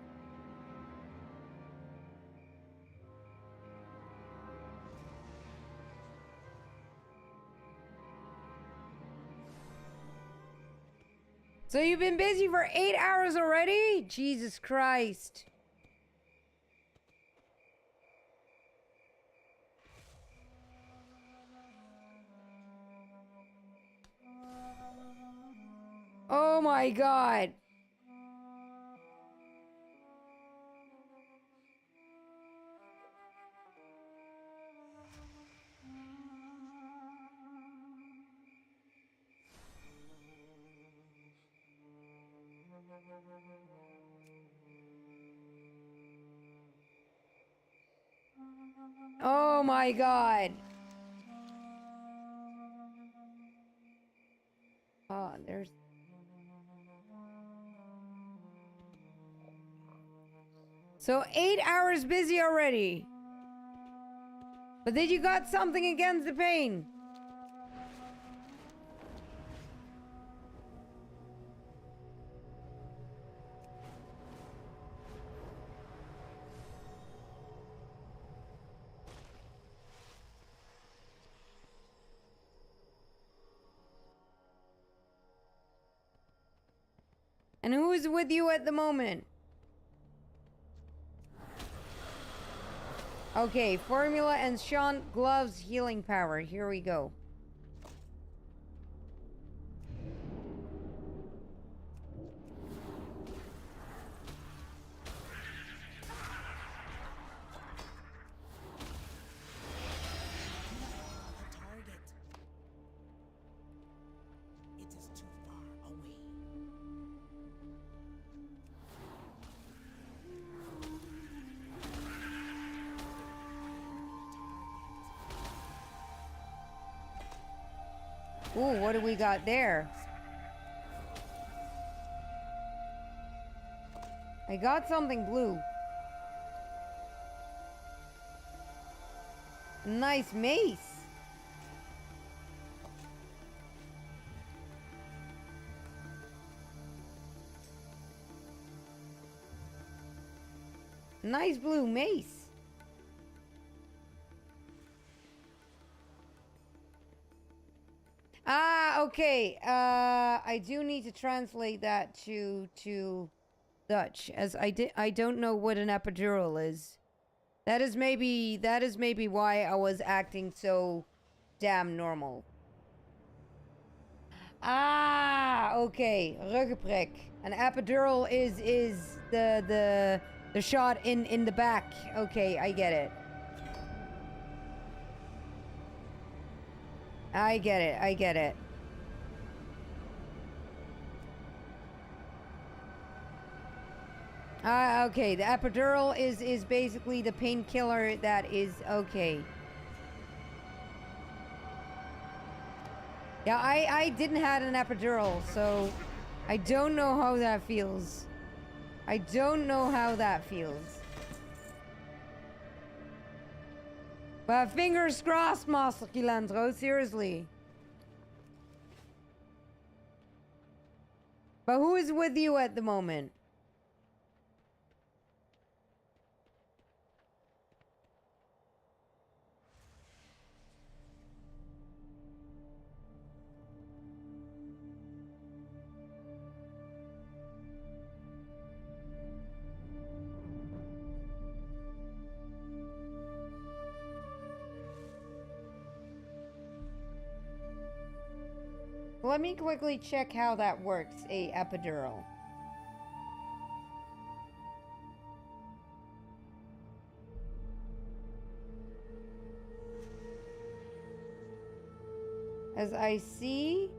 S1: So you've been busy for 8 hours already? Jesus Christ. Oh my god. Oh my god. Oh, there's... So 8 hours busy already. But then you got something against the pain. And who is with you at the moment? Okay, formula and Sean gloves healing power. Here we go. Ooh, what do we got there? I got something blue. Nice mace. Nice blue mace. Ah, okay. I do need to translate that to Dutch, as I don't know what an epidural is. That is maybe why I was acting so damn normal. Ah, okay. Ruggenprik. An epidural is the shot in the back. Okay, I get it. I get it. I get it. Okay. The epidural is basically the painkiller that is okay. Yeah, I didn't have an epidural, so I don't know how that feels. I don't know how that feels. But fingers crossed, Master Kilandro, seriously. But who is with you at the moment? Let me quickly check how that works, a epidural. As I see...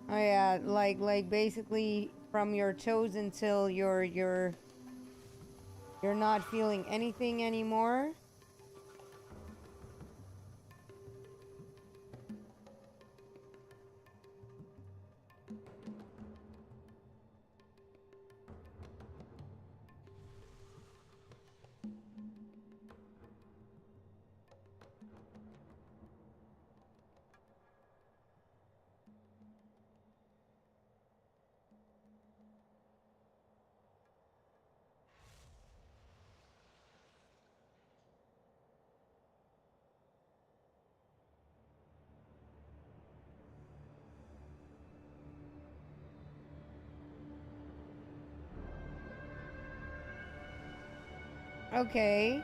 S1: Oh yeah, like basically from your toes until you're not feeling anything anymore. Okay.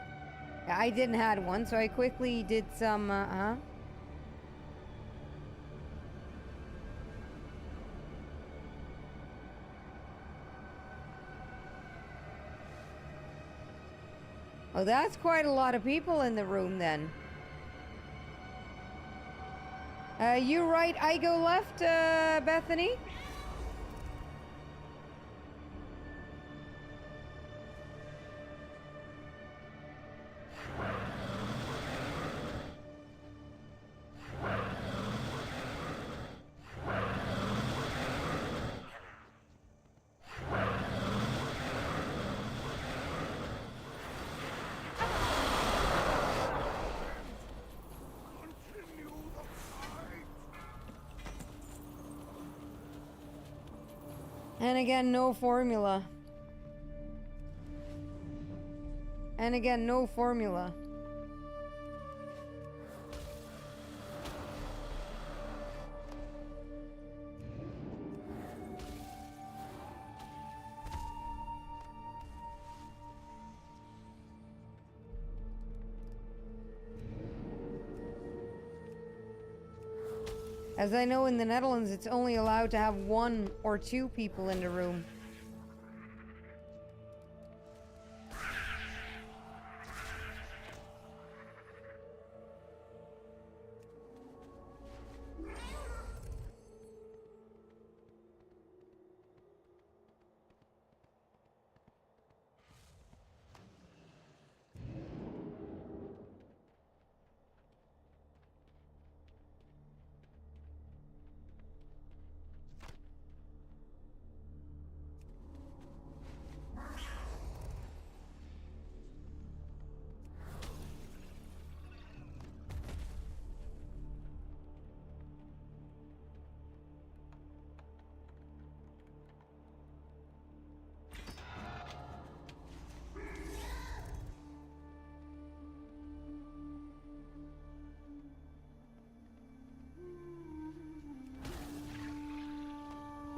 S1: I didn't had one, so I quickly did some, Oh, that's quite a lot of people in the room then. You right, I go left, Bethany? And again, no formula. And again, no formula. As I know in the Netherlands, it's only allowed to have 1 or 2 people in the room.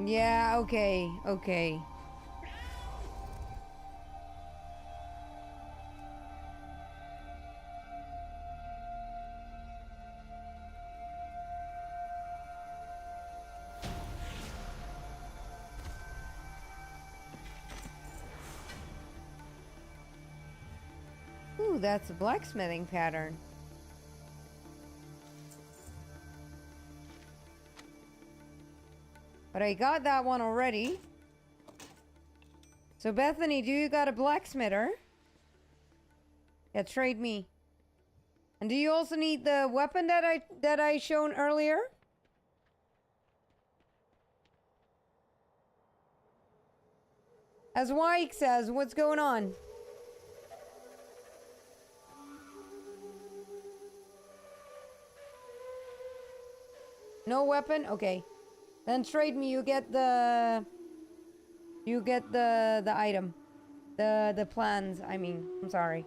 S1: Yeah, okay, okay. Ooh, that's a blacksmithing pattern. But I got that one already. So Bethany, do you got a blacksmither? Yeah, trade me. And do you also need the weapon that I shown earlier? As Wyke says, what's going on? No weapon? Okay. Then trade me, you get the item. The plans, I mean. I'm sorry.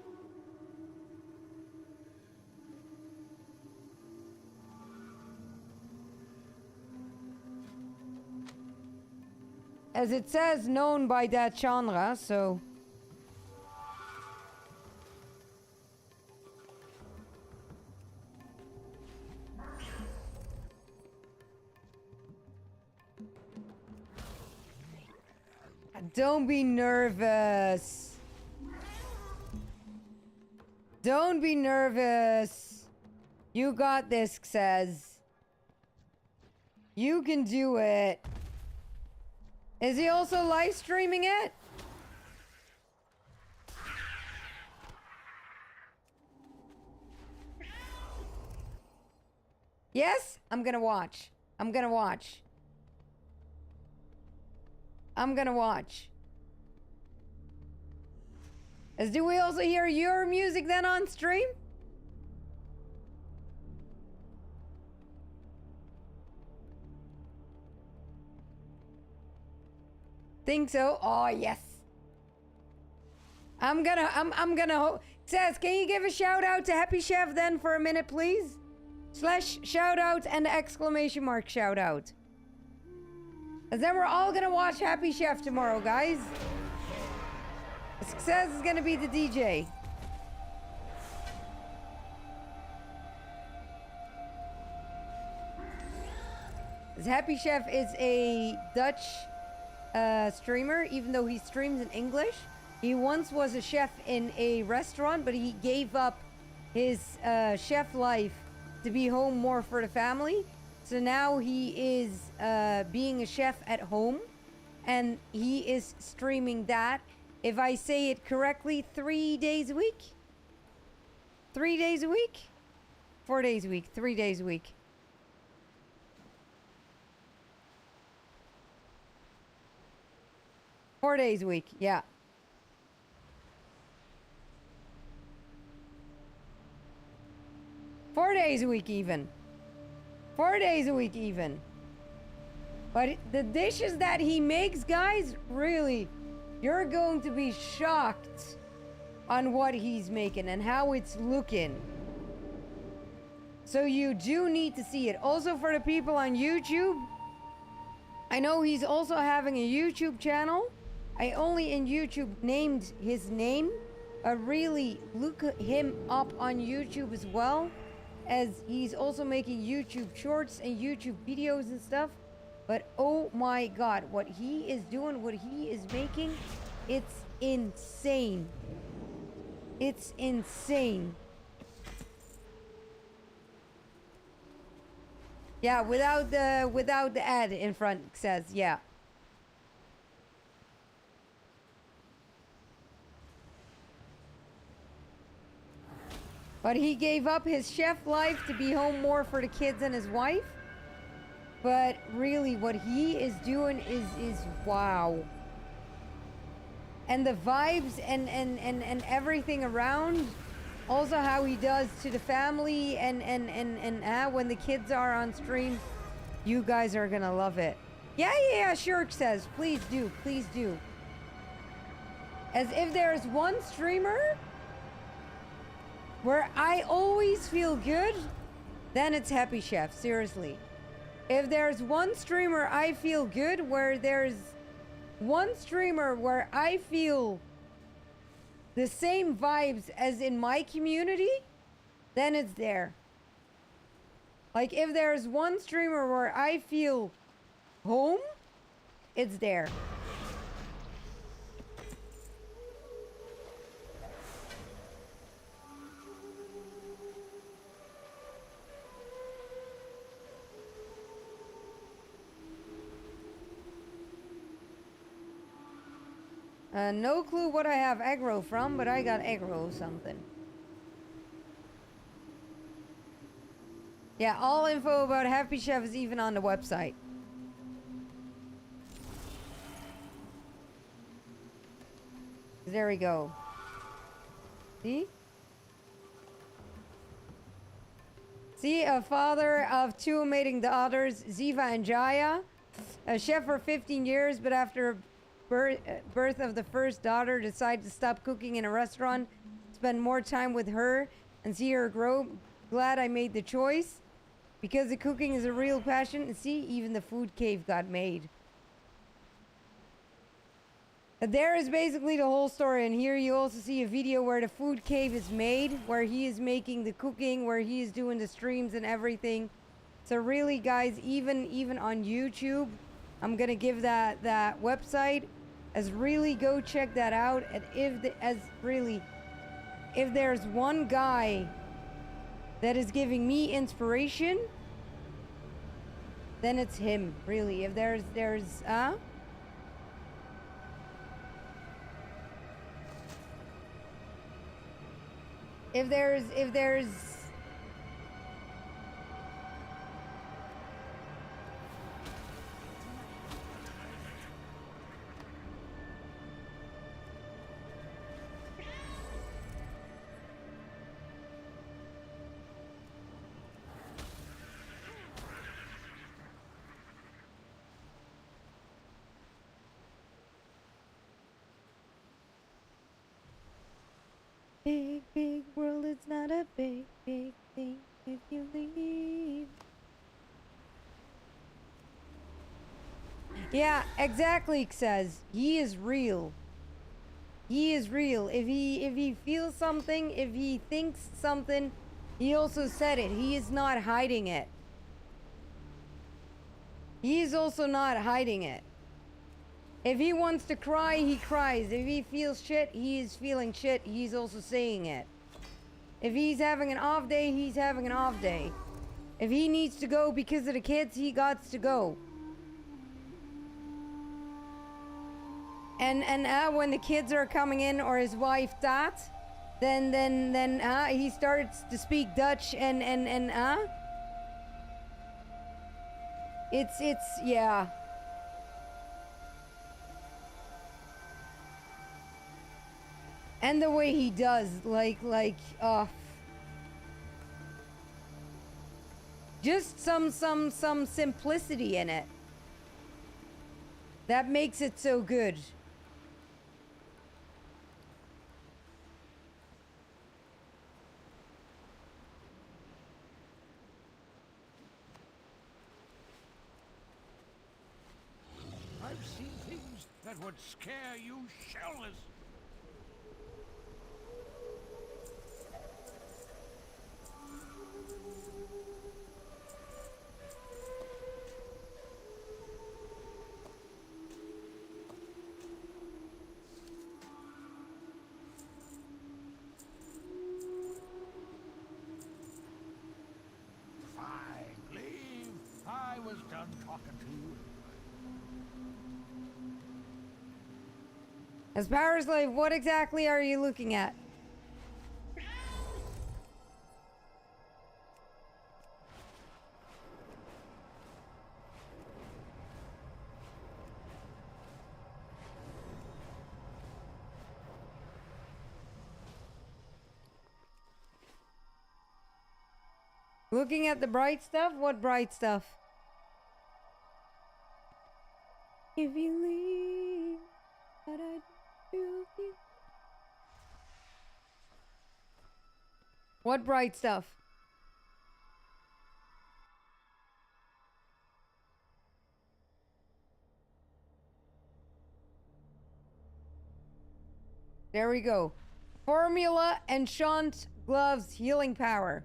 S1: As it says, known by Deadssandra, so... Don't be nervous. Don't be nervous. You got this, says. You can do it. Is he also live streaming it? Yes? I'm gonna watch. I'm gonna watch. I'm gonna watch. As do we also hear your music then on stream? Think so? Oh, yes. I'm gonna Says, can you give a shout out to Happy Chef then for a minute, please? / shout out and exclamation mark shout out. And then we're all gonna watch Happy Chef tomorrow, guys. Success is gonna be the DJ. This Happy Chef is a Dutch streamer, even though he streams in English. He once was a chef in a restaurant, but he gave up his chef life to be home more for the family. So now he is being a chef at home, and he is streaming that. If I say it correctly, 3 days a week? 3 days a week? 4 days a week, 3 days a week. Four days a week, yeah. Four days a week even. 4 days a week even. But the dishes that he makes, guys, really, you're going to be shocked on what he's making and how it's looking. So you do need to see it. Also for the people on YouTube, I know he's also having a YouTube channel. I only in YouTube named his name. Really look him up on YouTube as well, as he's also making YouTube shorts and YouTube videos and stuff. But oh my god, what he is doing, what he is making, it's insane. It's insane. Yeah, without the ad in front, says, yeah. But he gave up his chef life to be home more for the kids and his wife. But really, what he is doing is wow. And the vibes and everything around. Also how he does to the family and when the kids are on stream. You guys are gonna love it. Yeah, Shirk says, please do, please do. As if there's one streamer where I always feel good, then it's Happy Chef, seriously. If there's one streamer I feel good, where there's one streamer where I feel the same vibes as in my community, then it's there. Like if there's one streamer where I feel home, it's there. No clue what I have aggro from, but I got aggro something. Yeah, all info about Happy Chef is even on the website. There we go. See? See, a father of 2 amazing daughters, Ziva and Jaya. A chef for 15 years, but after birth of the first daughter, decided to stop cooking in a restaurant, spend more time with her and see her grow. Glad I made the choice, because the cooking is a real passion. And see, even the food cave got made. There is basically the whole story, and here you also see a video where the food cave is made, where he is making the cooking, where he is doing the streams and everything. So really, guys, even on YouTube, I'm gonna give that website as really go check that out. And if there's one guy that is giving me inspiration, then it's him, really. If there's, if there's big, big world, it's not a big, big thing if you leave. Yeah, exactly, says. He is real. He is real. If he feels something, if he thinks something, he also said it. He is not hiding it. He is also not hiding it. If he wants to cry, he cries. If he feels shit, he is feeling shit. He's also saying it. If he's having an off day, he's having an off day. If he needs to go because of the kids, he got to go. And when the kids are coming in or his wife that, then he starts to speak Dutch and it's yeah. And the way he does, just some simplicity in it that makes it so good.
S3: I've seen things that would scare you shellless. I was done talking to you.
S1: As Power Slave, what exactly are you looking at? Looking at the bright stuff? What bright stuff? If you leave, what I do you? What bright stuff? There we go. Formula Enchant Gloves Healing Power.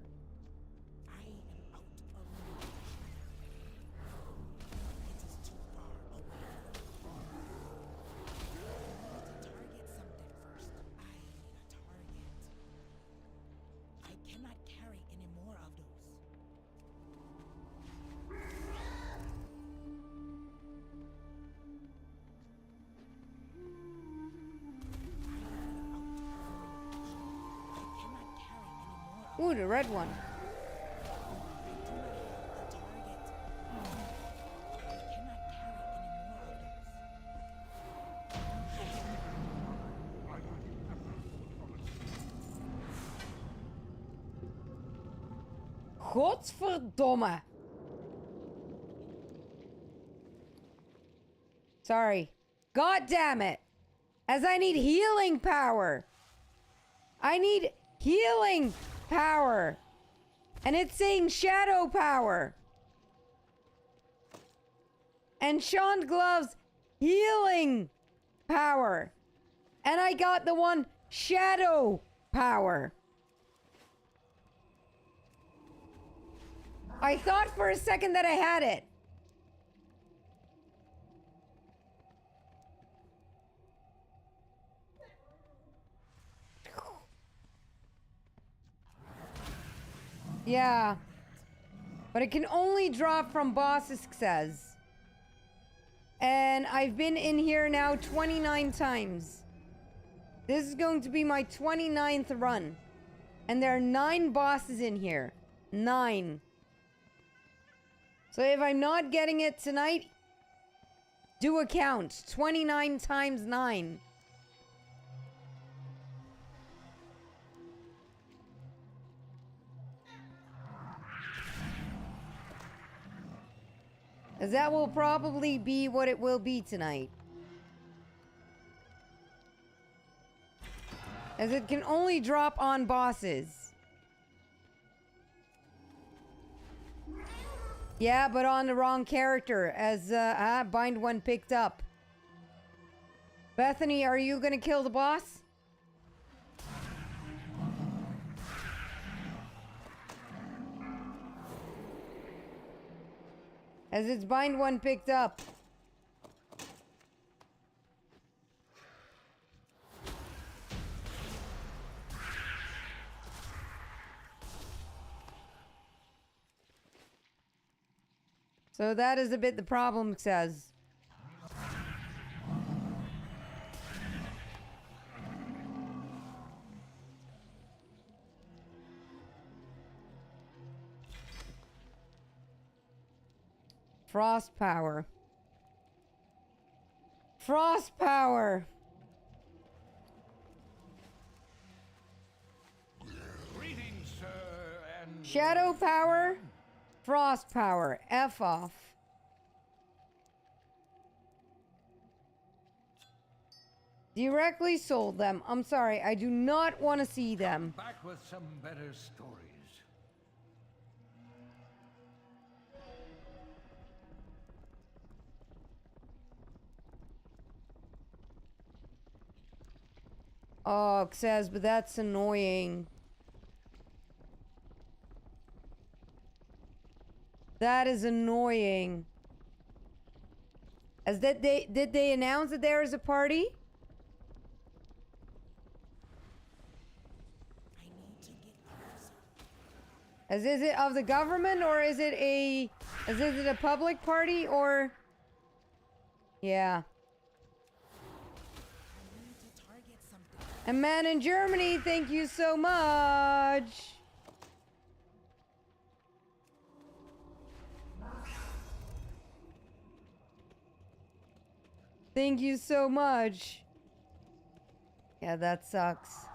S1: Ooh, the red one. Godverdomme. Sorry. God damn it. As I need healing power. I need healing power. And it's saying shadow power. Enchant gloves healing power. And I got the one shadow power. I thought for a second that I had it. Yeah. But it can only drop from bosses, says. And I've been in here now 29 times. This is going to be my 29th run. And there are 9 bosses in here. 9. So if I'm not getting it tonight, do a count. 29 times 9. As that will probably be what it will be tonight. As it can only drop on bosses. Yeah, but on the wrong character, as Bind One picked up. Bethany, are you gonna kill the boss? As it's Bind One picked up. So that is a bit the problem, says. Frost power. Frost power.
S3: Greetings, sir, and...
S1: Shadow power. Frost power. F off. Directly sold them. I'm sorry, I do not want to see them.
S3: Back with some better stories.
S1: Oh, it says, but that's annoying. That is annoying. As that did they announce that there is a party? As is it of the government, or is it a public party, or? Yeah. A man in Germany, thank you so much. Thank you so much. Yeah, that sucks.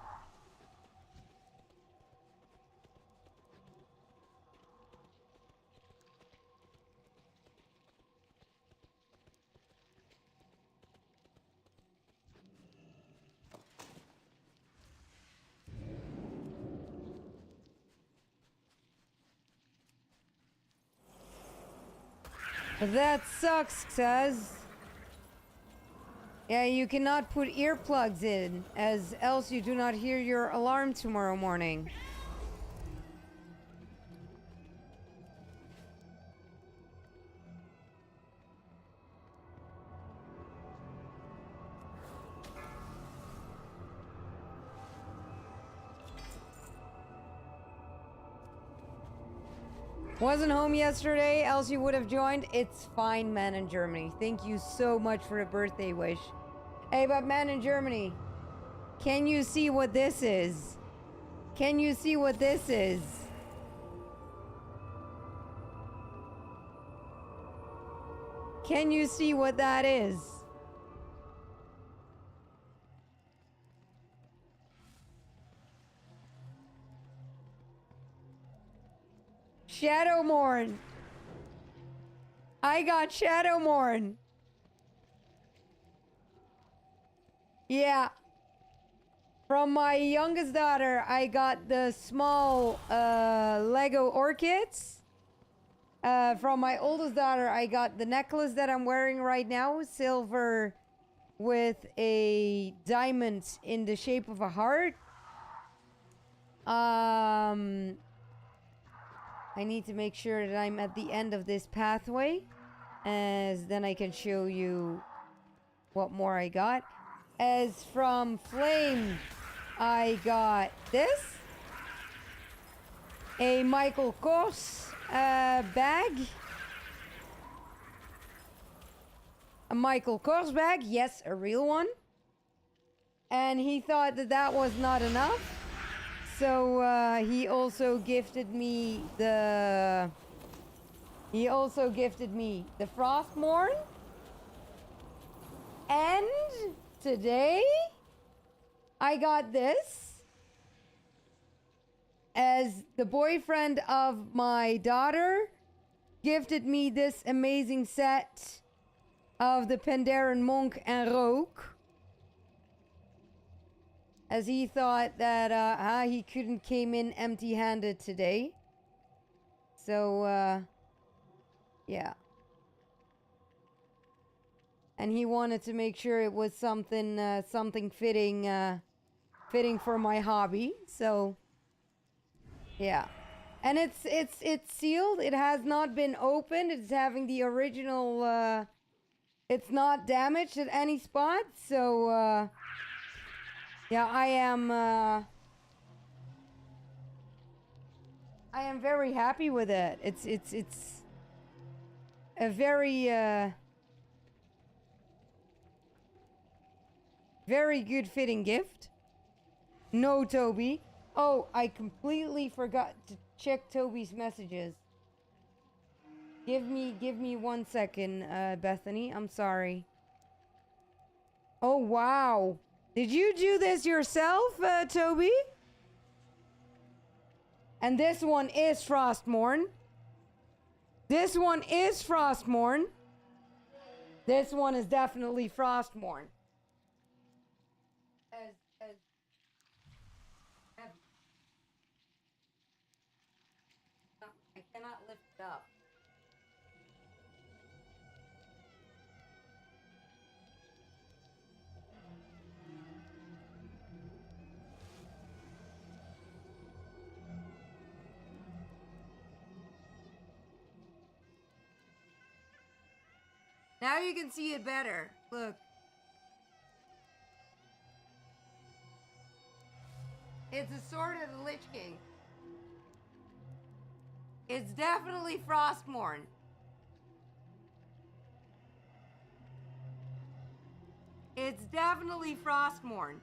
S1: That sucks, says. Yeah, you cannot put earplugs in, as else you do not hear your alarm tomorrow morning. Wasn't home yesterday, else you would have joined. It's fine, man in Germany. Thank you so much for the birthday wish. Hey, but man in Germany, can you see what this is? Can you see what this is? Can you see what that is? Shadowmourne. I got Shadowmourne. Yeah. From my youngest daughter, I got the small Lego orchids. From my oldest daughter, I got the necklace that I'm wearing right now, silver with a diamond in the shape of a heart. I need to make sure that I'm at the end of this pathway, as then I can show you what more I got. As from Flame, I got this. A Michael Kors bag. A Michael Kors bag. Yes, a real one. And he thought that that was not enough. So he also gifted me the... He also gifted me the Frostmourne. And today, I got this. As the boyfriend of my daughter gifted me this amazing set of the Pandaren Monk and Rogue. As he thought that he couldn't came in empty-handed today. So, yeah. And he wanted to make sure it was something something fitting fitting for my hobby. So, yeah. And it's sealed. It has not been opened. It's having the original it's not damaged at any spot. So, yeah, I am very happy with it. It's a very very good fitting gift. No, Toby. Oh, I completely forgot to check Toby's messages. Give me 1 second, Bethany. I'm sorry. Oh, wow. Did you do this yourself, Toby? And this one is Frostmourne. This one is Frostmourne. This one is definitely Frostmourne. I cannot lift it up. Now you can see it better. Look. It's a sword of the Lich King. It's definitely Frostmourne. It's definitely Frostmourne.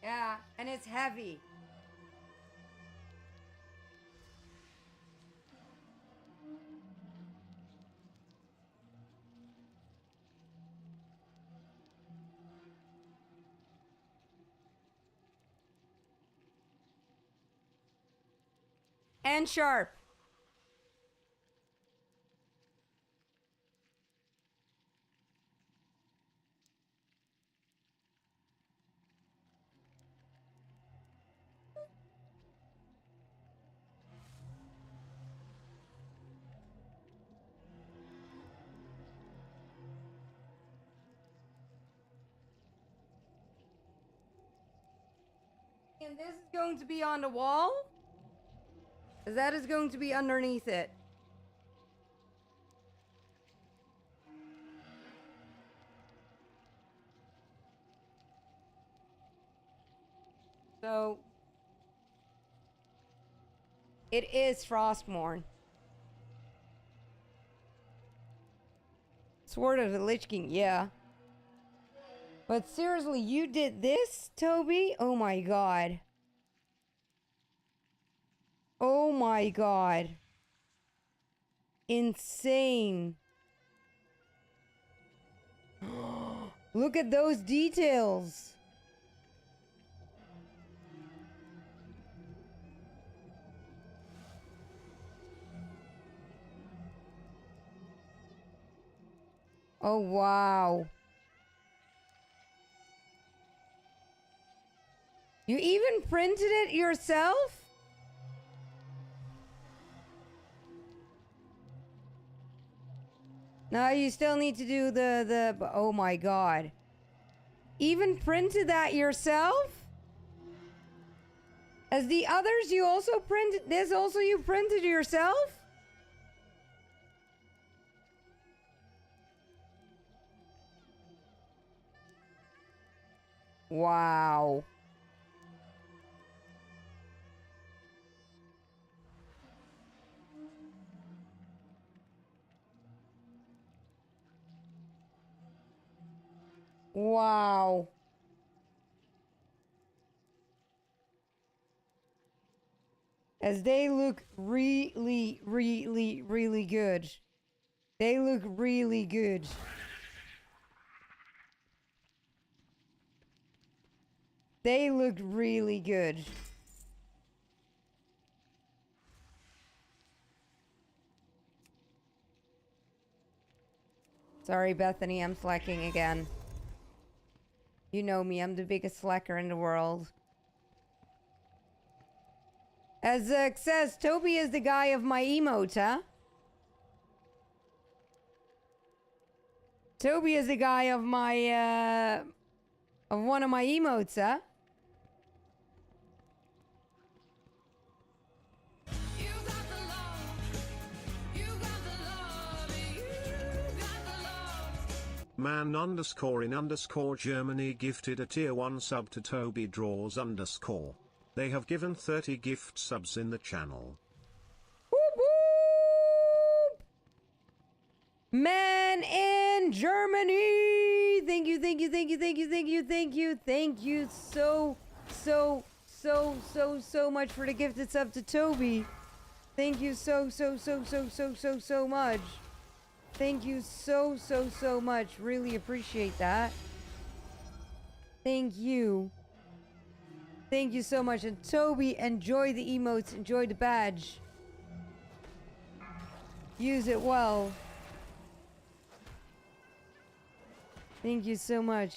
S1: Yeah, and it's heavy. And sharp. And this is going to be on the wall. That is going to be underneath it. So it is Frostmourne. Sword of the Lich King, yeah. But seriously, you did this, Toby? Oh my god. Oh my god. Insane. Look at those details. Oh wow. You even printed it yourself? No, you still need to do the oh my god. Even printed that yourself? As the others, you also printed this, also you printed yourself? Wow. Wow. As they look really, really, really good. They look really good. They look really good. Sorry, Bethany, I'm slacking again. You know me, I'm the biggest slacker in the world. As Zach says, Toby is the guy of my emotes, huh? Toby is the guy of my, of one of my emotes, huh?
S12: Man underscore in underscore Germany gifted a tier 1 sub to Toby Draws underscore. They have given 30 gift subs in the channel.
S1: Whoop, whoop. Man in Germany! Thank you, thank you, thank you, thank you, thank you, thank you, thank you so much for the gifted sub to Toby. Thank you so much. Thank you so much. Really appreciate that. Thank you. Thank you so much. And Toby, enjoy the emotes. Enjoy the badge. Use it well. Thank you so much.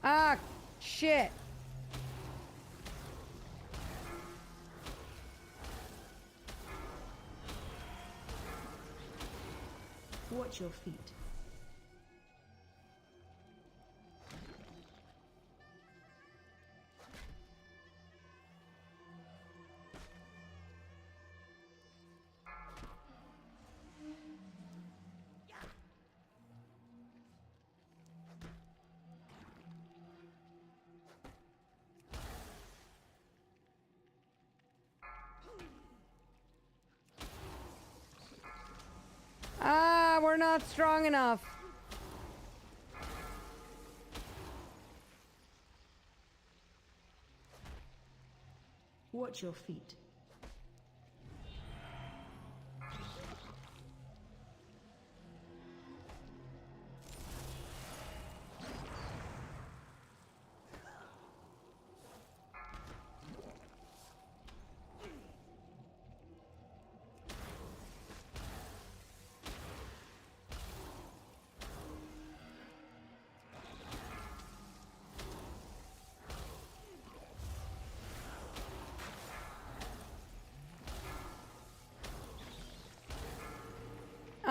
S1: Ah, shit.
S2: Watch your feet.
S1: Ah, we're not strong enough.
S2: Watch your feet.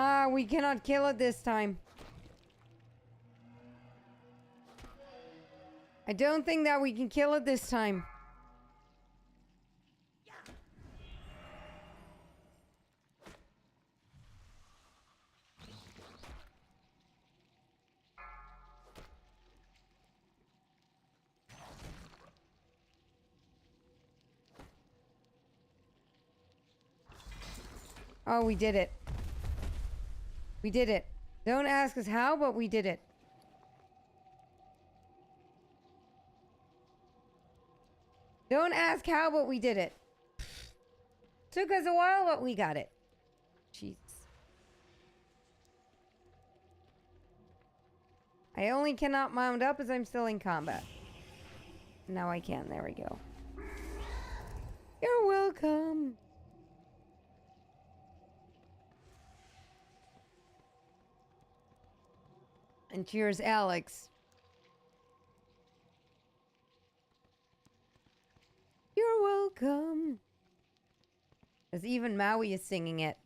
S1: Ah, we cannot kill it this time. I don't think that we can kill it this time. Oh, we did it. We did it. Don't ask us how, but we did it. Don't ask how, but we did it. Took us a while, but we got it. Jeez. I only cannot mount up as I'm still in combat. Now I can. There we go. You're welcome. And cheers, Alex. You're welcome. As even Maui is singing it.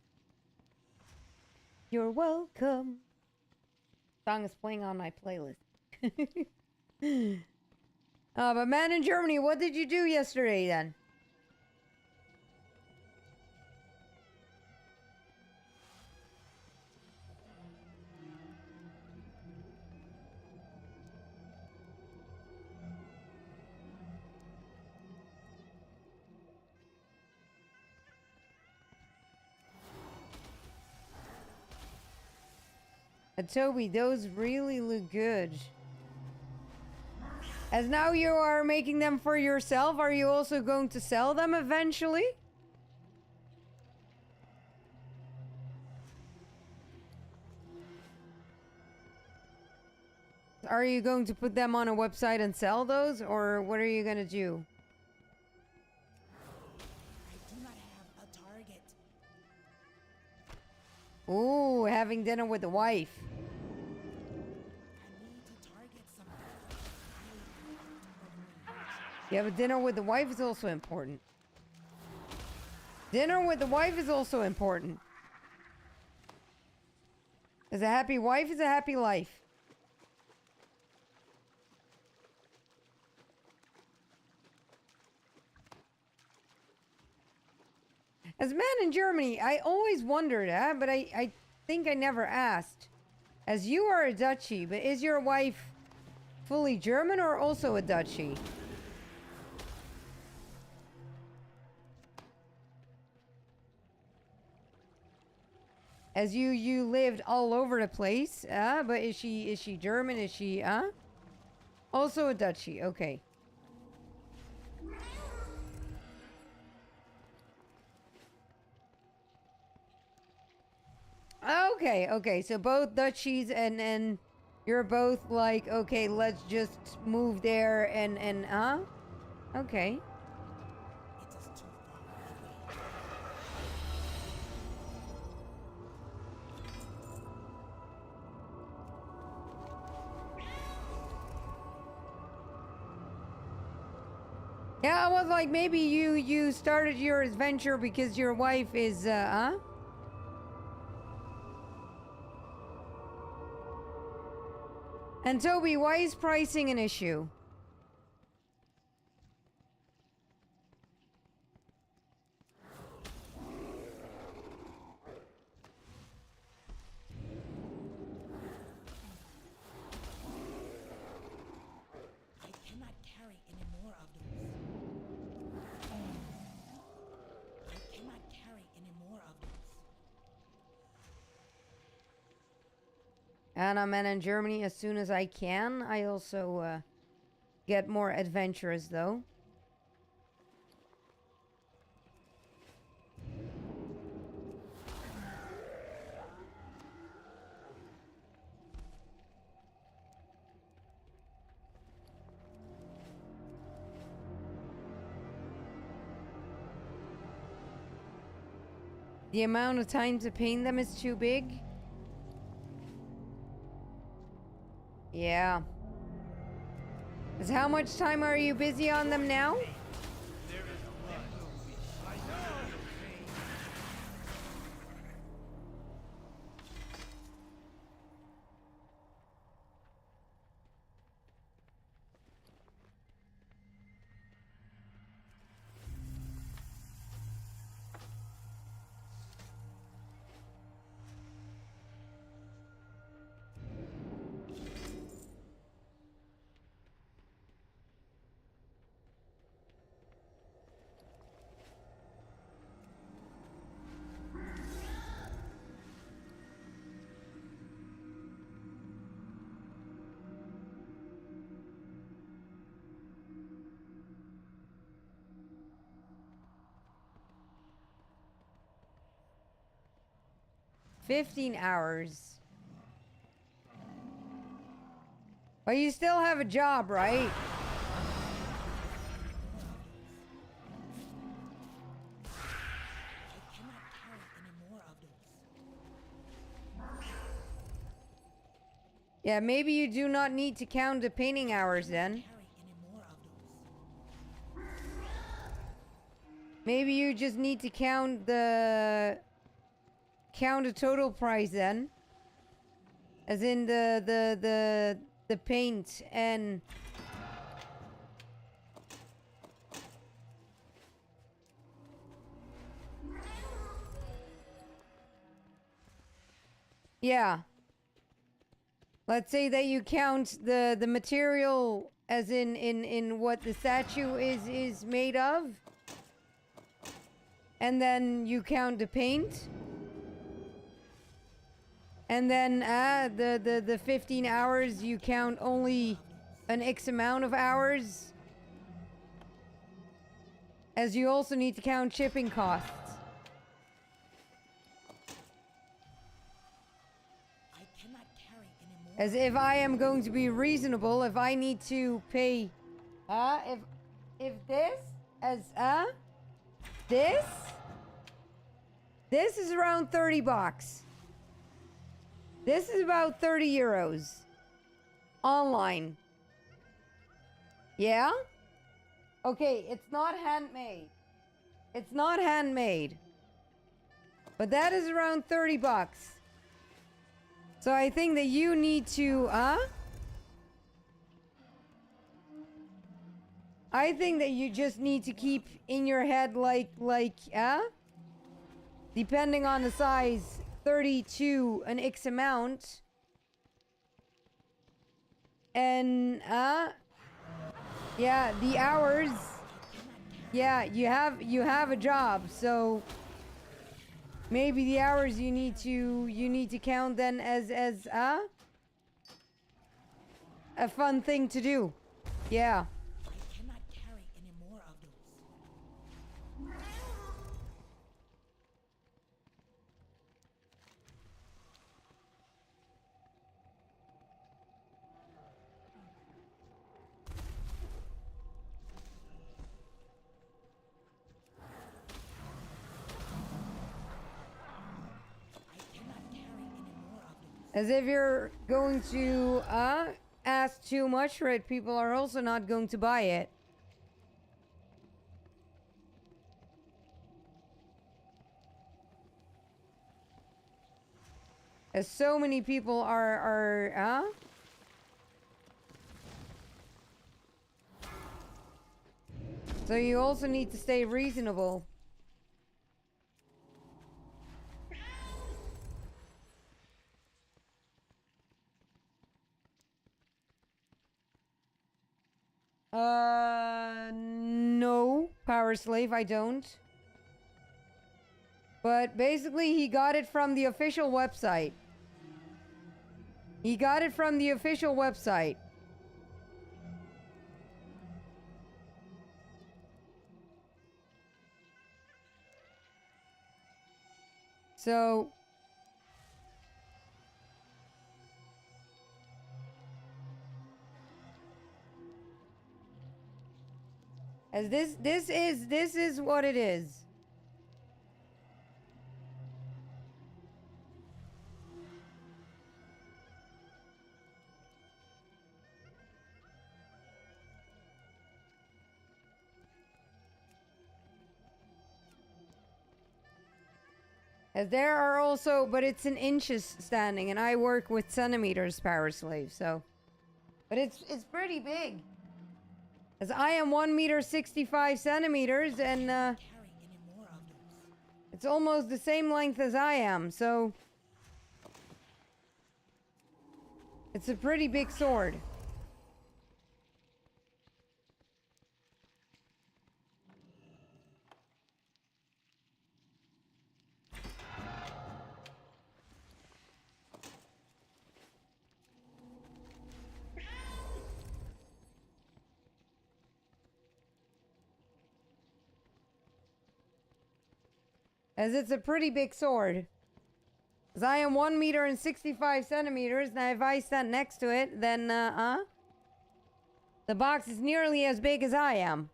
S1: You're welcome. Song is playing on my playlist. But man in Germany, what did you do yesterday then? Toby, those really look good. As now you are making them for yourself, are you also going to sell them eventually? Are you going to put them on a website and sell those, or what are you going to do?
S2: I do not have a target.
S1: Ooh, having dinner with the wife.
S2: I need to target something.
S1: Yeah, but dinner with the wife is also important. Dinner with the wife is also important. As a happy wife is a happy life. As a man in Germany, I always wondered, but I think I never asked. As you are a duchy, but is your wife fully German or also a duchy? As you lived all over the place, but is she German? Is she also a duchy? Okay. Okay, so both duchies and you're both like, okay, let's just move there and okay.
S2: It is too far away.
S1: Yeah, I was like, maybe you started your adventure because your wife is And Toby, why is pricing an issue?
S2: I cannot carry any more of those. I cannot carry any more of those.
S1: And I'm in Germany as soon as I can. I also get more adventurous though. The amount of time to paint them is too big. Yeah. 'Cause how much time are you busy on them now? $15. But you still have a job, right?
S2: I cannot carry any more of those.
S1: Yeah, maybe you do not need to count the painting hours then.
S2: Carry any more of those.
S1: Maybe you just need to count the total price then. As in the paint and Yeah. Let's say that you count the material as in what the statue is made of. And then you count the paint. And then the 15 hours you count only an X amount of hours. As you also need to count shipping costs. As if I am going to be reasonable, if I need to pay, if this, this is around 30 bucks. This is about 30 euros. Online. Yeah? Okay, it's not handmade. It's not handmade. But that is around 30 bucks. So I think that you need to, I think that you just need to keep in your head depending on the size, 30 to an X amount. And, yeah, the hours, yeah, you have a job, so maybe the hours you need to count then as a fun thing to do. Yeah.
S2: I cannot carry any more of those.
S1: As if you're going to ask too much for it, people are also not going to buy it. As so many people are so you also need to stay reasonable. No, Power Slave, I don't. But basically, he got it from the official website. He got it from the official website. So as this is what it is. As there are also, but it's in inches standing, and I work with centimeters, Power Slave, so. But it's pretty big. As I am 1 meter 65 centimeters, and it's almost the same length as I am, so. It's a pretty big sword. As it's a pretty big sword. As I am 1 meter and 65 centimeters, now if I stand next to it, then, the box is nearly as big as I am.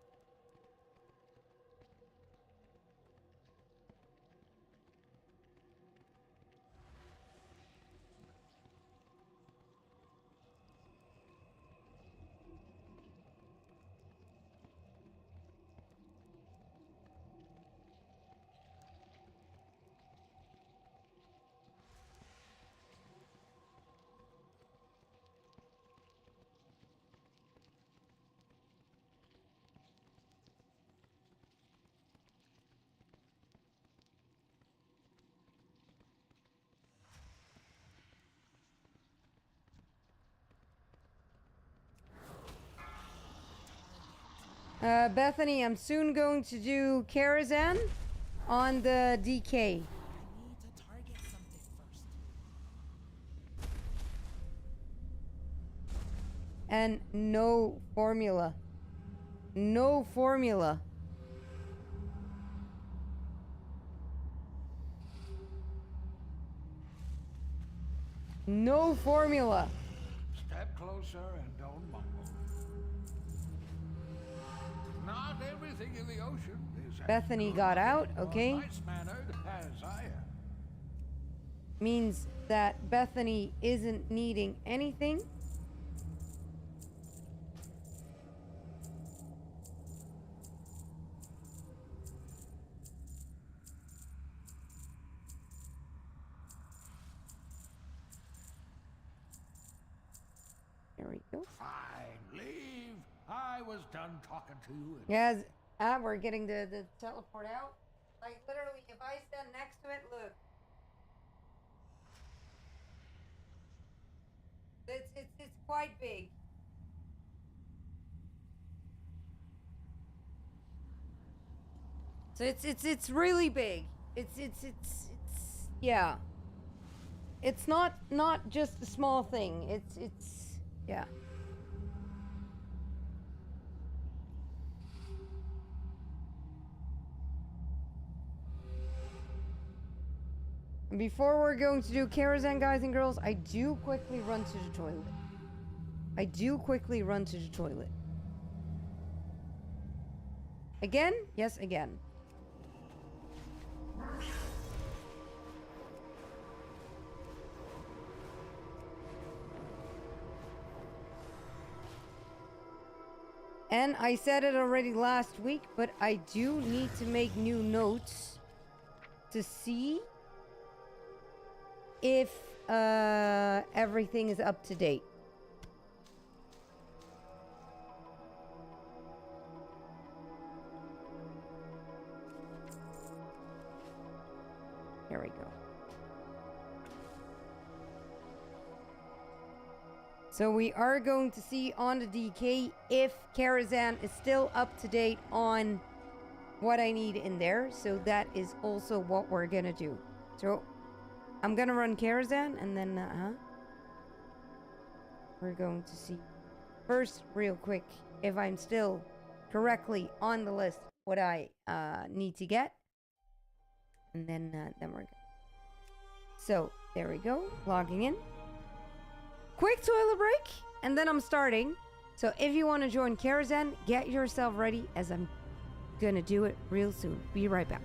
S1: Bethany, I'm soon going to do Karazhan on the DK.
S2: I need to target something first.
S1: And no formula. No formula. No formula.
S3: Step closer and don't mumble. Not everything in the ocean is as
S1: Bethany got out, okay.
S3: nice-mannered as I am.
S1: Means that Bethany isn't needing anything. There we go.
S3: Fine, leave. I was done talking to you.
S1: Yes, we're getting the teleport out. Like literally, if I stand next to it, look. It's quite big. So it's really big. It's yeah. It's not just a small thing. It's yeah. And before we're going to do Karazhan, guys and girls, I do quickly run to the toilet. I do quickly run to the toilet. Again? Yes, again. And I said it already last week, but I do need to make new notes to see if everything is up to date. Here we go. So we are going to see on the DK if Karazhan is still up to date on what I need in there. So that is also what we're gonna do. So I'm gonna run Karazhan and then we're going to see first real quick if I'm still correctly on the list what I need to get. And then we're good. So there we go, logging in. Quick toilet break, and then I'm starting. So if you want to join Karazhan, get yourself ready as I'm gonna do it real soon. Be right back.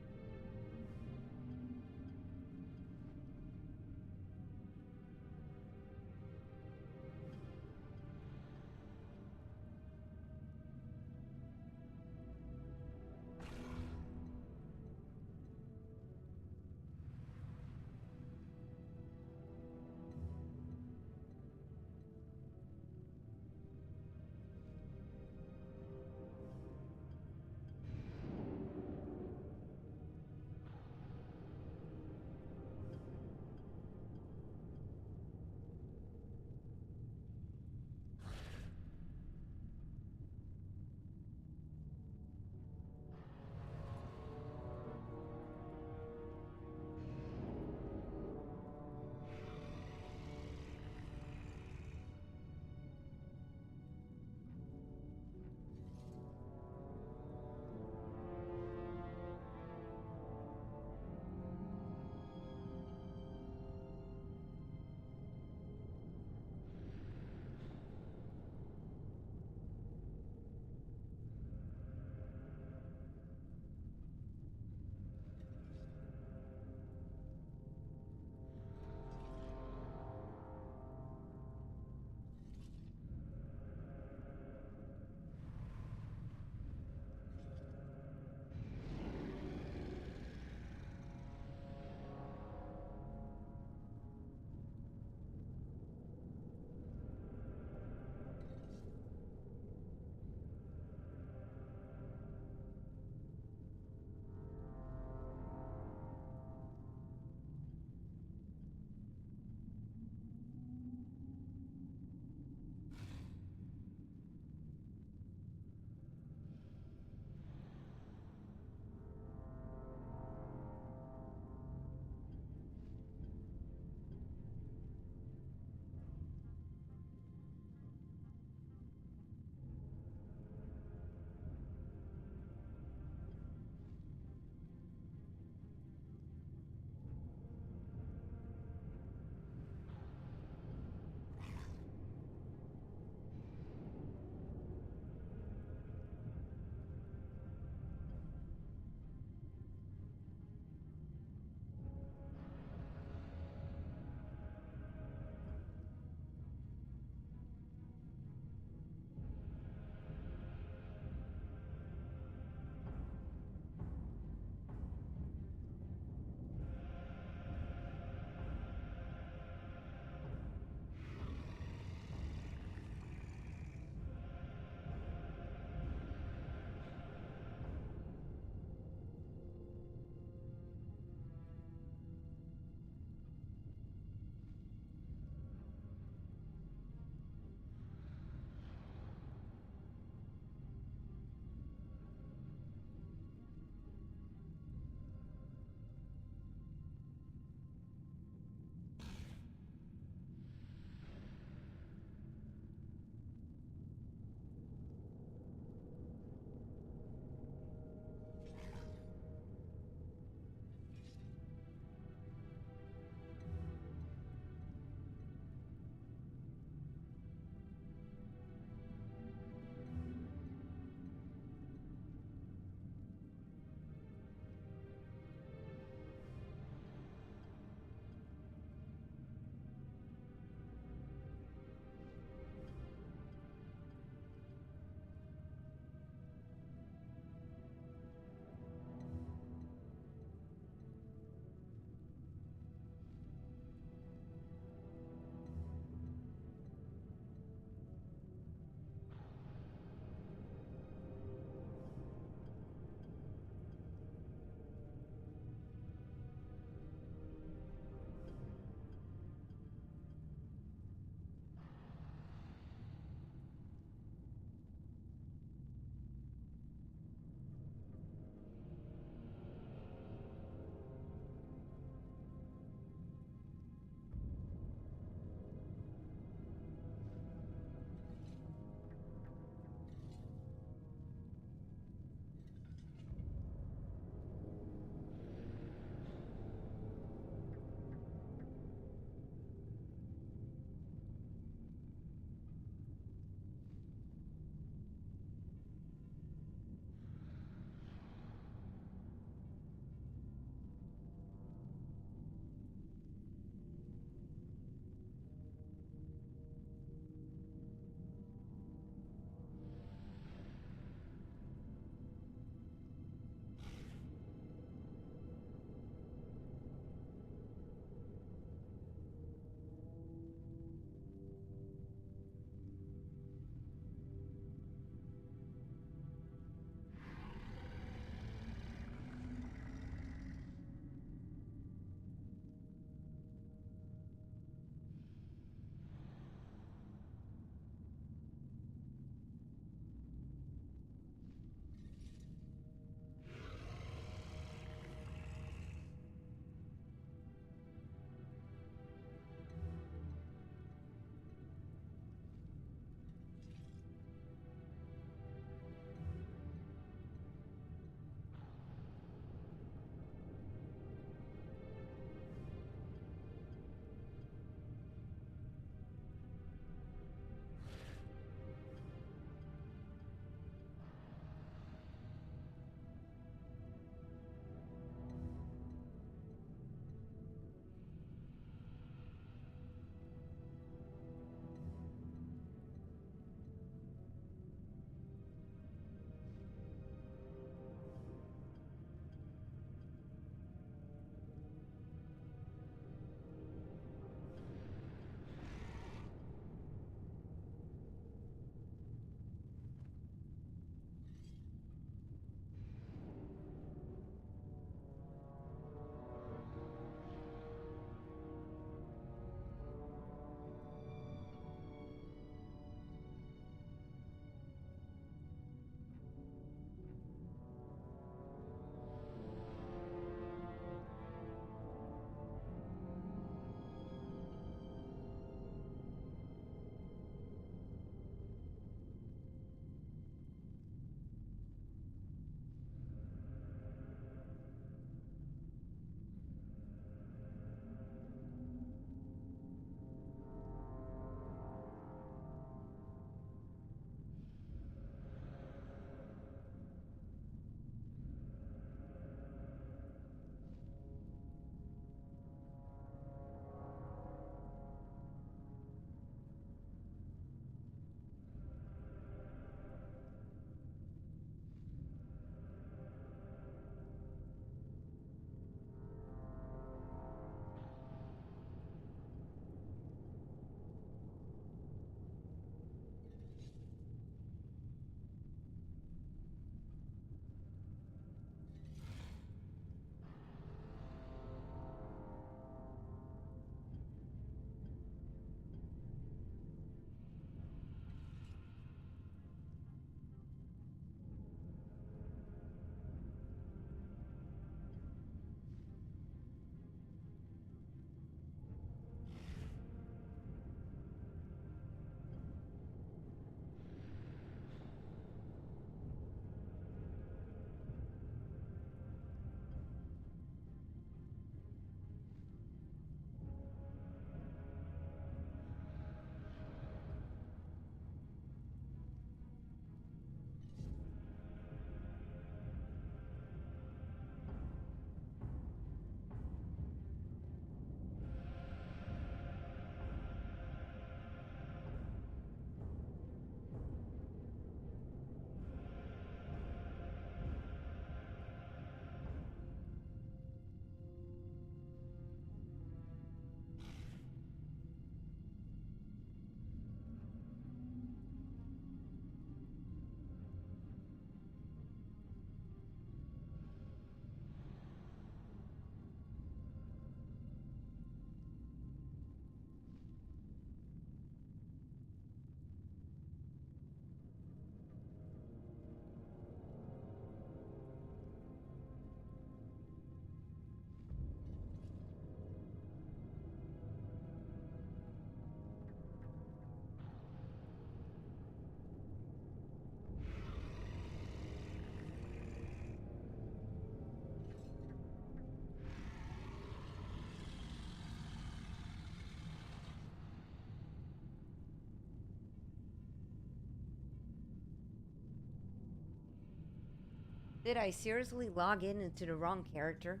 S1: Did I seriously log in into the wrong character?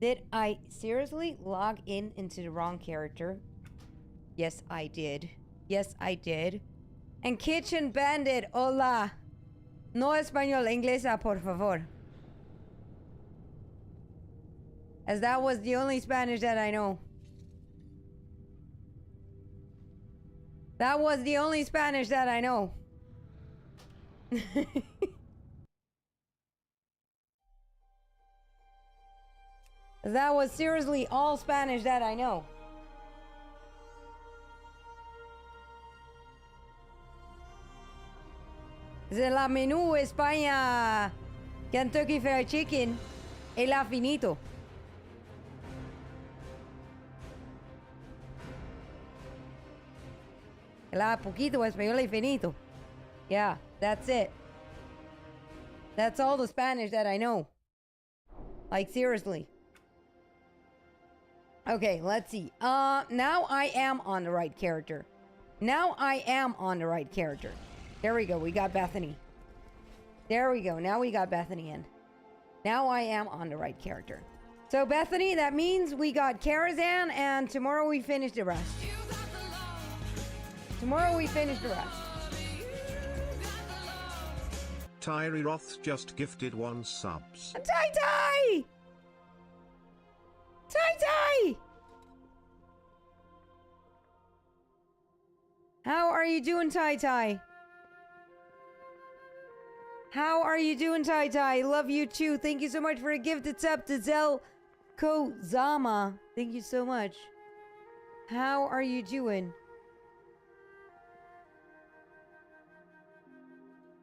S1: Did I seriously log in into the wrong character? Yes, I did. Yes, I did. And Kitchen Bandit, hola. No español, inglesa, por favor. As that was the only Spanish that I know. That was the only Spanish that I know. That was seriously all Spanish that I know. De la menú España Kentucky Fried Chicken el finito. El poquito español y finito. Yeah, that's it. That's all the Spanish that I know. Like, seriously. Okay, let's see. Now I am on the right character. Now I am on the right character. There we go. We got Bethany. There we go. Now we got Bethany in. Now I am on the right character. So Bethany, that means we got Karazhan, and tomorrow we finish the rest. Tomorrow we finish the rest.
S12: Tyree Roth just gifted 1 subs.
S1: Tai! Tai! How are you doing, Tai? How are you doing, Tai? Love you too. Thank you so much for a gifted sub to Zelko Zama. Thank you so much. How are you doing?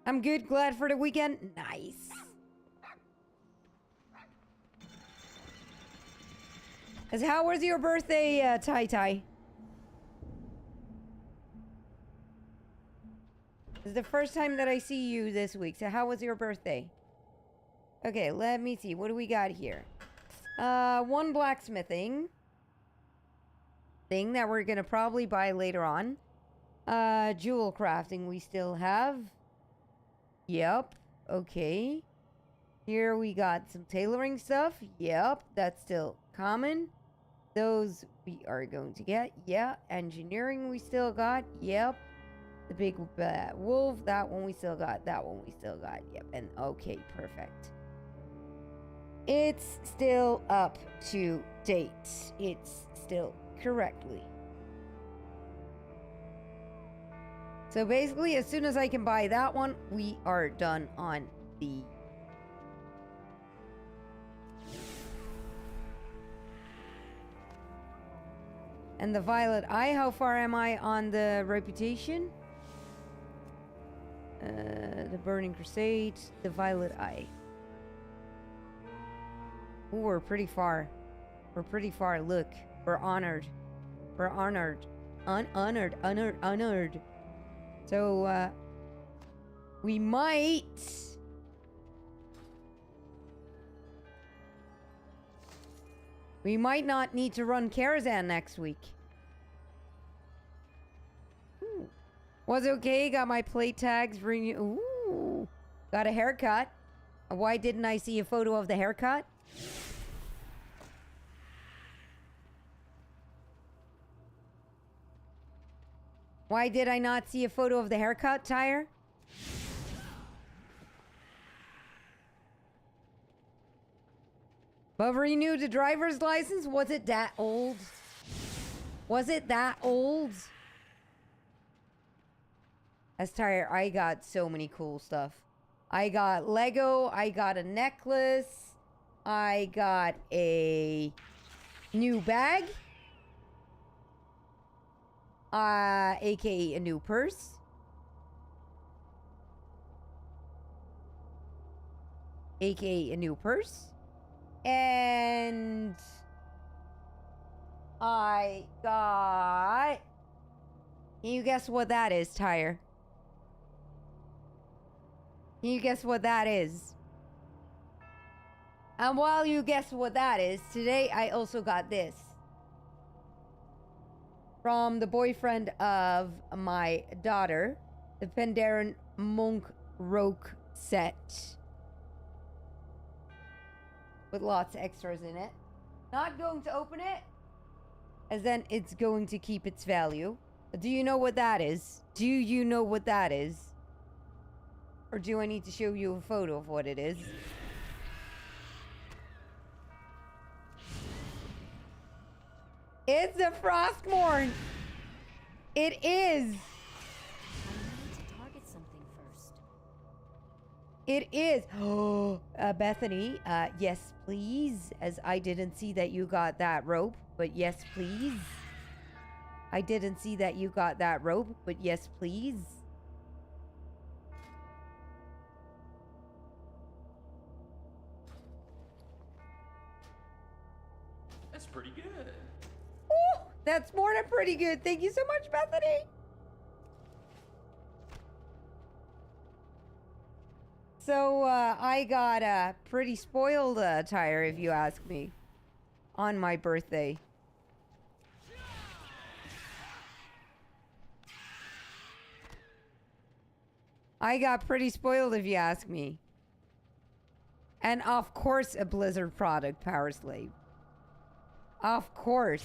S1: I'm good. Glad for the weekend. Nice. How was your birthday, Tai? This is the first time that I see you this week. So how was your birthday? Okay, let me see. What do we got here? 1 blacksmithing thing that we're gonna probably buy later on. Jewel crafting we still have. Yep. Okay. Here we got some tailoring stuff. Yep. That's still common. Those we are going to get. Yeah. Engineering we still got. Yep. The big wolf. That one we still got. That one we still got. Yep. And okay. Perfect. It's still up to date. It's still correctly. So basically, as soon as I can buy that one, we are done on the... And the Violet Eye, how far am I on the reputation? The Burning Crusade, the Violet Eye. Ooh, we're pretty far. We're pretty far. Look, we're honored. We're honored. Honored. So, we might... We might not need to run Karazhan next week. Ooh. Was okay, got my plate tags renewed. Ooh. Got a haircut. Why didn't I see a photo of the haircut? Why did I not see a photo of the haircut, Tyre? But renewed the driver's license? Was it that old? Was it that old? As Tyre, I got so many cool stuff. I got Lego. I got a necklace. I got a new bag. AKA a new purse. AKA a new purse. And I got... Can you guess what that is, Tyre? Can you guess what that is? And while you guess what that is, today I also got this. From the boyfriend of my daughter. The Pandaren Monk Roke set. with lots of extras in it. Not going to open it, as then it's going to keep its value. Do you know what that is? Do you know what that is? Or do I need to show you a photo of what it is? It's a Frostmourne! It is!
S4: I need to target something first.
S1: It is. Oh, Bethany, yes, please. As I didn't see that you got that rope, but yes, please. I didn't see that you got that rope, but yes, please.
S9: That's pretty good.
S1: Oh, that's more than pretty good. Thank you so much, Bethany. So, I got a pretty spoiled attire, if you ask me, on my birthday. I got pretty spoiled, if you ask me. And of course, a Blizzard product, Power Slave. Of course.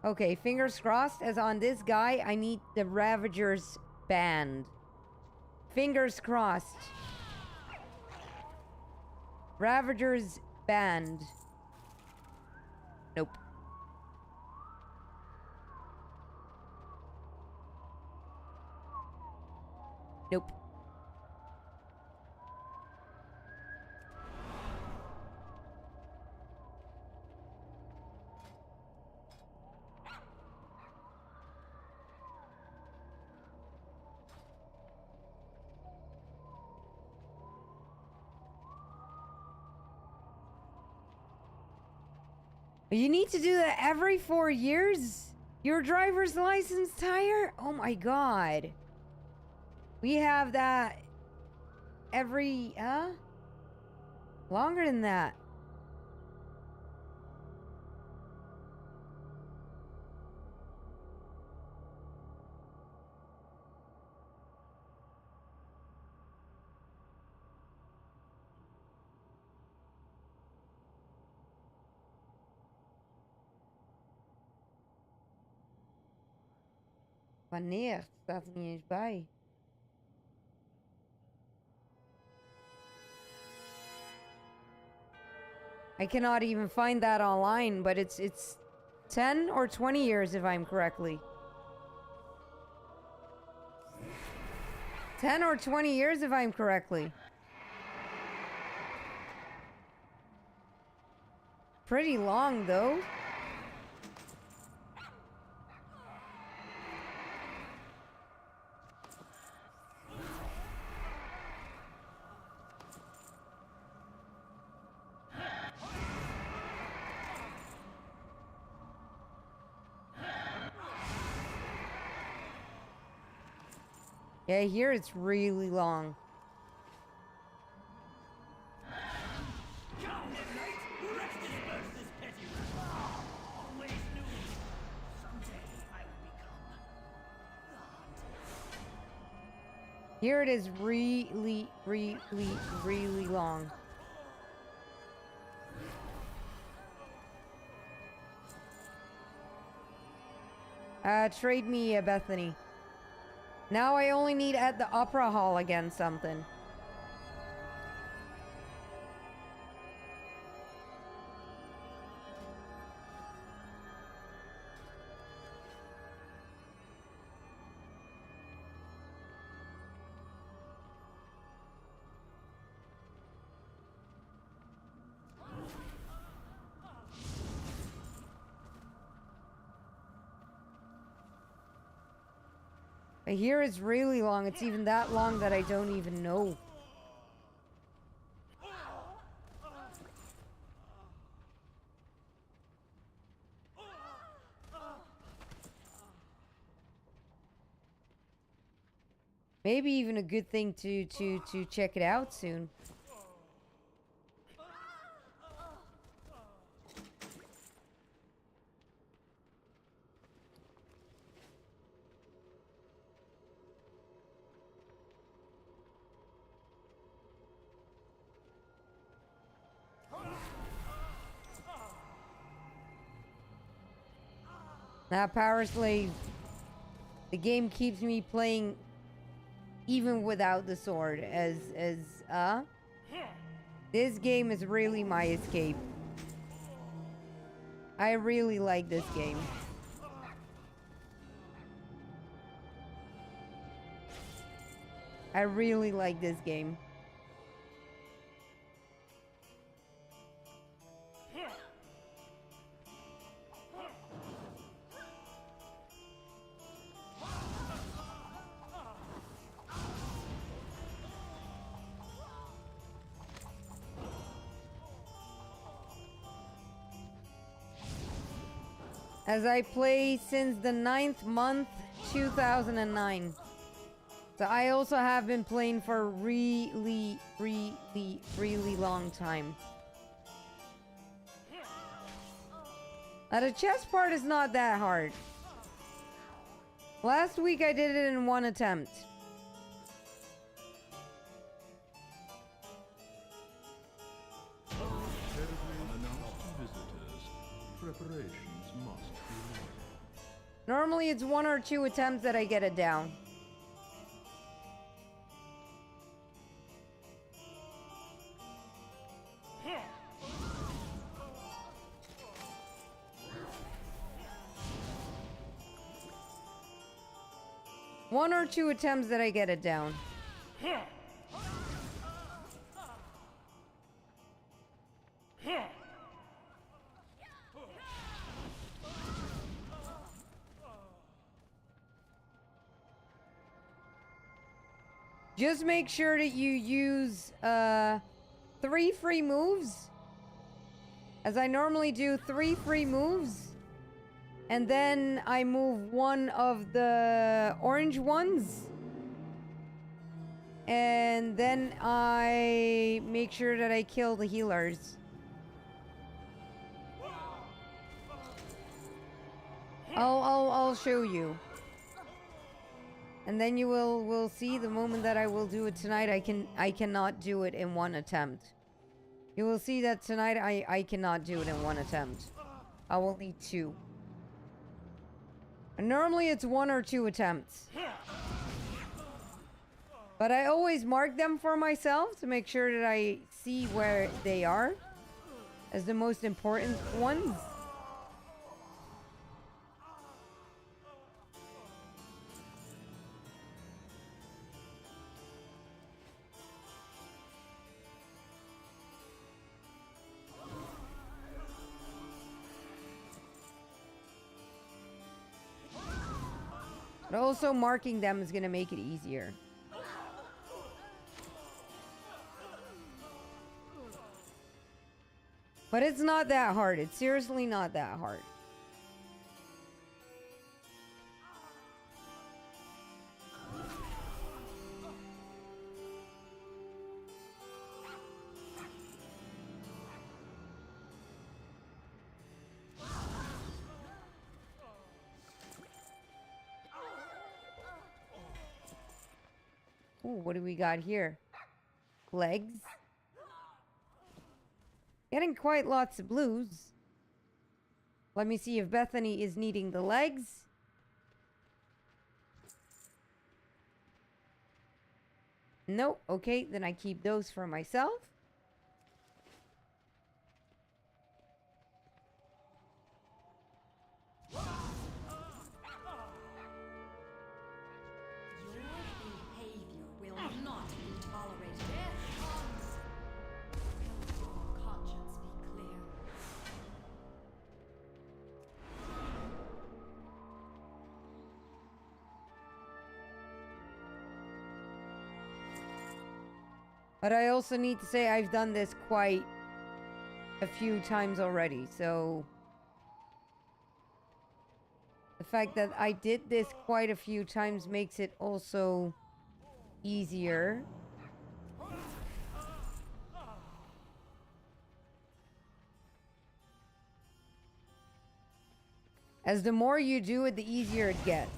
S1: Okay, fingers crossed, as on this guy, I need the Ravager's band. Fingers crossed. Ravager's band. Nope. Nope. You need to do that every 4 years? Your driver's license tire? Oh my god. We have that every, longer than that. Wanneer? Staat er niet eens bij. I cannot even find that online, but it's 10 or 20 years if I'm correctly. 10 or 20 years if I'm correctly. Pretty long though. Yeah, here it's really long. Here it is really, really, really long. Trade me, Bethany. Now I only need at the Opera Hall again something. But here it's really long. It's even that long that I don't even know. Maybe even a good thing to check it out soon. Now, Power Slave, the game keeps me playing even without the sword, this game is really my escape. I really like this game. I really like this game. As I play since the 9th month, 2009. So I also have been playing for a really long time. Now the chess part is not that hard. Last week I did it in one attempt.
S8: Preparations must be made.
S1: Normally it's 1 or 2 attempts that I get it down. One or 2 attempts that I get it down. Just make sure that you use 3 free moves. As I normally do 3 free moves. And then I move one of the orange ones. And then I make sure that I kill the healers. I'll show you. And then you will see the moment that I will do it tonight. I cannot do it in one attempt. You will see that tonight I cannot do it in one attempt. I will need 2. And normally it's 1 or 2 attempts. But I always mark them for myself to make sure that I see where they are as the most important ones. But also marking them is going to make it easier. But it's not that hard. It's seriously not that hard. Ooh, what do we got here? Legs. Getting quite lots of blues. Let me see if Bethany is needing the legs. Nope. Okay, then I keep those for myself. But I also need to say I've done this quite a few times already, so the fact that I did this quite a few times makes it also easier. As the more you do it, the easier it gets.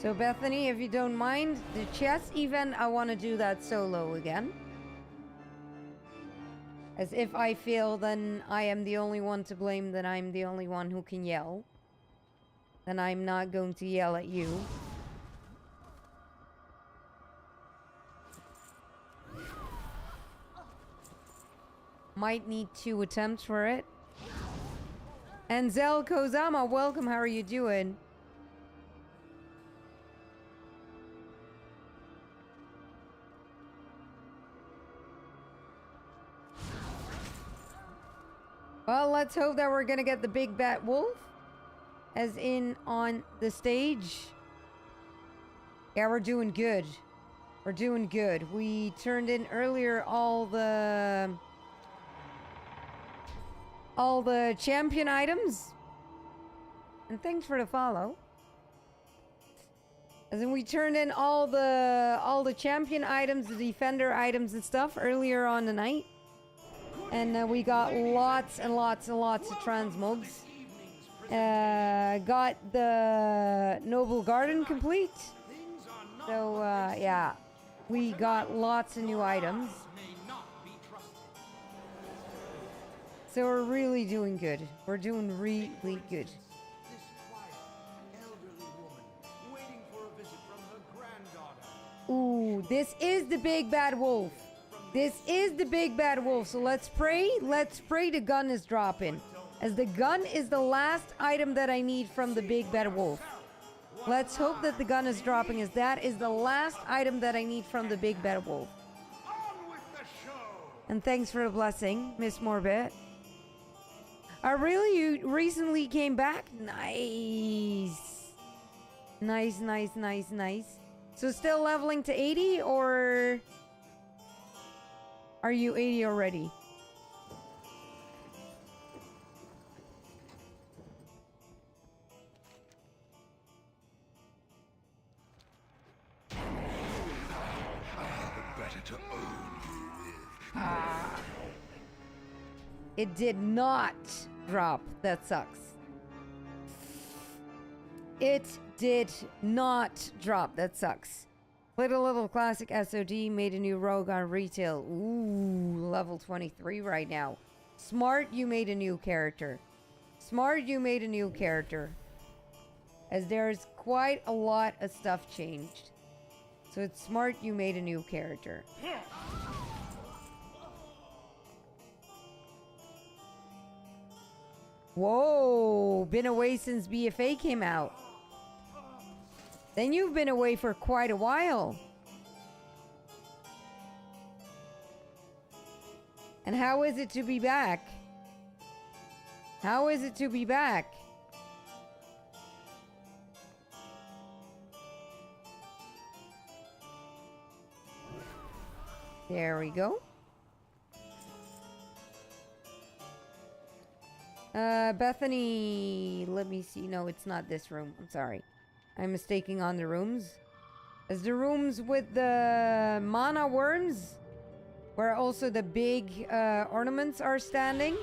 S1: So Bethany, if you don't mind, the chess event, I want to do that solo again. As if I fail, then I am the only one to blame, then I'm the only one who can yell. Then I'm not going to yell at you. Might need 2 attempts for it. And Zel Kozama, welcome, how are you doing? Well, let's hope that we're gonna get the big bad wolf, as in on the stage. Yeah, we're doing good. We're doing good. We turned in earlier all the champion items. And thanks for the follow. As in we turned in all the champion items, the defender items and stuff earlier on the night. And we got lots and lots and lots of transmogs. Got the Noble Garden complete. So, yeah. We got lots of new items. So we're really doing good. We're doing really good. Ooh, this is the big bad wolf. This is the big bad wolf, so let's pray the gun is dropping. As the gun is the last item that I need from the big bad wolf. Let's hope that the gun is dropping, as that is the last item that I need from the big bad wolf. And thanks for the blessing, Miss Morbet. Really, you recently came back? Nice. Nice. So still leveling to 80, or... Are you 80 already?
S6: Better to own you.
S1: It did not drop. That sucks. It did not drop. That sucks. Played a little classic SOD, made a new rogue on retail. Ooh, level 23 right now. Smart, you made a new character. As there's quite a lot of stuff changed. So it's smart you made a new character. Whoa, been away since BFA came out. Then you've been away for quite a while. And how is it to be back? How is it to be back? There we go. Bethany, let me see. No, it's not this room. I'm sorry. I'm mistaking on the rooms. As the rooms with the mana worms, where also the big ornaments are standing.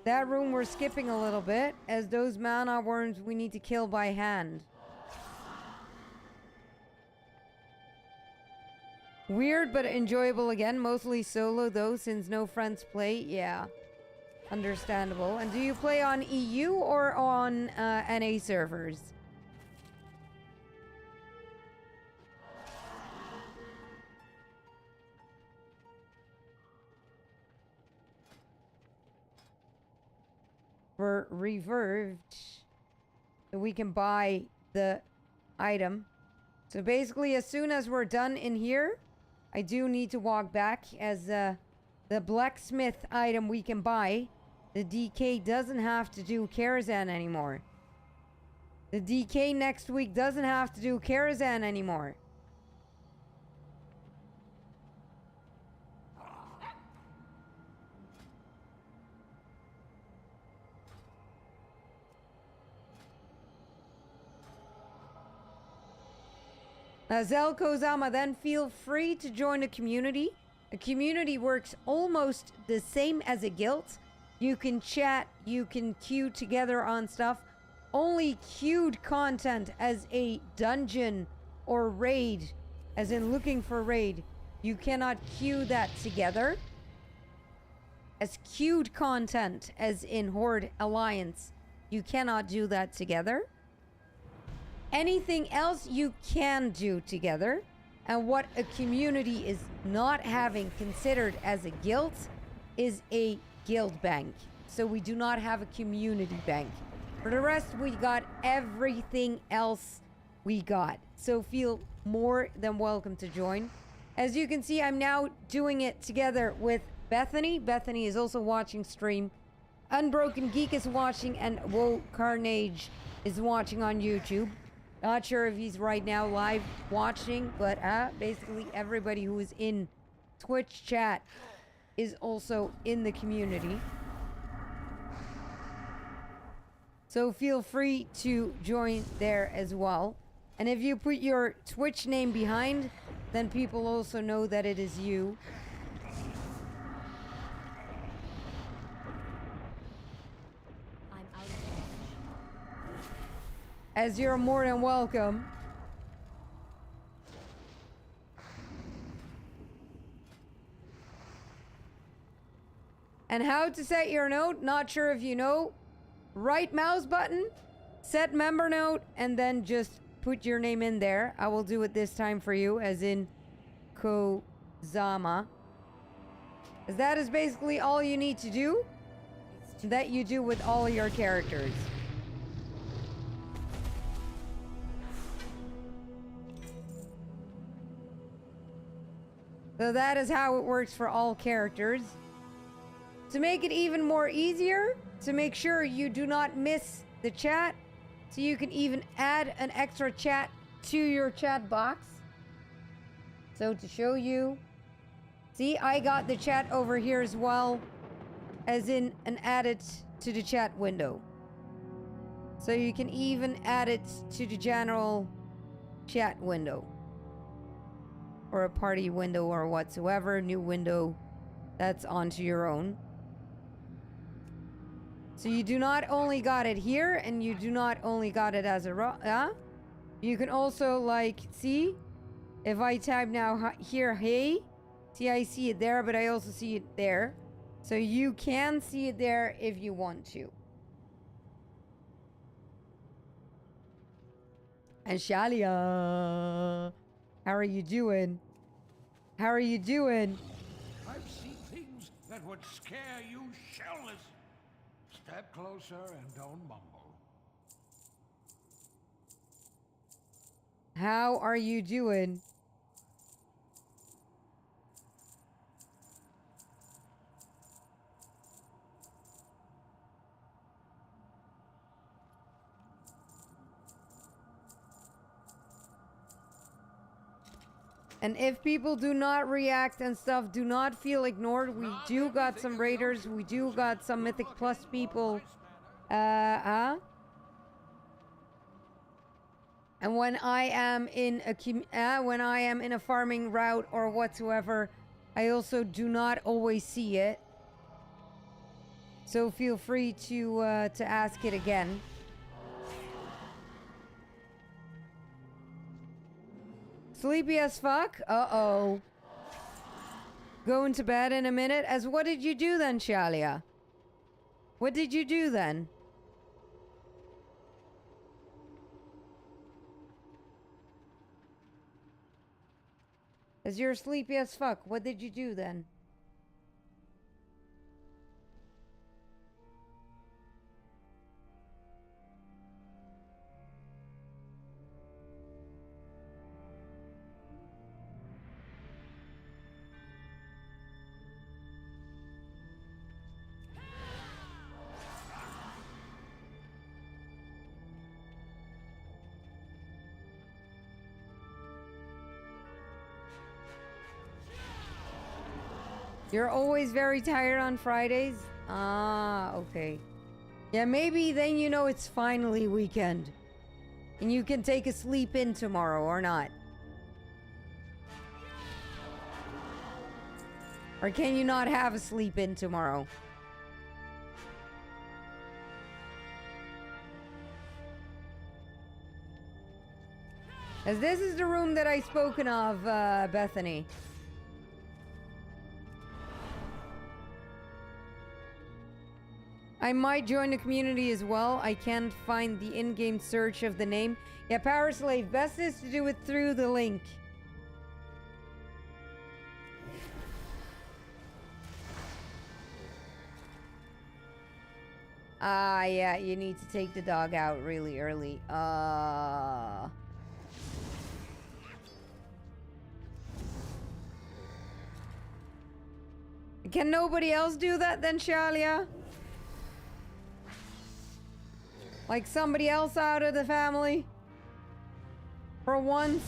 S1: That room we're skipping a little bit, as those mana worms we need to kill by hand. Weird but enjoyable again, mostly solo though, since no friends play. Yeah, understandable. And do you play on EU or on NA servers? We're reverbed. so we can buy the item. So basically, as soon as we're done in here, I do need to walk back as the blacksmith item we can buy. The DK doesn't have to do Karazhan anymore. The DK next week doesn't have to do Karazhan anymore. Zelko Zama, then feel free to join a community. A community works almost the same as a guild. You can chat, you can queue together on stuff. Only queued content as a dungeon or raid, as in looking for raid, you cannot queue that together. As queued content, as in Horde Alliance, you cannot do that together. Anything else you can do together. And what a community is not having considered as a guild is a guild bank. So we do not have a community bank. For the rest, we got everything else we got. So feel more than welcome to join. As you can see, I'm now doing it together with Bethany. Bethany is also watching stream. Unbroken Geek is watching, and Woe Carnage is watching on YouTube. Not sure if he's right now live watching, but basically everybody who is in Twitch chat is also in the community. So feel free to join there as well. And if you put your Twitch name behind, then people also know that it is you. As you're more than welcome. And how to set your note, not sure if you know. Right mouse button, set member note, and then just put your name in there. I will do it this time for you, as in Kozama. As that is basically all you need to do. That you do with all your characters. So that is how it works for all characters. To make it even more easier, to make sure you do not miss the chat, so you can even add an extra chat to your chat box. So to show you, see, I got the chat over here as well, as in and add it to the chat window. So you can even add it to the general chat window. Or a party window or whatsoever, new window, that's onto your own. So you do not only got it here, and you do not only got it as a you can also, like, see, if I type now here, hey, see, I see it there, but I also see it there. So you can see it there if you want to. And Shalia, how are you doing? How are you doing?
S3: I've seen things that would scare you shellless. Step closer and don't mumble.
S1: How are you doing? And if people do not react and stuff, do not feel ignored. We do got some raiders. We do got some Mythic Plus people. And when I am in a farming route or whatsoever, I also do not always see it. So feel free to ask it again. Sleepy as fuck? Uh-oh. Going to bed in a minute? As what did you do then, Shalia? What did you do then? As you're sleepy as fuck, what did you do then? You're always very tired on Fridays? Ah, okay. Yeah, maybe then you know it's finally weekend. And you can take a sleep in tomorrow, or not. Or can you not have a sleep in tomorrow? As this is the room that I spoken of, Bethany. I might join the community as well. I can't find the in-game search of the name. Yeah, Power Slave. Best is to do it through the link. Ah, yeah, you need to take the dog out really early. Can nobody else do that then, Shalia? Like somebody else out of the family? For once?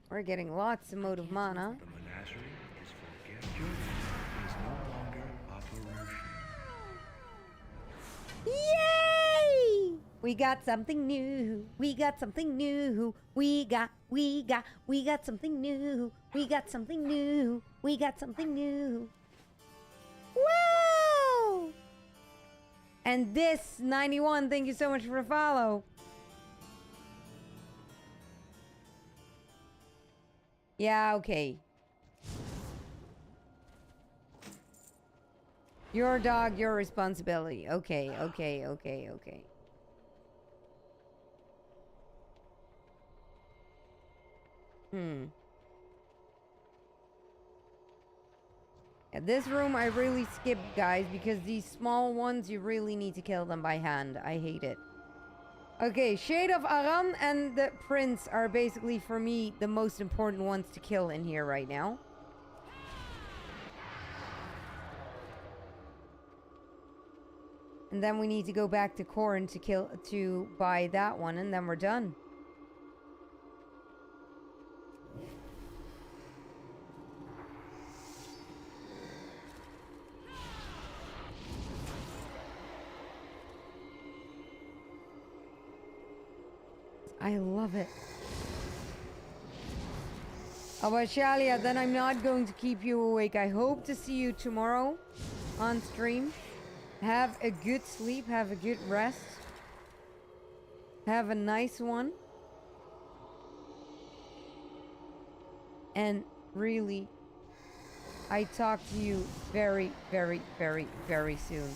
S1: We're getting lots of motive mana.
S8: The menagerie is for capture and is no longer operational.
S1: Yay! We got something new. We got something new. We got something new. We got something new. We got something new. Wow! And this 91, thank you so much for the follow. Yeah, okay. Your dog, your responsibility. Okay. Yeah, this room I really skipped, guys, because these small ones, you really need to kill them by hand. I hate it. Okay, Shade of Aram and the Prince are basically, for me, the most important ones to kill in here right now. And then we need to go back to Corrin to buy that one, and then we're done. I love it. Oh, but Shalia, then I'm not going to keep you awake. I hope to see you tomorrow on stream. Have a good sleep. Have a good rest. Have a nice one. And really, I talk to you very, very, very, very soon.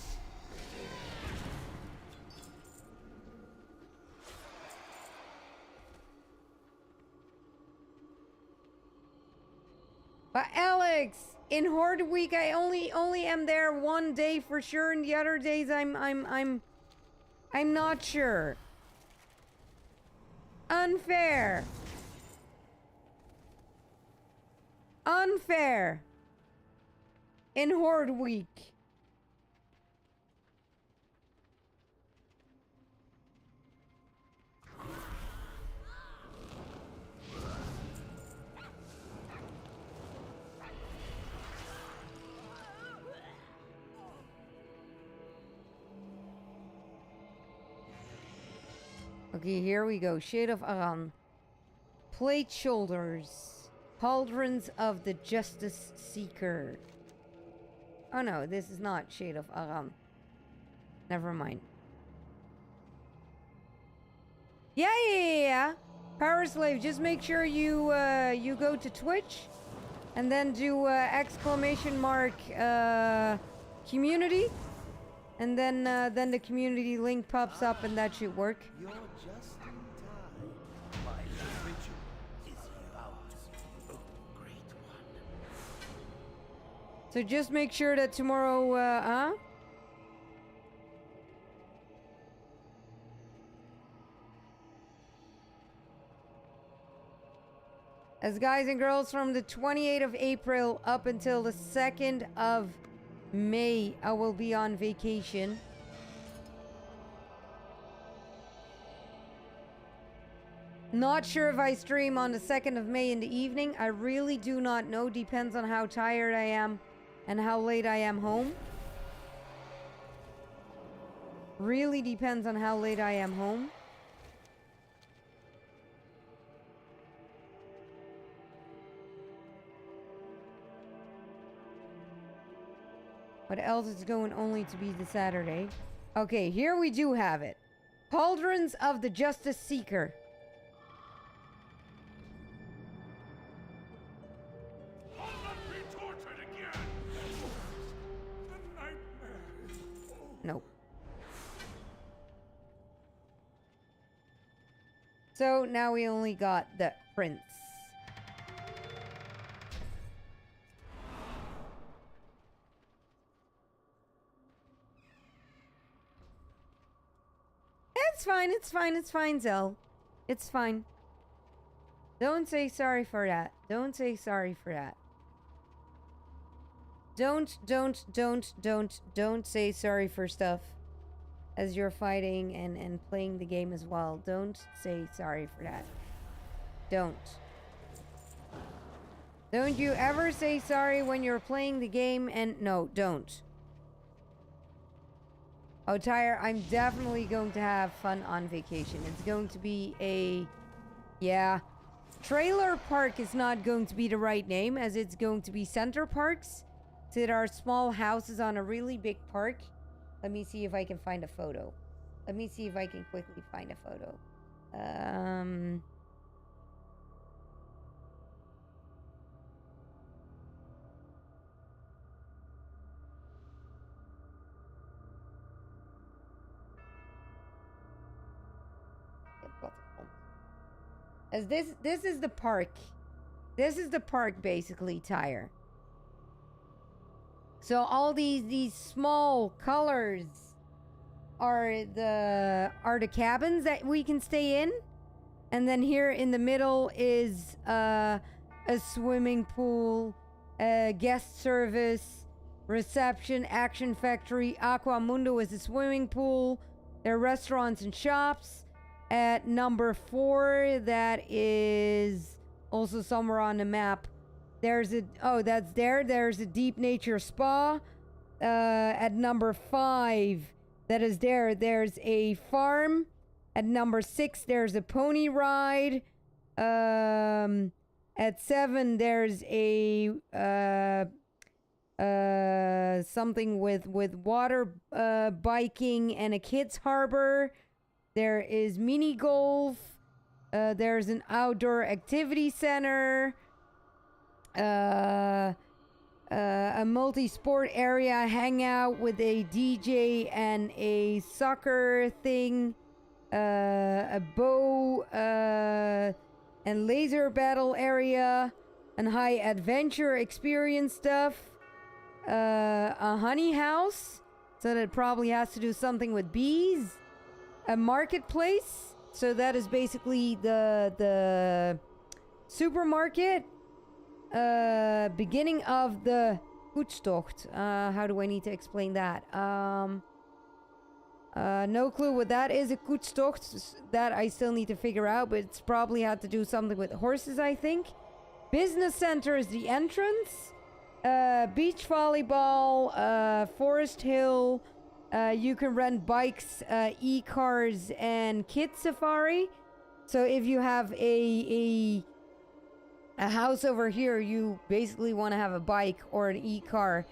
S1: But Alex, in Horde Week, I only am there one day for sure, and the other days I'm not sure. Unfair. Unfair. In Horde Week. Okay, here we go. Shade of Aram. Plate shoulders. Pauldrons of the Justice Seeker. Oh no, this is not Shade of Aram. Never mind. Yeah. Power Slave, just make sure you you go to Twitch and then do exclamation mark community. And then the community link pops up, and that should work.
S7: You're just in time. My ritual is about to be a great one.
S1: So just make sure that tomorrow, As guys and girls, from the 28th of April up until the 2nd of May, I will be on vacation. Not sure if I stream on the 2nd of May in the evening. I really do not know. Depends on how tired I am and how late I am home. Really depends on how late I am home. What else is going only to be the Saturday? Okay, here we do have it. Cauldrons of the Justice Seeker.
S3: I'll not be tortured again. The nightmare.
S1: Nope. So now we only got the prince. It's fine, it's fine, it's fine, Zell. It's fine. Don't say sorry for that. Don't say sorry for that. Don't say sorry for stuff as you're fighting and playing the game as well. Don't say sorry for that. Don't. Don't you ever say sorry when you're playing the game, and no, don't. Oh, Tyre, I'm definitely going to have fun on vacation. It's going to be a... Yeah. Trailer park is not going to be the right name, as it's going to be center parks. So there are small houses on a really big park. Let me see if I can find a photo. Let me see if I can quickly find a photo. As this is the park. This is the park, basically, Tyre. So all these small colors are the cabins that we can stay in, and then here in the middle is a swimming pool, a guest service, reception, action factory, Aquamundo is a swimming pool. There are restaurants and shops. At number 4, that is also somewhere on the map. There's a... Oh, that's there. There's a deep nature spa. At number 5, that is there. There's a farm. At number 6, there's a pony ride. At 7, there's a... something with water biking and a kids harbor. There is mini golf. There's an outdoor activity center. A multi-sport area hangout with a DJ and a soccer thing. A bow and laser battle area. And high adventure experience stuff. A honey house. So that probably has to do something with bees. A marketplace, so that is basically the supermarket. Beginning of the Koetstocht. How do I need to explain that? No clue what that is. A Koetstocht, that I still need to figure out, but it's probably had to do something with horses, I think. Business center is the entrance. Beach volleyball, Forest Hill. You can rent bikes, e-cars, and kid safari. So if you have a house over here, you basically want to have a bike or an e-car,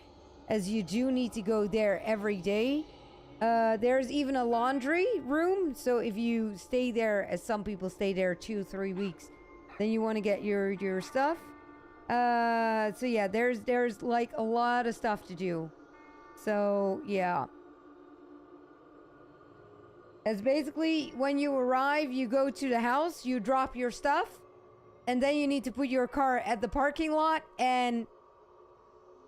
S1: as you do need to go there every day. There's even a laundry room. So if you stay there, as some people stay there 2-3 weeks, then you want to get your stuff. So yeah, there's like a lot of stuff to do. So yeah. As basically, when you arrive, you go to the house, you drop your stuff, and then you need to put your car at the parking lot, and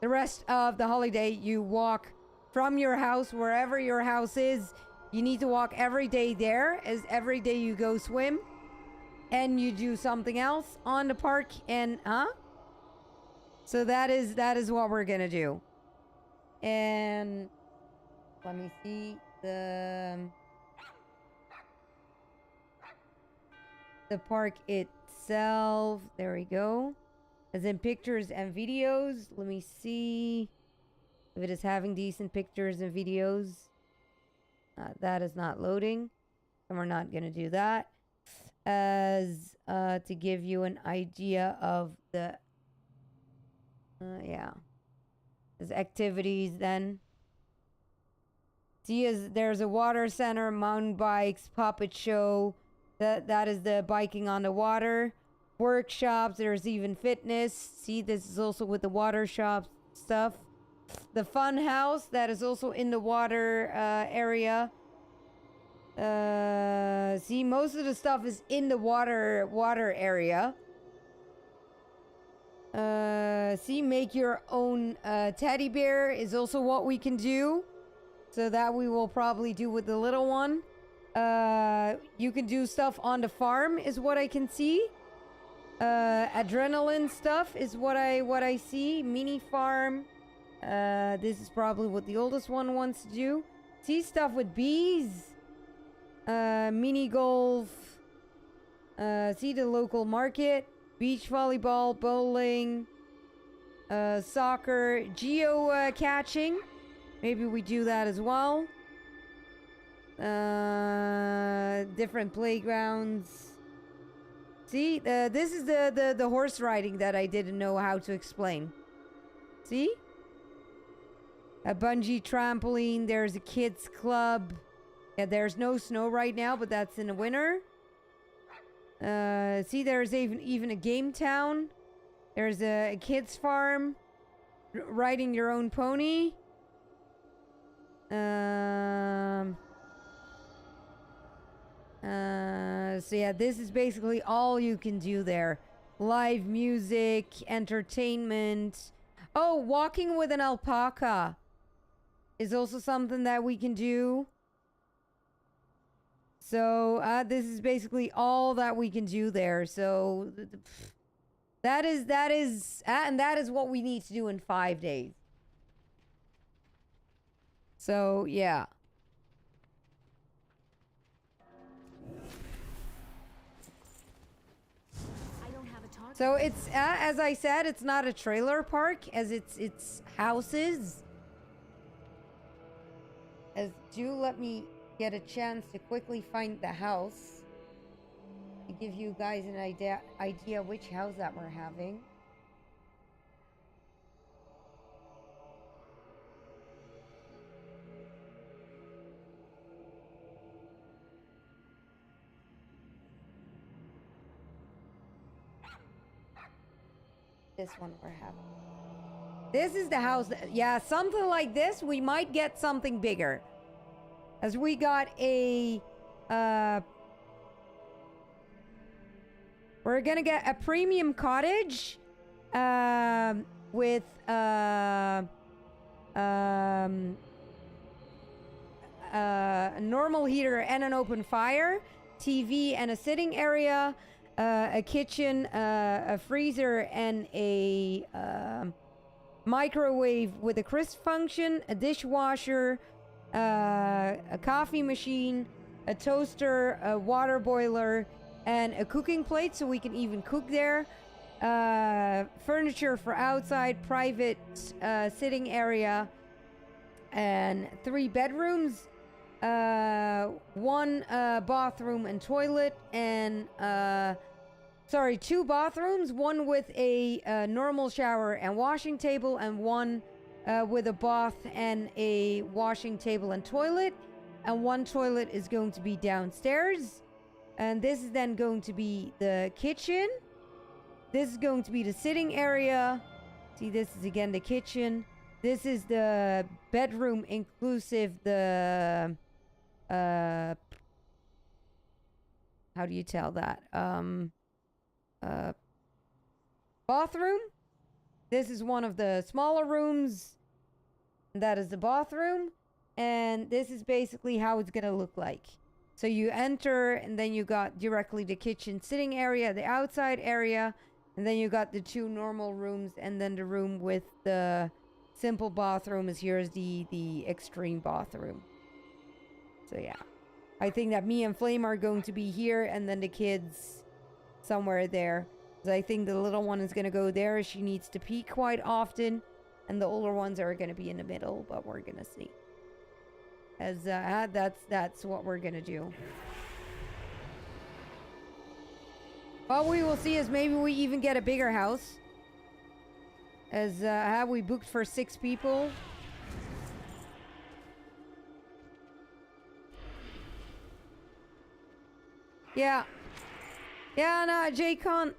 S1: the rest of the holiday, you walk from your house, wherever your house is. You need to walk every day there, as every day you go swim. and you do something else on the park and so that is what we're gonna do. And let me see the park itself. There we go. As in pictures and videos. Let me see if it is having decent pictures and videos. That is not loading, and we're not gonna do that. As to give you an idea of the as activities then. See, there's a water center, mountain bikes, puppet show. That is the biking on the water. Workshops, there's even fitness. See, this is also with the water shop stuff. The fun house, that is also in the water area. See, most of the stuff is in the water area. See, make your own teddy bear is also what we can do. So that we will probably do with the little one. You can do stuff on the farm is what I can see. Adrenaline stuff is what I see. Mini farm. This is probably what the oldest one wants to do. See, stuff with bees. Mini golf. See, the local market. Beach volleyball, bowling. Soccer. Geo-catching. Maybe we do that as well. Different playgrounds. See, this is the horse riding that I didn't know how to explain. See? A bungee trampoline. There's a kids club. Yeah, there's no snow right now, but that's in the winter. See, there's even a game town. There's a kids farm. Riding your own pony. So yeah, this is basically all you can do there. Live music, entertainment. Oh, walking with an alpaca is also something that we can do. So this is basically all that we can do there. So that is what we need to do in 5 days. So yeah. So it's as I said, it's not a trailer park, as it's houses. Do let me get a chance to quickly find the house to give you guys an idea which house that we're having. This one we're having. This is the house that, yeah, something like this. We might get something bigger, as we got a we're gonna get a premium cottage with a normal heater and an open fire, TV and a sitting area, a kitchen, a freezer, and a microwave with a crisp function, a dishwasher, a coffee machine, a toaster, a water boiler, and a cooking plate, so we can even cook there. Furniture for outside, private sitting area, and 3 bedrooms, 1 bathroom and toilet, and 2 bathrooms, 1 with a normal shower and washing table, and 1 with a bath and a washing table and toilet, and 1 toilet is going to be downstairs. And this is then going to be the kitchen. This is going to be the sitting area. See, this is again the kitchen. This is the bedroom inclusive the how do you tell that? Bathroom. This is one of the smaller rooms. That is the bathroom. And this is basically how it's gonna look like. So you enter, and then you got directly the kitchen sitting area, the outside area, and then you got the 2 normal rooms, and then the room with the simple bathroom is here's the extreme bathroom. So yeah, I think that me and Flame are going to be here, and then the kids somewhere there. So I think the little one is going to go there. She needs to pee quite often, and the older ones are going to be in the middle, but we're going to see. As that's what we're gonna do. What we will see is maybe we even get a bigger house. As have we booked for 6 people? Yeah. Yeah, no, Jay can't.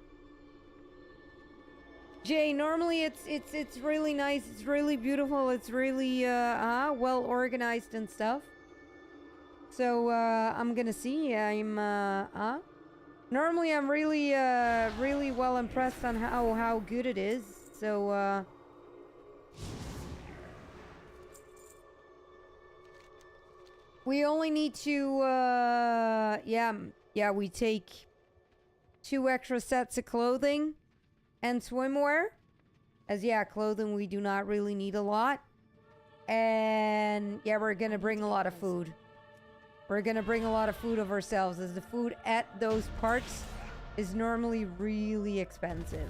S1: Jay, normally it's really nice, it's really beautiful, it's really well organized and stuff. So I'm gonna see. Normally I'm really really well impressed on how good it is. So we only need to we take 2 extra sets of clothing and swimwear. As clothing we do not really need a lot. And we're gonna bring a lot of food. We're gonna bring a lot of food of ourselves, as the food at those parts is normally really expensive.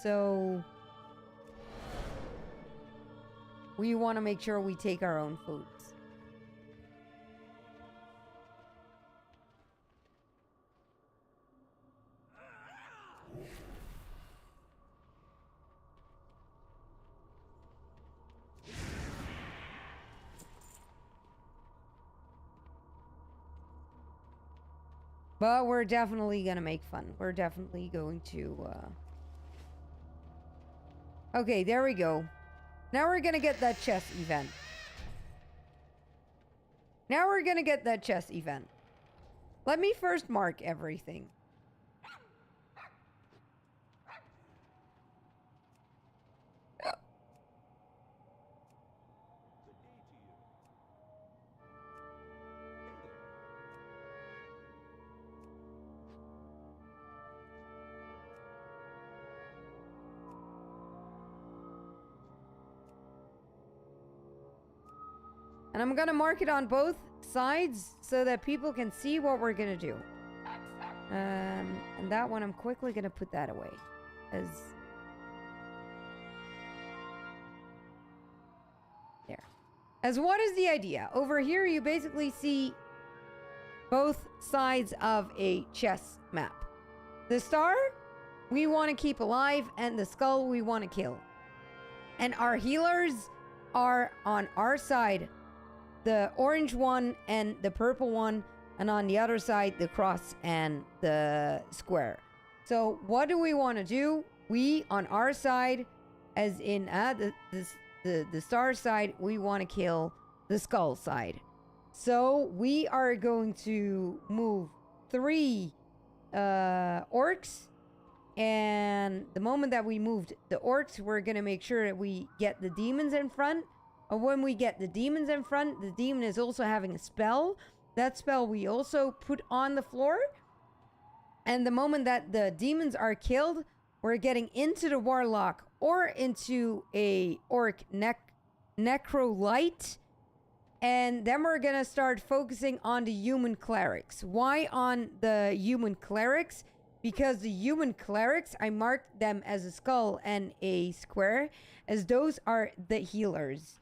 S1: So we want to make sure we take our own foods. But we're definitely gonna make fun. We're definitely going to okay, there we go. Now we're gonna get that chess event. Let me first mark everything. And I'm gonna mark it on both sides so that people can see what we're gonna do. And that one I'm quickly gonna put that away. As what is the idea? Over here you basically see both sides of a chess map. The star we want to keep alive, and the skull we want to kill. And our healers are on our side. The orange one and the purple one, and on the other side the cross and the square. So what do we want to do? We on our side, as in the star side, we want to kill the skull side. So we are going to move 3 orcs, and the moment that we moved the orcs, we're gonna make sure that we get the demons in front. And when we get the demons in front, the demon is also having a spell. That spell we also put on the floor. And the moment that the demons are killed, we're getting into the warlock or into a orc necrolite. And then we're gonna start focusing on the human clerics. Why on the human clerics? Because the human clerics, I marked them as a skull and a square, as those are the healers.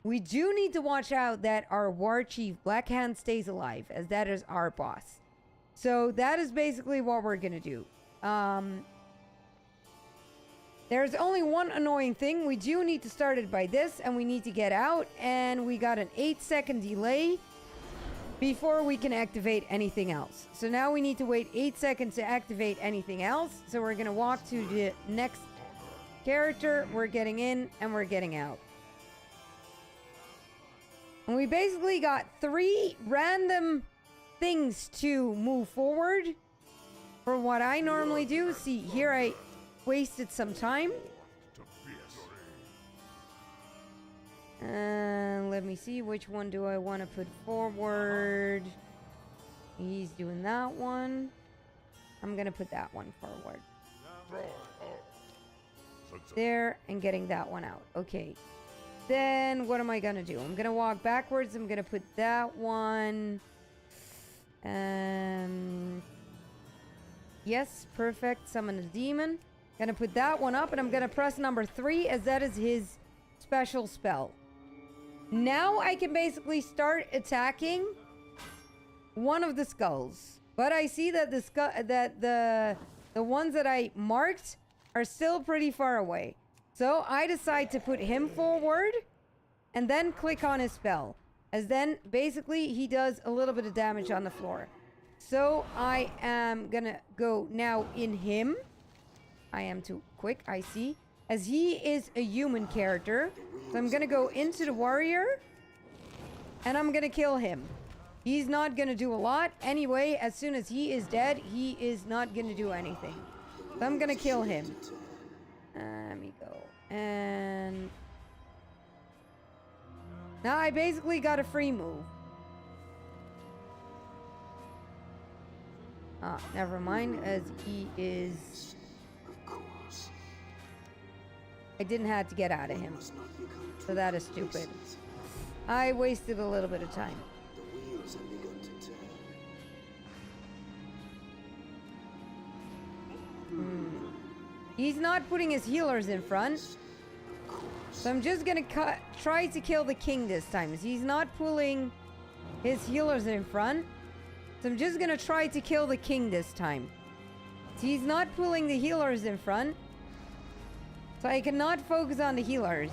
S1: We do need to watch out that our war chief Blackhand stays alive, as that is our boss. So that is basically what we're gonna do. There's only one annoying thing. We do need to start it by this, and we need to get out, and we got an 8-second delay before we can activate anything else. So now we need to wait 8 seconds to activate anything else. So we're gonna walk to the next character. We're getting in and we're getting out. And we basically got 3 random things to move forward. For what I normally do, see here I wasted some time. Let me see, which one do I want to put forward? He's doing that one. I'm gonna put that one forward. There, and getting that one out. Okay. Then what am I gonna do? I'm gonna walk backwards. I'm gonna put that one. Yes, perfect. Summon a demon. Gonna put that one up, and I'm gonna press number 3 as that is his special spell. Now I can basically start attacking one of the skulls. But I see that the ones that I marked are still pretty far away. So I decide to put him forward and then click on his spell. As then basically he does a little bit of damage on the floor. So I am gonna go now in him. I am too quick, I see. As he is a human character. So I'm gonna go into the warrior. And I'm gonna kill him. He's not gonna do a lot. Anyway, as soon as he is dead, he is not gonna do anything. So I'm gonna kill him. Let me go. And now I basically got a free move. Ah, never mind, as he is... I didn't have to get out of him. So that is stupid. I wasted a little bit of time. He's not putting his healers in front. So I'm just gonna try to kill the king this time. As he's not pulling his healers in front. So I'm just gonna try to kill the king this time. So he's not pulling the healers in front. So I cannot focus on the healers.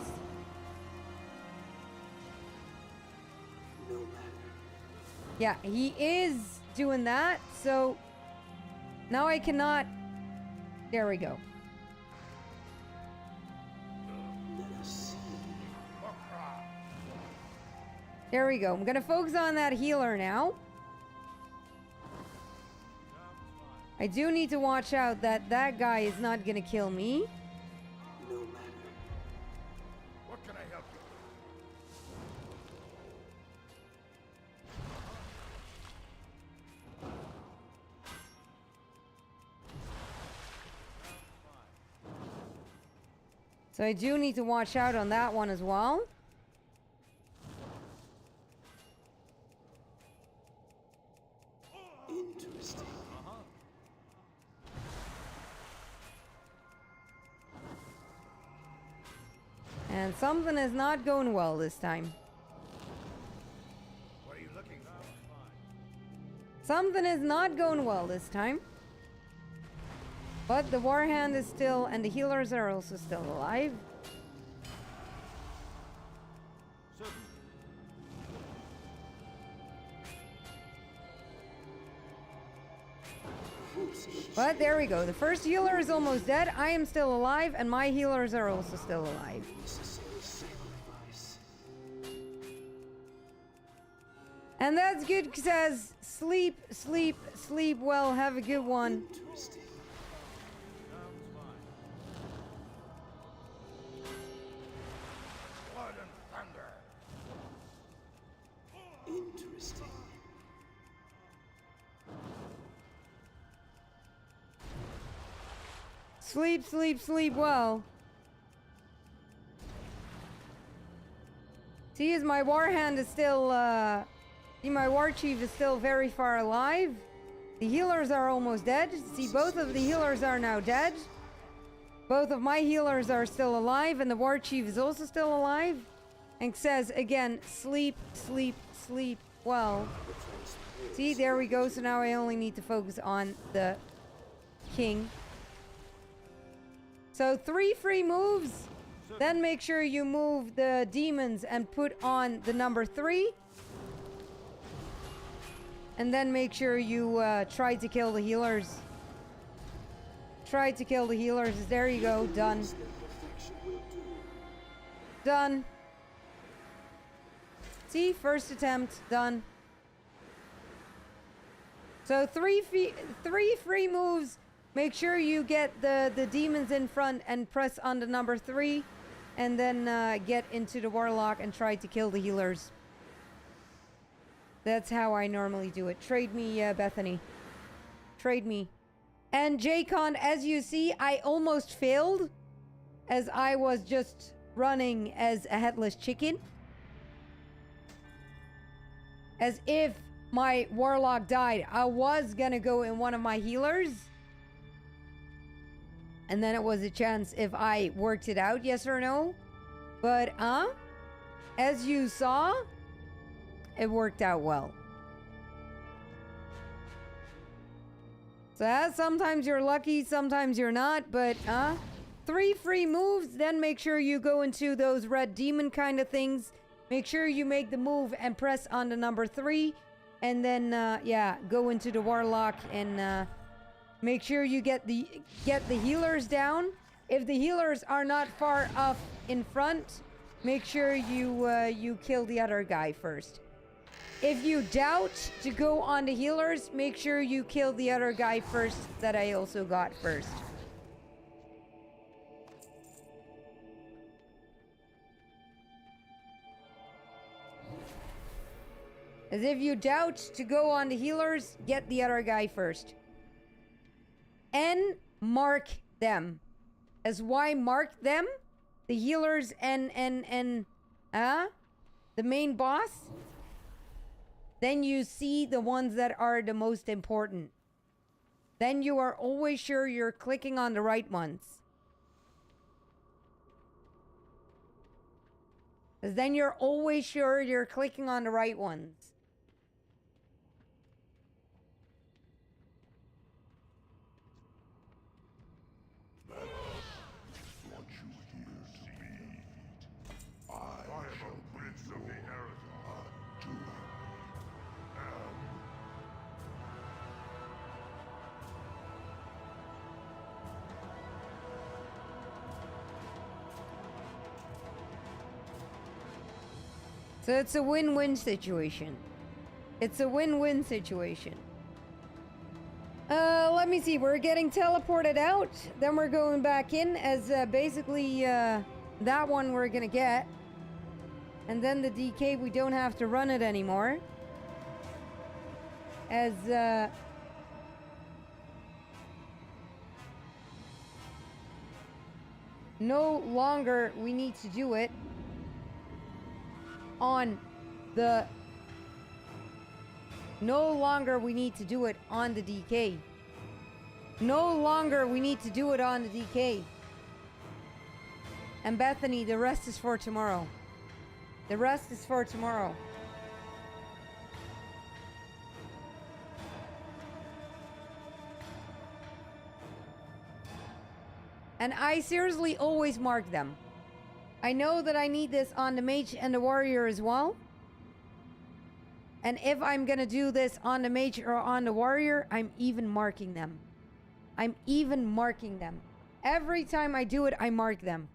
S1: Yeah, he is doing that. So now I cannot... There we go. There we go. I'm gonna focus on that healer now. I do need to watch out that that guy is not gonna kill me.
S6: No matter. What can I help you?
S1: So I do need to watch out on that one as well.
S6: Interesting.
S1: And something is not going well this time.
S6: What are you looking for?
S1: Something is not going well this time. But the war hand is still, and the healers are also still alive. But there we go. The first healer is almost dead. I am still alive, and my healers are also still alive. And that's good, says sleep, sleep, sleep well. Have a good one.
S6: Blood and thunder. Interesting.
S1: Sleep, sleep, sleep well. See, as my war hand is still, see, my war chief is still very far alive. The healers are almost dead. See, both of the healers are now dead. Both of my healers are still alive, and the war chief is also still alive. And says again, sleep, sleep, sleep well. See, there we go. So now I only need to focus on the king. So 3 free moves. Then make sure you move the demons and put on the number 3. And then make sure you try to kill the healers. Try to kill the healers. There you go. Done. Done. See, first attempt. Done. So 3 free moves. Make sure you get the demons in front and press on the number 3. and then get into the warlock and try to kill the healers. That's how I normally do it. Trade me, Bethany. Trade me. And J-Con, as you see, I almost failed as I was just running as a headless chicken. As if my warlock died. I was gonna go in one of my healers. And then it was a chance if I worked it out, yes or no. But, as you saw, it worked out well. So sometimes you're lucky, sometimes you're not, but 3 free moves, then make sure you go into those red demon kind of things. Make sure you make the move and press on the number 3. And then, yeah, go into the warlock and make sure you get the healers down. If the healers are not far off in front, make sure you kill the other guy first. If you doubt to go on the healers, make sure you kill the other guy first that I also got first. As if you doubt to go on the healers, get the other guy first. And mark them. As why mark them? The healers and the main boss? Then you see the ones that are the most important. Then you are always sure you're clicking on the right ones. Because then you're always sure you're clicking on the right ones. So it's a win-win situation. It's a win-win situation. Let me see. We're getting teleported out. Then we're going back in as basically that one we're gonna get. And then the DK, we don't have to run it anymore. As no longer we need to do it on the no longer we need to do it on the DK. No longer we need to do it on the DK. And Bethany, the rest is for tomorrow. The rest is for tomorrow. And I seriously always mark them. I know that I need this on the mage and the warrior as well. And if I'm gonna do this on the mage or on the warrior, I'm even marking them. I'm even marking them. Every time I do it, I mark them.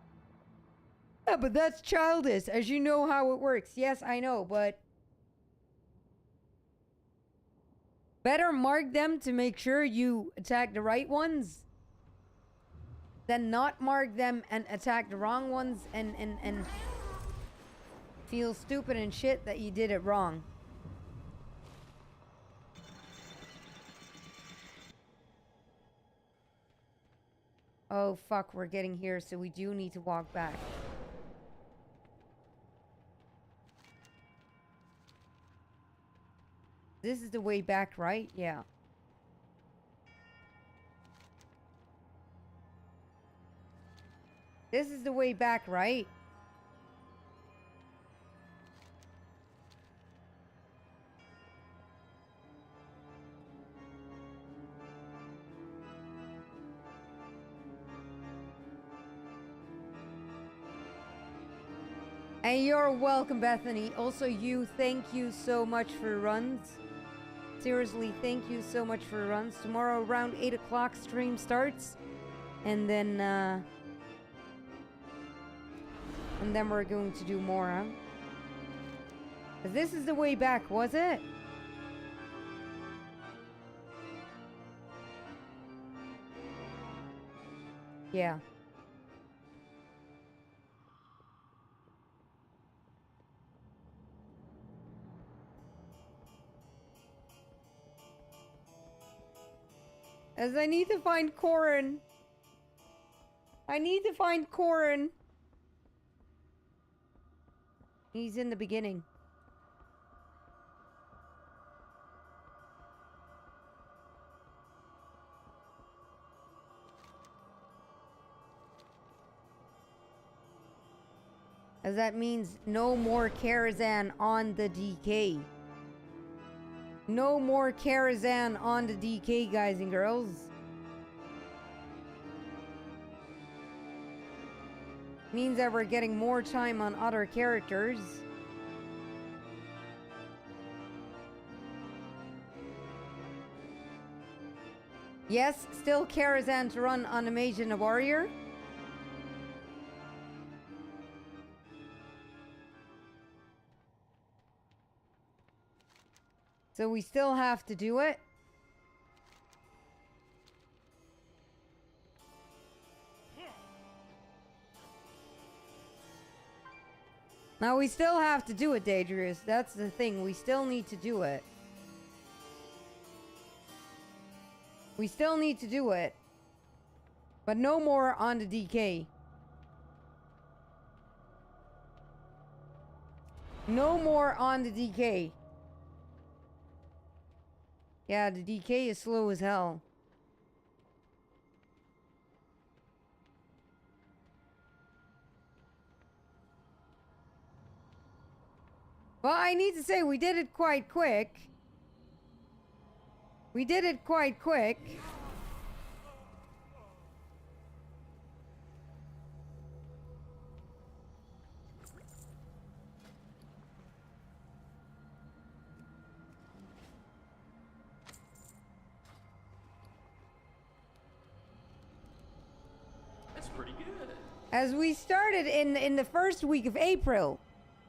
S1: Yeah, but that's childish, as you know how it works. Yes, I know, but better mark them to make sure you attack the right ones than not mark them and attack the wrong ones and feel stupid and shit that you did it wrong. Oh fuck, we're getting here, so we do need to walk back. This is the way back, right? Yeah. This is the way back, right? And you're welcome, Bethany. Also, you, thank you so much for runs. Seriously, thank you so much for runs. Tomorrow around 8 o'clock stream starts. And then we're going to do more, huh? 'Cause this is the way back, was it? Yeah. As I need to find Corin. I need to find Corin. He's in the beginning. As that means no more Karazhan on the DK. No more Karazhan on the DK, guys and girls. Means that we're getting more time on other characters. Yes, still Karazhan to run on the Mage and the Warrior. So we still have to do it. Now we still have to do it, Daedrius. That's the thing. We still need to do it. We still need to do it. But no more on the DK. No more on the DK. Yeah, the DK is slow as hell. Well, I need to say we did it quite quick. We did it quite quick.
S9: That's pretty good.
S1: As we started in the first week of April.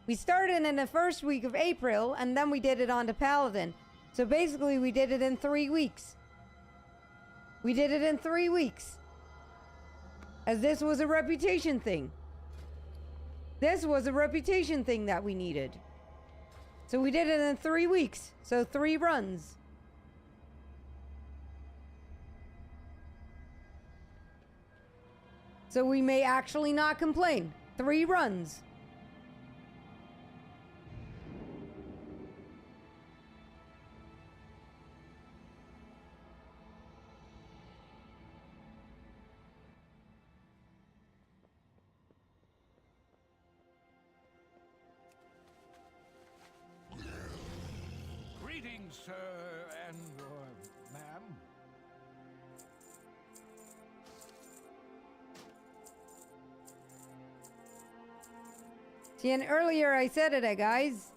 S1: We started in the first week of April, and then we did it on the Paladin. So basically, we did it in 3 weeks. We did it in 3 weeks. As this was a reputation thing. This was a reputation thing that we needed. So we did it in 3 weeks. So 3 runs. So we may actually not complain. 3 runs.
S3: Greetings, sir, and ma'am.
S1: See, and earlier I said it, guys.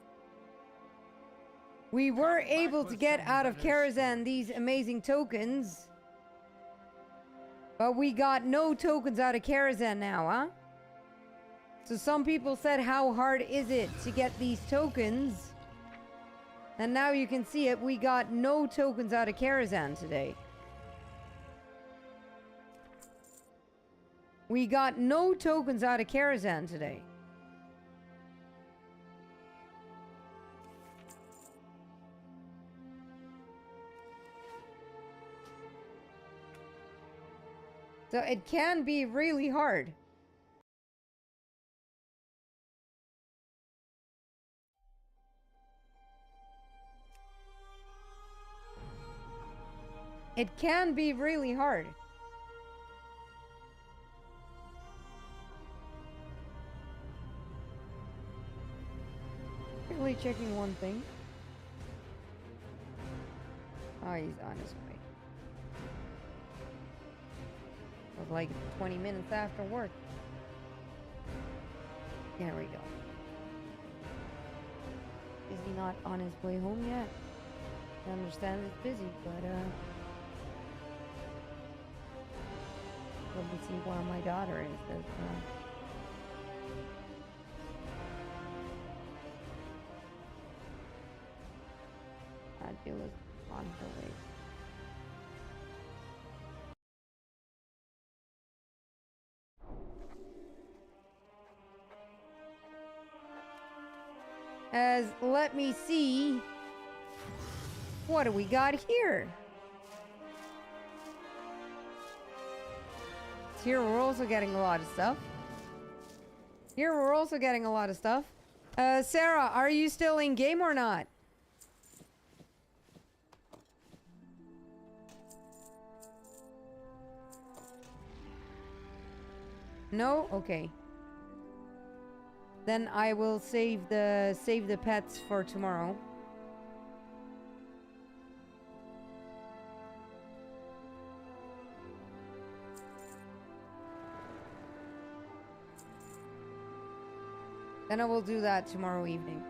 S1: We were able to get out of Karazhan these amazing tokens. But we got no tokens out of Karazhan now, huh? So some people said, how hard is it to get these tokens? And now you can see it, we got no tokens out of Karazhan today. We got no tokens out of Karazhan today. So it can be really hard. It can be really hard. Quickly checking one thing. Oh, he's on his way. It was like 20 minutes after work. There we go. Is he not on his way home yet? I understand it's busy, but let me see where my daughter is. Adil is on her way. As let me see. What do we got here? Here we're also getting a lot of stuff. Here we're also getting a lot of stuff. Sarah, are you still in game or not? No? Okay. Then I will save the pets for tomorrow. Then I will do that tomorrow evening.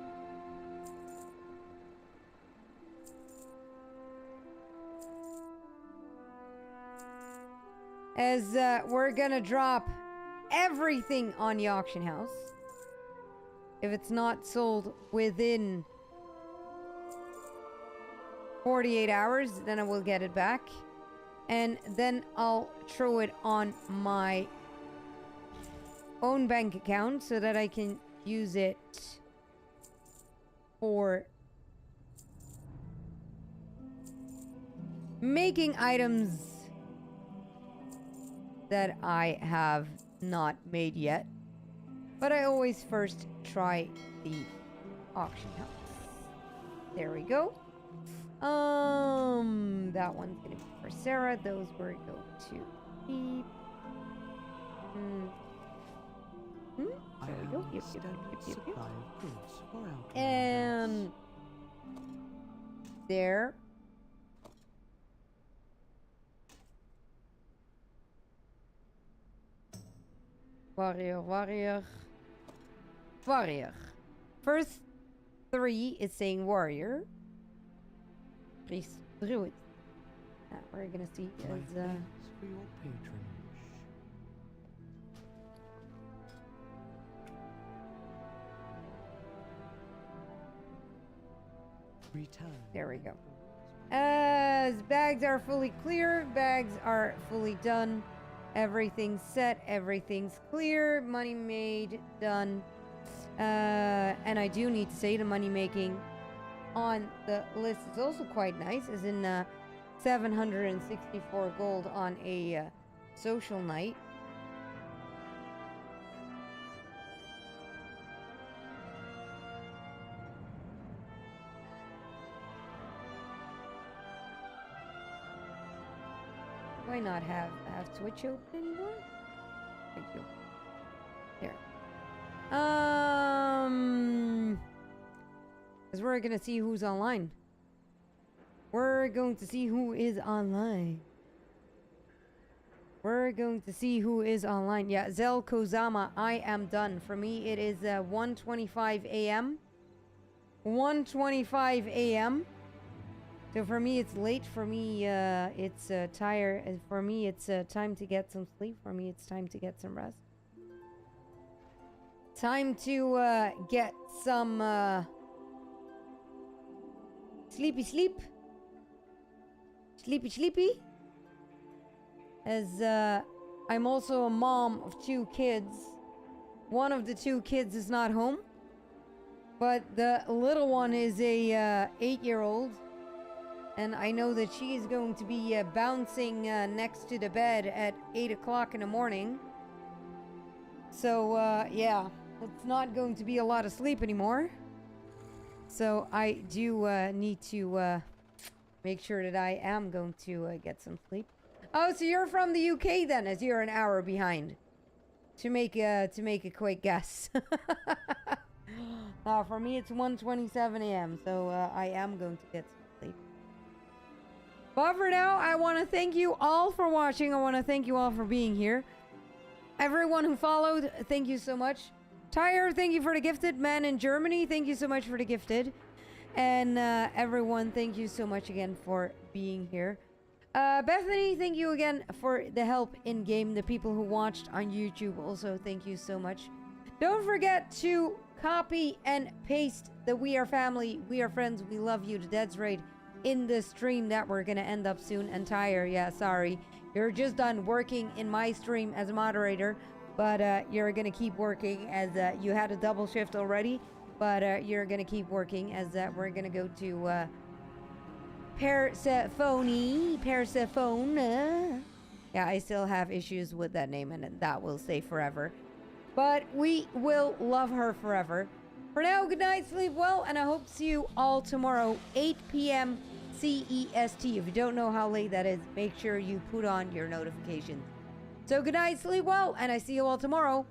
S1: As we're gonna drop everything on the auction house. If it's not sold within 48 hours, then I will get it back. And then I'll throw it on my own bank account so that I can use it for making items that I have not made yet. But I always first try the auction house. There we go. That one's gonna be for Sarah. Those we're going to keep. There we go. Yep. And there. Warrior. First 3 is saying warrior. Priest, druid. We're gonna see as
S5: for your patronage. Return.
S1: There we go. As bags are fully clear, bags are fully done. Everything's set, everything's clear, money made, done. And I do need to say the money making on the list is also quite nice, as in 764 gold on a social night. Do I not have Twitch open anymore? Thank you. There. Because we're gonna see who's online. We're going to see who is online. We're going to see who is online. Yeah, Zel Kozama, I am done. For me, it is 1:25 a.m. 1:25 a.m. So for me, it's late. For me, it's tired. For me, it's time to get some sleep. For me, it's time to get some rest. Time to get some sleepy. As I'm also a mom of 2 kids. One of the 2 kids is not home, but the little one is a 8-year-old. And I know that she is going to be bouncing next to the bed at 8 o'clock in the morning. So, yeah, it's not going to be a lot of sleep anymore. So I do need to make sure that I am going to get some sleep. Oh, so you're from the UK then, as you're an hour behind. To make a quick guess. For me, it's 1:27 a.m. So I am going to get some sleep. But for now, I want to thank you all for watching. I want to thank you all for being here. Everyone who followed, thank you so much. Tyre, thank you for the gifted. Man in Germany, thank you so much for the gifted. And everyone, thank you so much again for being here. Bethany, thank you again for the help in game. The people who watched on YouTube also, thank you so much. Don't forget to copy and paste the We Are Family, We Are Friends, We Love You, the Dead's Raid in the stream that we're gonna end up soon. And Tyre, yeah, sorry, you're just done working in my stream as a moderator, but you're gonna keep working as you had a double shift already, but you're gonna keep working as we're gonna go to Persephone, Yeah, I still have issues with that name, and that will stay forever. But we will love her forever. For now, good night, sleep well, and I hope to see you all tomorrow, 8 p.m. CEST. If you don't know how late that is, make sure you put on your notifications. So good night, sleep well, and I see you all tomorrow.